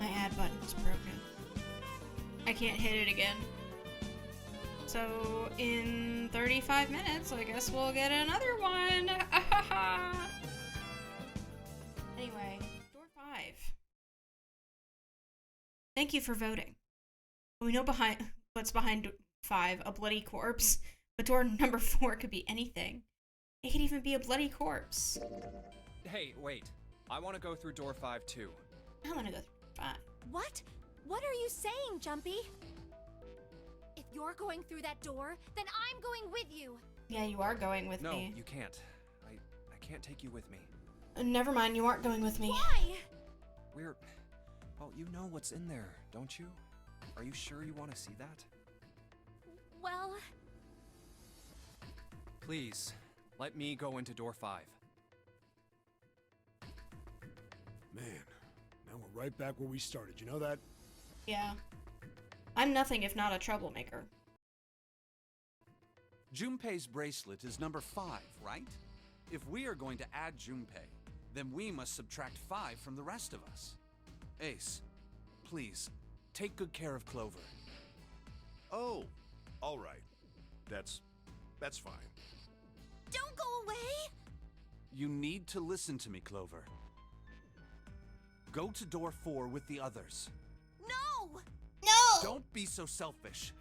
My add button is broken. I can't hit it again. So in 35 minutes, I guess we'll get another one. Anyway, door 5. Thank you for voting. We know what's behind 5, a bloody corpse, but door number 4 could be anything. It could even be a bloody corpse. Hey, wait. I want to go through door 5 too. I want to go through 5. What? What are you saying, Jumpy? If you're going through that door, then I'm going with you. Yeah, you are going with No, me. you can't. I can't take you with me. Never mind, you aren't going with me. Why? Well, you know what's in there, don't you? Are you sure you want to see that? Well... Please, let me go into door 5. Man, now we're right back where we started, you know that? Yeah. I'm nothing if not a troublemaker. Junpei's bracelet is number 5, right? If we are going to add Junpei, then we must subtract 5 from the rest of us. Ace, please, take good care of Clover. Oh, all right. That's fine. Don't go away! You need to listen to me, Clover. Go to door 4 with the others. No! No! Don't be so selfish.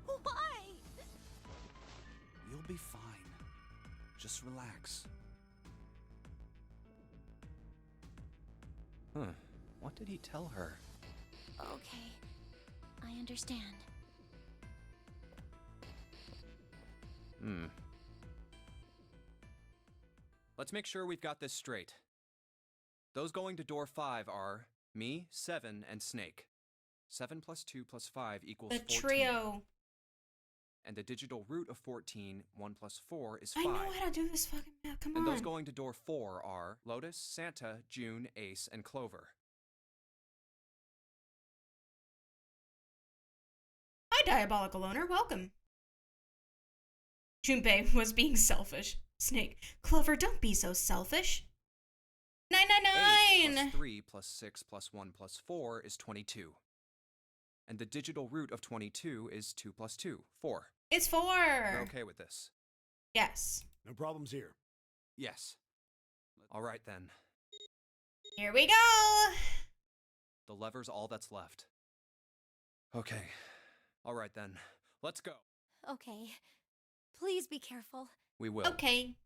Why? You'll be fine. Just relax. What did he tell her? Okay, I understand. Let's make sure we've got this straight. Those going to door 5 are me, 7, and Snake. 7 plus 2 plus 5 equals The 14. trio. And the digital root of 14, 1 plus 4 is 5. I know how to do this fucking math. Come And on. those going to door 4 are Lotus, Santa, June, Ace, and Clover. Hi, Diabolical Owner. Welcome. Junpei was being selfish. Snake. Clover, don't be so selfish. 8 999! plus 3 plus 6 plus 1 plus 4 is 22. And the digital root of 22 is 2 plus 2, 4. It's 4. You're okay with this? Yes. No problems here. Yes. All right then. Here we go. The lever's all that's left. Okay. All right then. Let's go. Okay, please be careful. We will. Okay.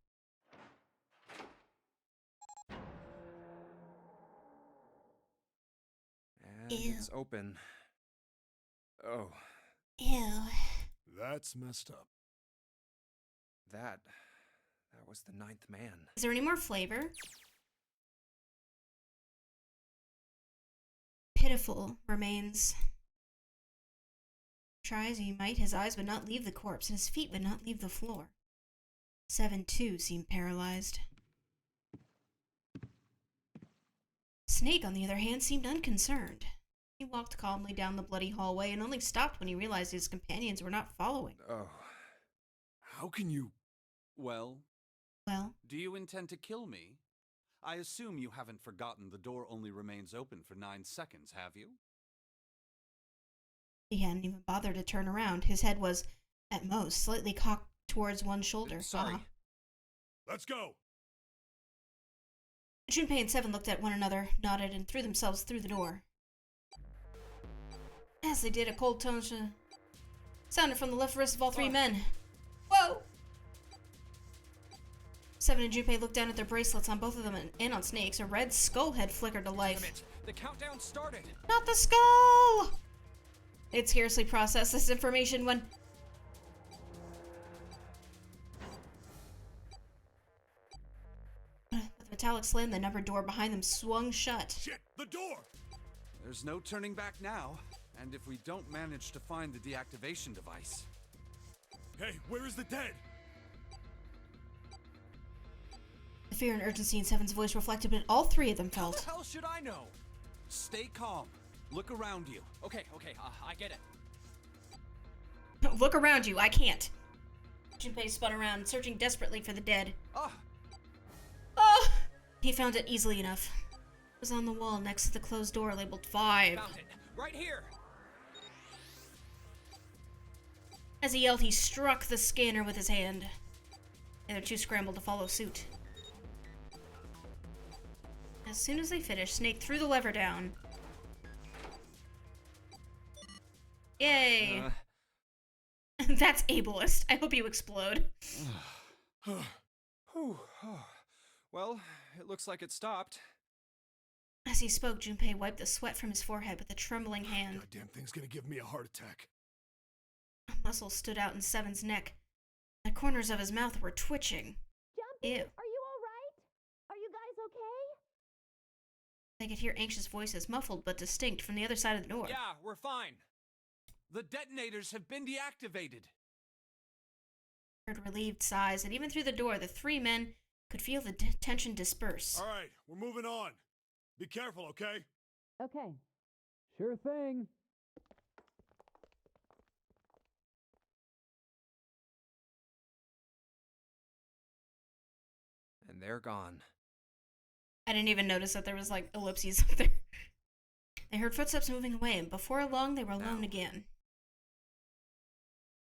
And Ew. it's open. Oh, Ew. That's messed up. that was the 9th man. Is there any more flavor? Pitiful remains. Try as he might, his eyes would not leave the corpse, and his feet would not leave the floor. 7 too seemed paralyzed. Snake, on the other hand, seemed unconcerned. He walked calmly down the bloody hallway and only stopped when he realized his companions were not following. Oh, How can you... Well, Well, do you intend to kill me? I assume you haven't forgotten the door only remains open for 9 seconds, have you? he hadn't even bothered to turn around. His head was, at most, slightly cocked towards one shoulder. sorry. Let's go! Junpei and 7 looked at one another, nodded, and threw themselves through the door. As they did, a cold tone sounded from the left wrist of all 3 men. Whoa! 7 and Junpei looked down at their bracelets on both of them and on Snake's. A red skull head flickered to life. Damn it! The countdown started! Not the skull! They'd scarcely processed this information when... With a metallic slam, the numbered door behind them swung shut. Shit, the door! There's no turning back now, and if we don't manage to find the deactivation device... Hey, where is the dead? The fear and urgency in Seven's voice reflected what all 3 of them How felt. the hell should I know? Stay calm. Look around you. Okay, I get it. Look around you, I can't. Junpei spun around, searching desperately for the dead. Ah! Oh! He found it easily enough. It was on the wall next to the closed door labeled 5. Found it! Right here! As he yelled, he struck the scanner with his hand. The other 2 scrambled to follow suit. As soon as they finished, Snake threw the lever down. Yay! That's ableist. I hope you explode. Whew. Well, it looks like it stopped. As he spoke, Junpei wiped the sweat from his forehead with a trembling hand. Goddamn thing's gonna give me a heart attack. A muscle stood out in Seven's neck. The corners of his mouth were twitching. Jumpy, Ew. are you all right? Are you guys okay? They could hear anxious voices, muffled but distinct, from the other side of the door. Yeah, we're fine. The detonators have been deactivated. Heard relieved sighs, and even through the door, the three men could feel the tension disperse. All right, we're moving on. Be careful, okay? Okay. Sure thing. And they're gone. I didn't even notice that there was like ellipses up there. They heard footsteps moving away, and before long, they were alone Now. again.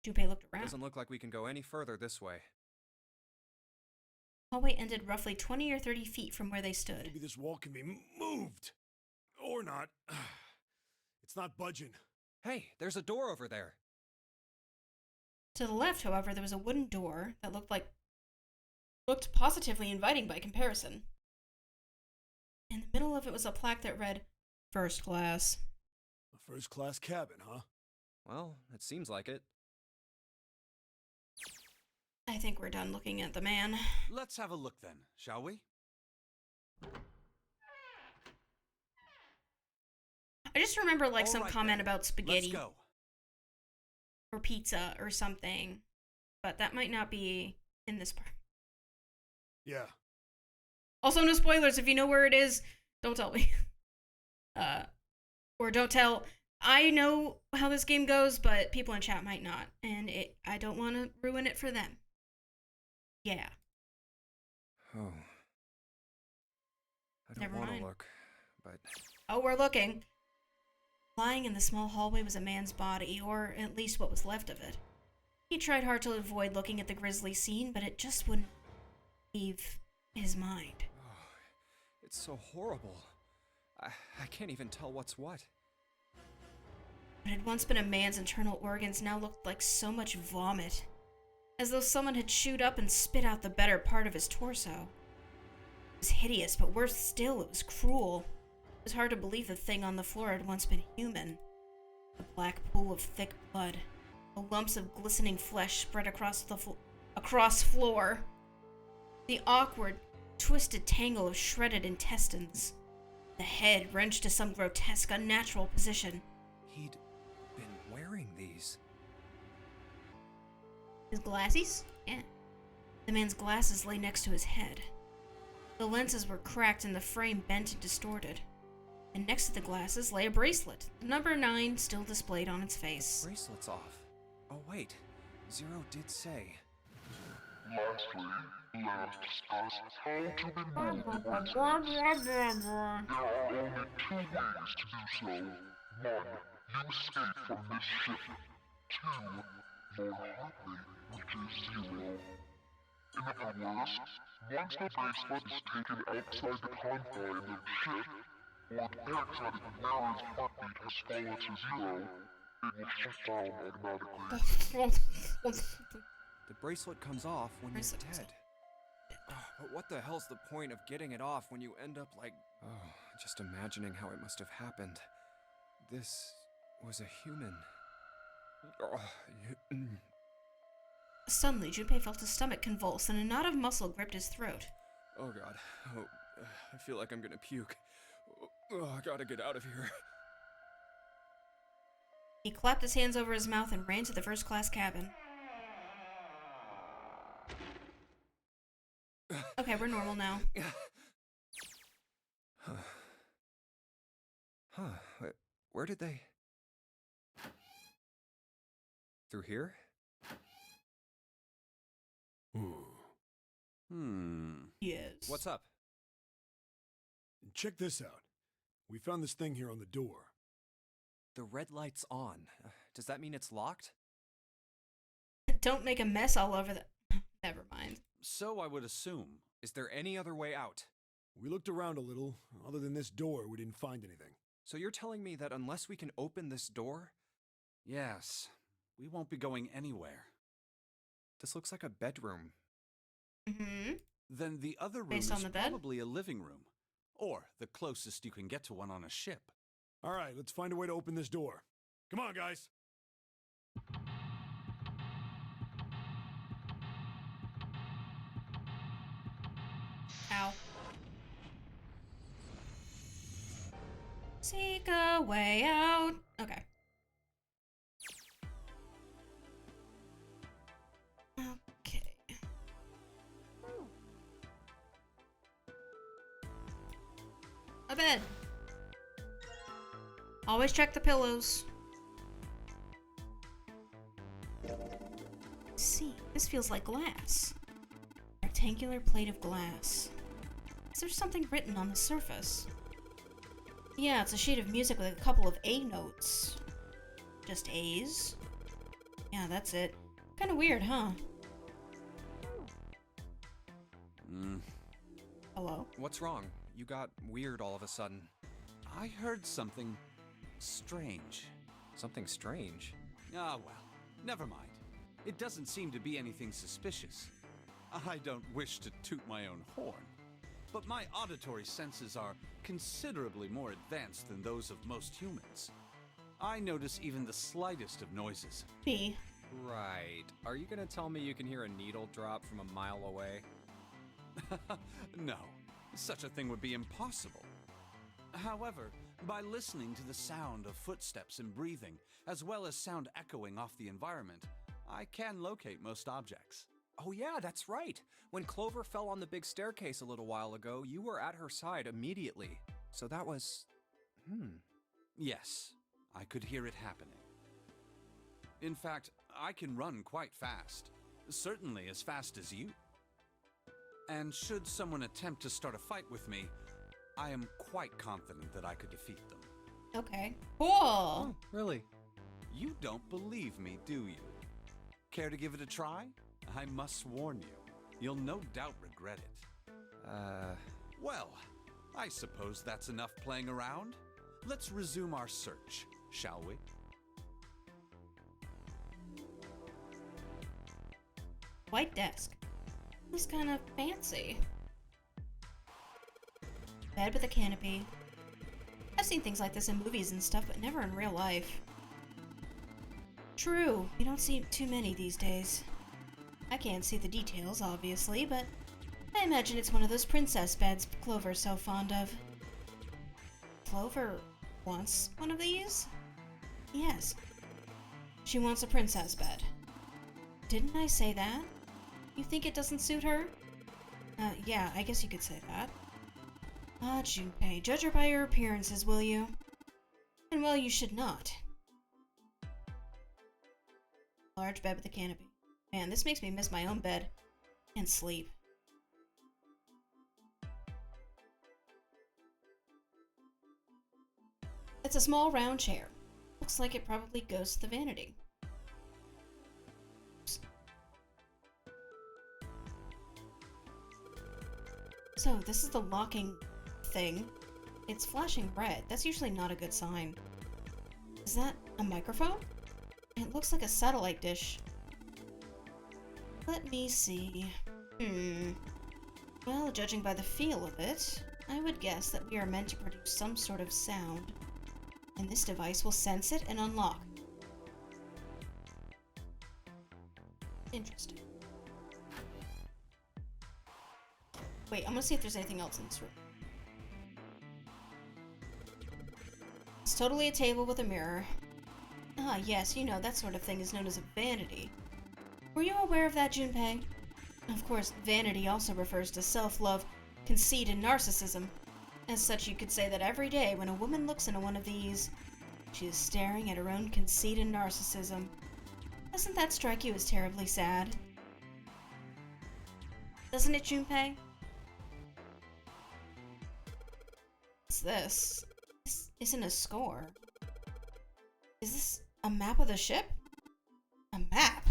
Junpei looked around. Doesn't look like we can go any further this way. The hallway ended roughly 20 or 30 feet from where they stood. Maybe this wall can be moved. Or not. It's not budging. Hey, there's a door over there. To the left, however, there was a wooden door that looked positively inviting by comparison. In the middle of it was a plaque that read, "First class." A first-class cabin, huh? Well, it seems like it. I think we're done looking at the man. Let's have a look then, shall we? I just remember like All some right, comment then. about spaghetti Let's go. or pizza or something, but that might not be in this part. Yeah. Also, no spoilers. If you know where it is, don't tell me. Or don't tell. I know how this game goes, but people in chat might not, and I don't want to ruin it for them. Yeah. Oh. I don't Never want mind. to look, but Oh, we're looking. Lying in the small hallway was a man's body, or at least what was left of it. He tried hard to avoid looking at the grisly scene, but it just wouldn't leave his mind. oh, it's so horrible. I can't even tell what's what. What had once been a man's internal organs now looked like so much vomit, as though someone had chewed up and spit out the better part of his torso. It was hideous, but worse still, it was cruel. It was hard to believe the thing on the floor had once been human. A black pool of thick blood, the lumps of glistening flesh spread across the floor, the awkward, twisted tangle of shredded intestines, the head wrenched to some grotesque, unnatural position. He'd been wearing these. His glasses? Yeah. The man's glasses lay next to his head. The lenses were cracked and the frame bent and distorted. And next to the glasses lay a bracelet, the number 9 still displayed on its face. Bracelet's off. Oh wait, Zero did say. Lastly, let us discuss how to remove the bracelets. There are only two ways to do so. One, you escape from this ship. Two, your heart rate reaches 0. In other words, once the bracelet is taken outside the confines of the ship, or detects that its wearer's heartbeat has fallen to 0, it will shut down automatically. The bracelet comes off when Bracelet you're comes dead. Oh, but what the hell's the point of getting it off when you end up like... Oh, just imagining how it must have happened. This was a human. Oh, Suddenly, Junpei felt his stomach convulse and a knot of muscle gripped his throat. oh god. Oh, I feel like I'm gonna puke. Oh, I gotta get out of here. He clapped his hands over his mouth and ran to the first-class cabin. Okay, we're normal now. Huh. Where did they... Through here? Yes. What's up? Check this out. We found this thing here on the door. The red light's on. Does that mean it's locked? Don't make a mess all over the... Never mind. So I would assume. Is there any other way out? We looked around a little. Other than this door, we didn't find anything. So you're telling me that unless we can open this door, Yes, we won't be going anywhere. this looks like a bedroom. Mm-hmm. Then the other room Based on is the bed? probably a living room. Or the closest you can get to one on a ship. All right, let's find a way to open this door. Come on, guys. Ow. Seek a way out. Okay. Okay. A bed. Always check the pillows. See, this feels like glass. Rectangular plate of glass. Is there something written on the surface? Yeah, it's a sheet of music with a couple of A notes. Just A's? Yeah, that's it. Kinda weird, huh? Hello? What's wrong? You got weird all of a sudden. I heard something strange. Something strange? Ah, well, never mind. It doesn't seem to be anything suspicious. I don't wish to toot my own horn, but my auditory senses are considerably more advanced than those of most humans. I notice even the slightest of noises. B. Right. Are you gonna tell me you can hear a needle drop from a mile away? No, such a thing would be impossible. However, by listening to the sound of footsteps and breathing, as well as sound echoing off the environment, I can locate most objects. Oh yeah, that's right. When Clover fell on the big staircase a little while ago, you were at her side immediately. So that was... Yes, I could hear it happening. In fact, I can run quite fast. Certainly as fast as you. And should someone attempt to start a fight with me, I am quite confident that I could defeat them. Okay. Cool. Oh, really? You don't believe me, do you? Care to give it a try? I must warn you, you'll no doubt regret it. Well, I suppose that's enough playing around. Let's resume our search, shall we? White desk. This kind of fancy. Bed with a canopy. I've seen things like this in movies and stuff, but never in real life. True, you don't see too many these days. I can't see the details, obviously, but I imagine it's one of those princess beds Clover's so fond of. Clover wants one of these? Yes. She wants a princess bed. Didn't I say that? You think it doesn't suit her? Yeah, I guess you could say that. Ah, Junpei, judge her by her appearances, will you? And well, you should not. Large bed with a canopy. Man, this makes me miss my own bed. And sleep. It's a small round chair. Looks like it probably goes to the vanity. Oops. So, this is the locking thing. It's flashing red. That's usually not a good sign. Is that a microphone? It looks like a satellite dish. Let me see. Well, judging by the feel of it, I would guess that we are meant to produce some sort of sound. And this device will sense it and unlock. Interesting. Wait, I'm gonna see if there's anything else in this room. It's totally a table with a mirror. Ah, yes, you know, that sort of thing is known as a vanity. Were you aware of that, Junpei? Of course, vanity also refers to self-love, conceit, and narcissism. As such, you could say that every day when a woman looks into one of these, she is staring at her own conceit and narcissism. Doesn't that strike you as terribly sad? Doesn't it, Junpei? What's this? This isn't a score. Is this a map of the ship? A map?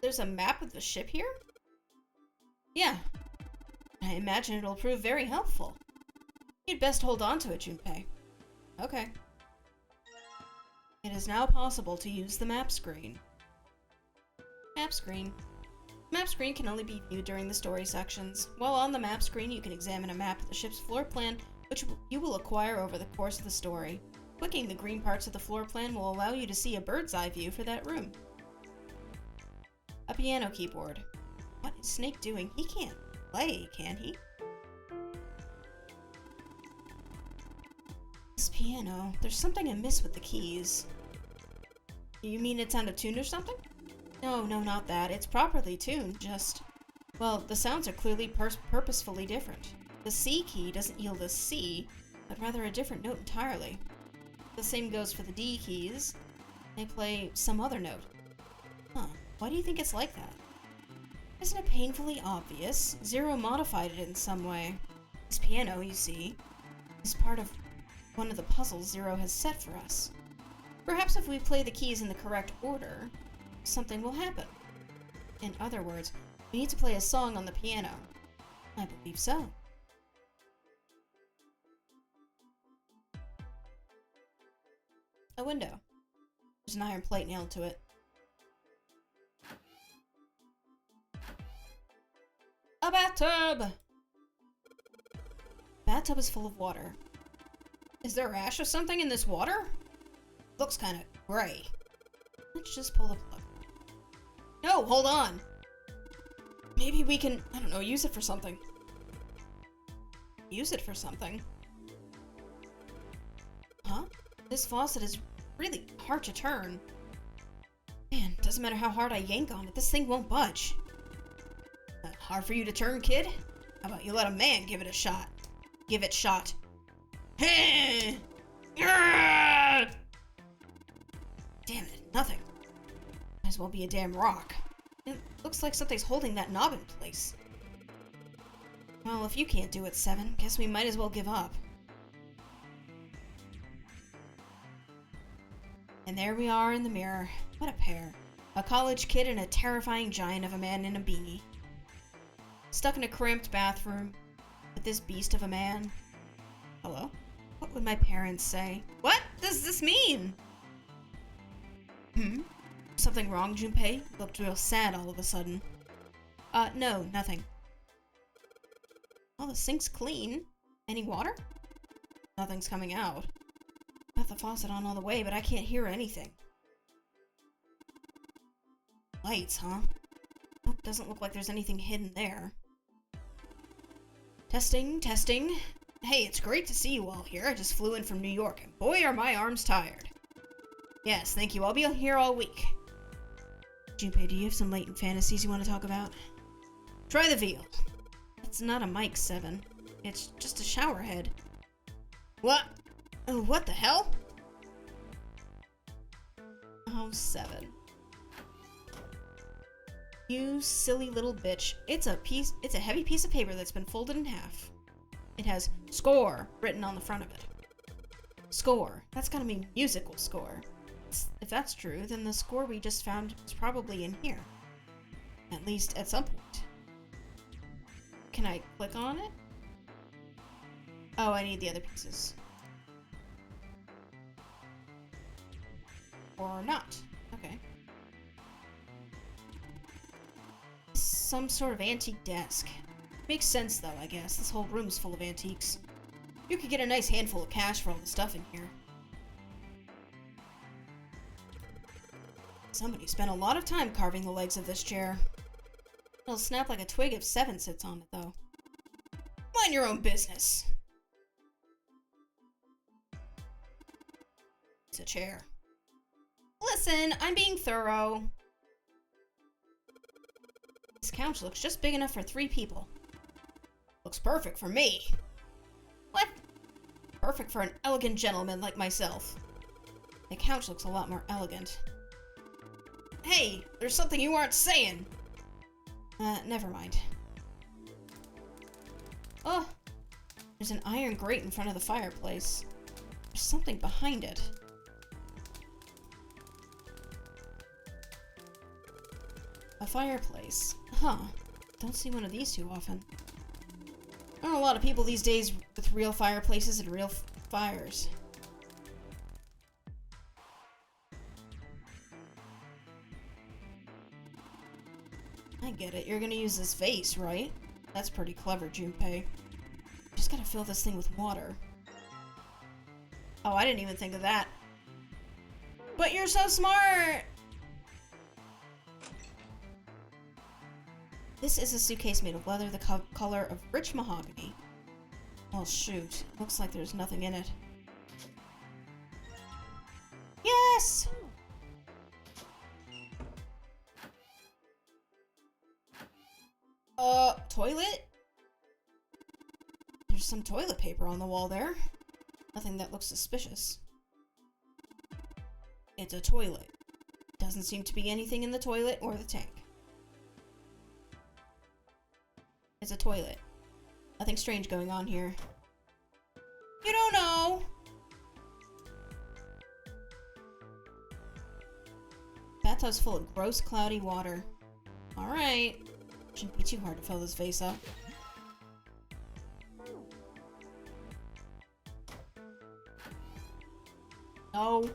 There's a map of the ship here? Yeah. I imagine it'll prove very helpful. You'd best hold on to it, Junpei. Okay. It is now possible to use the map screen. Map screen. The map screen can only be viewed during the story sections. While on the map screen, you can examine a map of the ship's floor plan, which you will acquire over the course of the story. Clicking the green parts of the floor plan will allow you to see a bird's eye view for that room. A piano keyboard. What is Snake doing? He can't play, can he? This piano. There's something amiss with the keys. You mean it's out of tune or something? No, not that. It's properly tuned, just... Well, the sounds are clearly purposefully different. The C key doesn't yield a C, but rather a different note entirely. The same goes for the D keys. They play some other note. Huh, why do you think it's like that? Isn't it painfully obvious? Zero modified it in some way. This piano, you see, is part of one of the puzzles Zero has set for us. Perhaps if we play the keys in the correct order, something will happen. In other words, we need to play a song on the piano. I believe so. A window. There's an iron plate nailed to it. A bathtub! Bathtub is full of water. Is there ash or something in this water? Looks kind of gray. Let's just pull the plug. No, hold on! Maybe we can, I don't know, use it for something. Use it for something? Huh? This faucet is really hard to turn. Man, doesn't matter how hard I yank on it, this thing won't budge. Hard for you to turn, kid? How about you let a man give it a shot? Give it shot. Damn it, nothing. Might as well be a damn rock. It looks like something's holding that knob in place. Well, if you can't do it, Seven, guess we might as well give up. And there we are in the mirror. What a pair. A college kid and a terrifying giant of a man in a beanie. Stuck in a cramped bathroom with this beast of a man. Hello? What would my parents say? What does this mean? Something wrong, Junpei? Looked real sad all of a sudden. No, nothing. Oh, the sink's clean. Any water? Nothing's coming out. Got the faucet on all the way, but I can't hear anything. Lights, huh? Nope, doesn't look like there's anything hidden there. Testing, testing. Hey, it's great to see you all here. I just flew in from New York, and boy are my arms tired. Yes, thank you. I'll be here all week. Junpei, do you have some latent fantasies you want to talk about? Try the veal. It's not a mic, Seven. It's just a shower head. What? Oh, what the hell? Oh, Seven. You silly little bitch. It's a heavy piece of paper that's been folded in half. It has score written on the front of it. Score. That's gotta mean musical score. If that's true, then the score we just found is probably in here. At least at some point. Can I click on it? Oh, I need the other pieces. Or not. Okay. Some sort of antique desk. Makes sense though, I guess. This whole room's full of antiques. You could get a nice handful of cash for all the stuff in here. Somebody spent a lot of time carving the legs of this chair. It'll snap like a twig if Seven sits on it though. Mind your own business. It's a chair. Listen, I'm being thorough. This couch looks just big enough for 3 people. Looks perfect for me. What? Perfect for an elegant gentleman like myself. The couch looks a lot more elegant. Hey, there's something you aren't saying. Never mind. Oh, there's an iron grate in front of the fireplace. There's something behind it. A fireplace. Huh. Don't see one of these too often. There aren't a lot of people these days with real fireplaces and real fires. I I get it. You're gonna use this vase, right? That's pretty clever, Junpei. Just gotta fill this thing with water. Oh, I didn't even think of that. But you're so smart! This is a suitcase made of leather, the color of rich mahogany. Oh shoot, looks like there's nothing in it. Yes! Toilet? There's some toilet paper on the wall there. Nothing that looks suspicious. It's a toilet. Doesn't seem to be anything in the toilet or the tank. It's a toilet. Nothing strange going on here. You don't know! Bathtub's full of gross, cloudy water. Alright. Shouldn't be too hard to fill this vase up. No.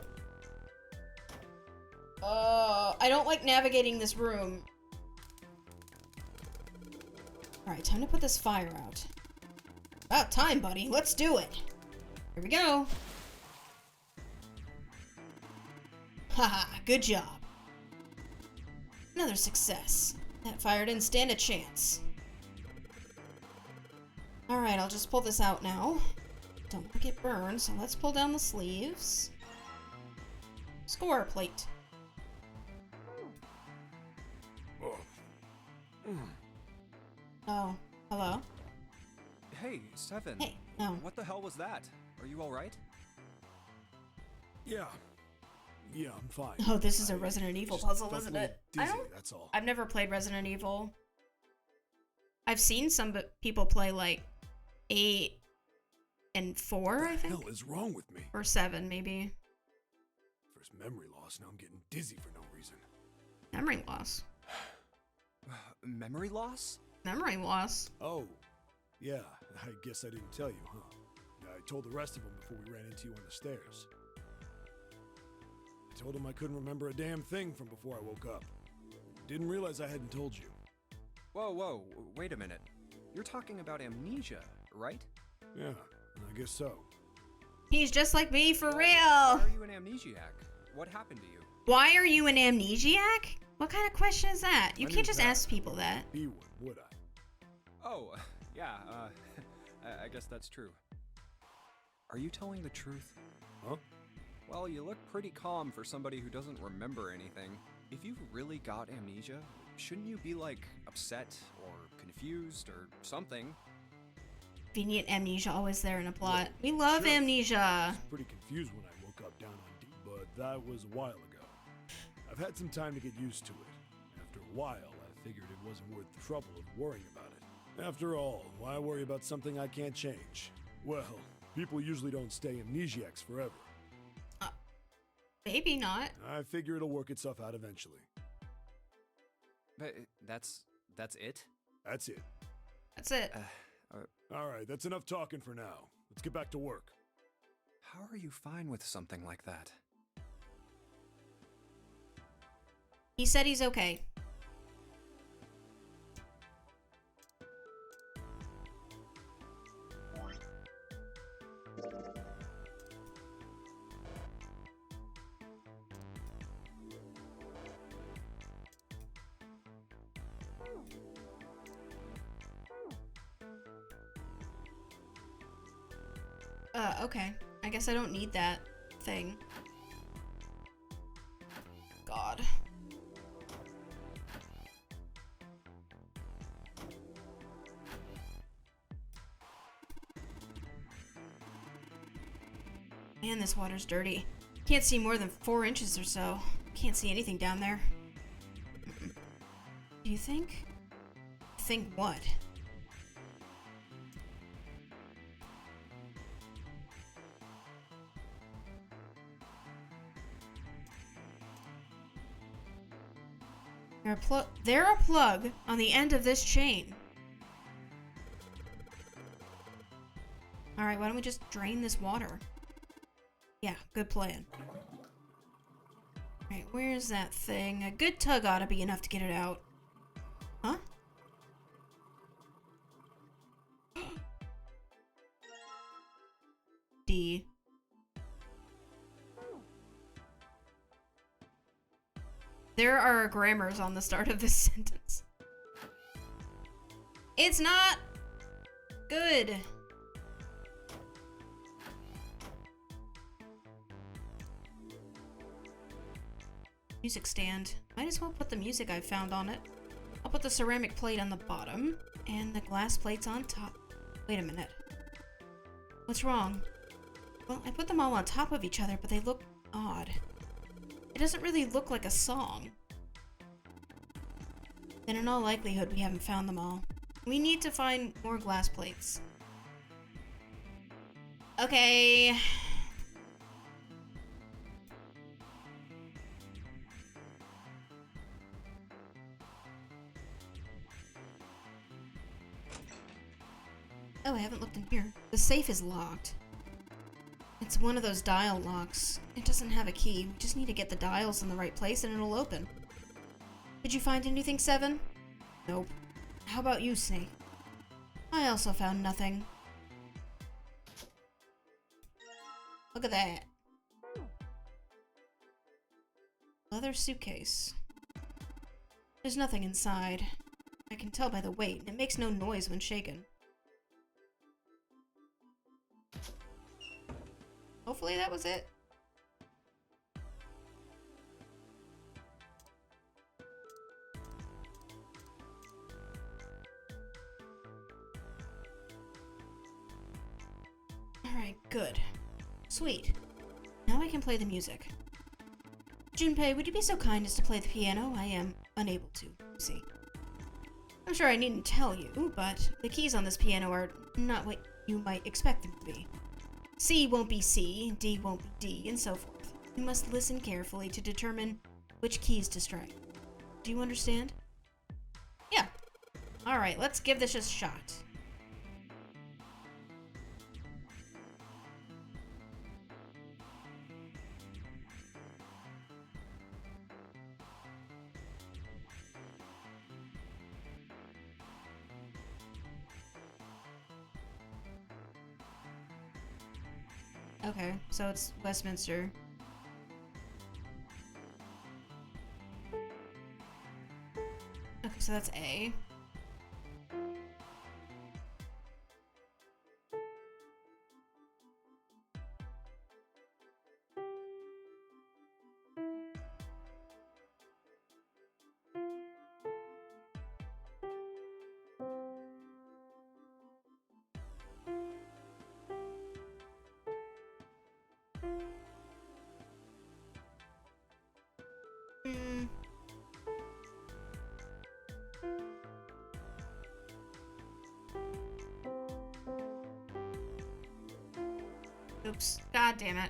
I don't like navigating this room. Alright, time to put this fire out. About time, buddy. Let's do it. Here we go. Haha, good job. Another success. That fire didn't stand a chance. Alright, I'll just pull this out now. Don't want to get burned, so let's pull down the sleeves. Score plate. Oh, hello? Hey, Seven. Hey, no. What the hell was that? Are you alright? Yeah. Yeah, I'm fine. Oh, this is a Resident Evil puzzle, felt a isn't little it? Dizzy, that's all. I've never played Resident Evil. I've seen some people play like 8 and 4, I think. What the hell is wrong with me? Or 7, maybe. First memory loss, now I'm getting dizzy for no reason. Memory loss. Memory loss? Memory loss. Oh, yeah. I guess I didn't tell you, huh? I told the rest of them before we ran into you on the stairs. I told them I couldn't remember a damn thing from before I woke up. Didn't realize I hadn't told you. Whoa, wait a minute. You're talking about amnesia, right? Yeah, I guess so. He's just like me, for real. Why are you an amnesiac? What happened to you? Why are you an amnesiac? What kind of question is that? You can't just ask people that. Be one, would I? Oh, yeah, I guess that's true. Are you telling the truth? Huh? Well, you look pretty calm for somebody who doesn't remember anything. If you've really got amnesia, shouldn't you be, like, upset or confused or something? Convenient amnesia always there in a plot. We love Sure. I amnesia. was pretty confused when I woke up down on D, but that was a while ago. I've had some time to get used to it. After a while, I figured it wasn't worth the trouble of worrying about it. After all, why worry about something I can't change? Well, people usually don't stay amnesiacs forever. Maybe not. I figure it'll work itself out eventually. But that's it? That's it. That's it. All right, that's enough talking for now. Let's get back to work. How are you fine with something like that? He said he's okay. Okay. I guess I don't need that thing. God. Man, this water's dirty. Can't see more than 4 inches or so. Can't see anything down there. Do you think? Think what? They're a plug on the end of this chain. Alright, why don't we just drain this water? Yeah, good plan. Alright, where's that thing? A good tug ought to be enough to get it out. Huh? D. There are grammars on the start of this sentence. It's not good. Music stand. Might as well put the music I found on it. I'll put the ceramic plate on the bottom and the glass plates on top. Wait a minute. What's wrong? Well, I put them all on top of each other, but they look odd. It doesn't really look like a song. Then in all likelihood, we haven't found them all. We need to find more glass plates. Okay. Oh, I haven't looked in here. The safe is locked. It's one of those dial locks. It doesn't have a key. We just need to get the dials in the right place and it'll open. Did you find anything, Seven? Nope. How about you, Snake? I also found nothing. Look at that. Leather suitcase. There's nothing inside. I can tell by the weight, and it makes no noise when shaken. Hopefully that was it. Alright, good. Sweet. Now I can play the music. Junpei, would you be so kind as to play the piano? I am unable to, you see. I'm sure I needn't tell you, but the keys on this piano are not what you might expect them to be. C won't be C, D won't be D, and so forth. You must listen carefully to determine which keys to strike. Do you understand? Yeah. Alright, let's give this a shot. Okay, so it's Westminster. Okay, so that's A. Oops. God damn it.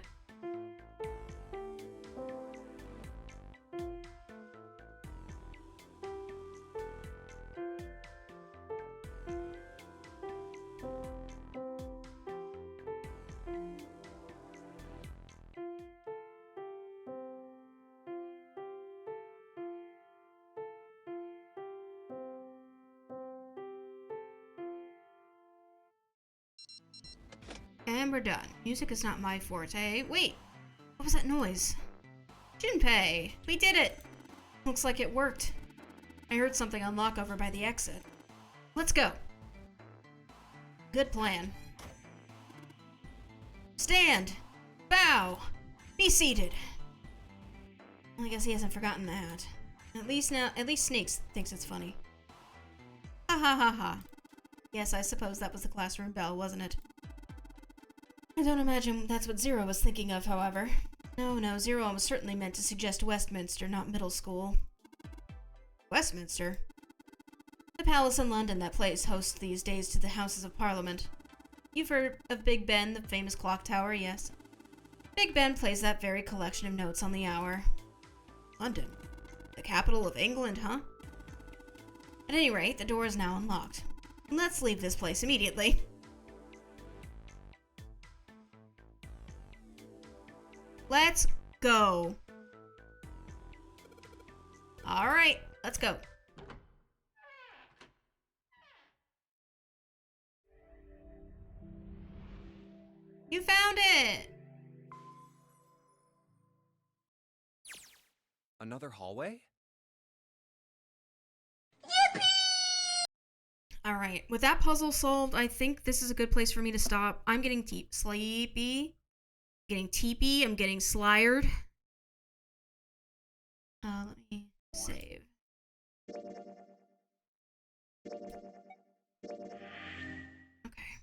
And we're done. Music is not my forte. Wait! What was that noise? Junpei! We did it! Looks like it worked. I heard something unlock over by the exit. Let's go! Good plan. Stand! Bow! Be seated! Well, I guess he hasn't forgotten that. At least Snake thinks it's funny. Ha ha ha ha. Yes, I suppose that was the classroom bell, wasn't it? I don't imagine that's what Zero was thinking of, however. No, Zero was certainly meant to suggest Westminster, not middle school. Westminster? The palace in London that plays host these days to the Houses of Parliament. You've heard of Big Ben, the famous clock tower, yes? Big Ben plays that very collection of notes on the hour. London? The capital of England, huh? At any rate, the door is now unlocked. Let's leave this place immediately. Let's go. Alright, let's go. You found it! Another hallway? Alright, with that puzzle solved, I think this is a good place for me to stop. I'm getting sleepy. Getting teepy. I'm getting slired. Let me save. Okay.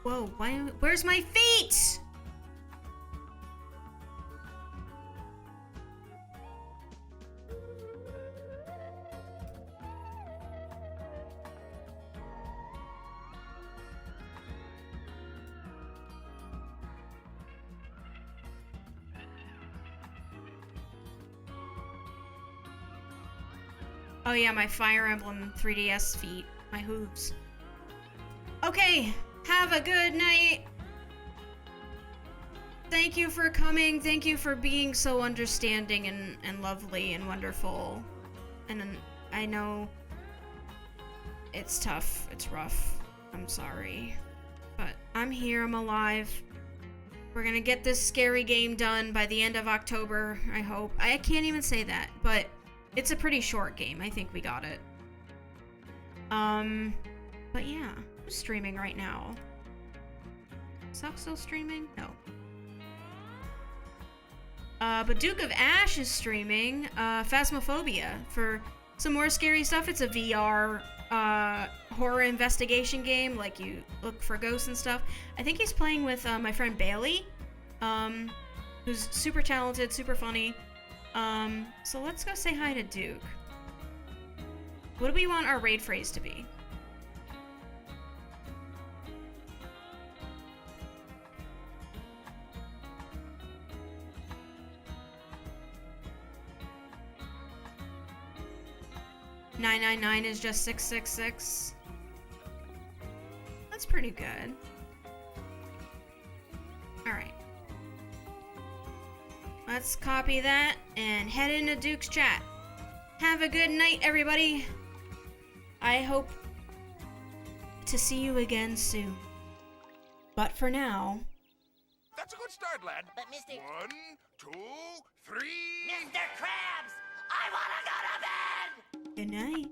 Whoa, where's my feet? Oh yeah, my Fire Emblem 3DS feet. My hooves. Okay, have a good night. Thank you for coming. Thank you for being so understanding and lovely and wonderful. And I know it's tough. It's rough. I'm sorry. But I'm here. I'm alive. We're gonna get this scary game done by the end of October, I hope. I can't even say that, but it's a pretty short game. I think we got it. But yeah, I'm streaming right now. Is Suck still streaming? No. But Duke of Ash is streaming Phasmophobia for some more scary stuff. It's a VR horror investigation game, like you look for ghosts and stuff. I think he's playing with my friend Bailey, who's super talented, super funny. So let's go say hi to Duke. What do we want our raid phrase to be? "999 is just 666. That's pretty good. Alright. Let's copy that and head into Duke's chat. Have a good night, everybody. I hope to see you again soon. But for now... That's a good start, lad. But Mr. 1, 2, 3... Mr. Krabs! I wanna go to bed! Good night.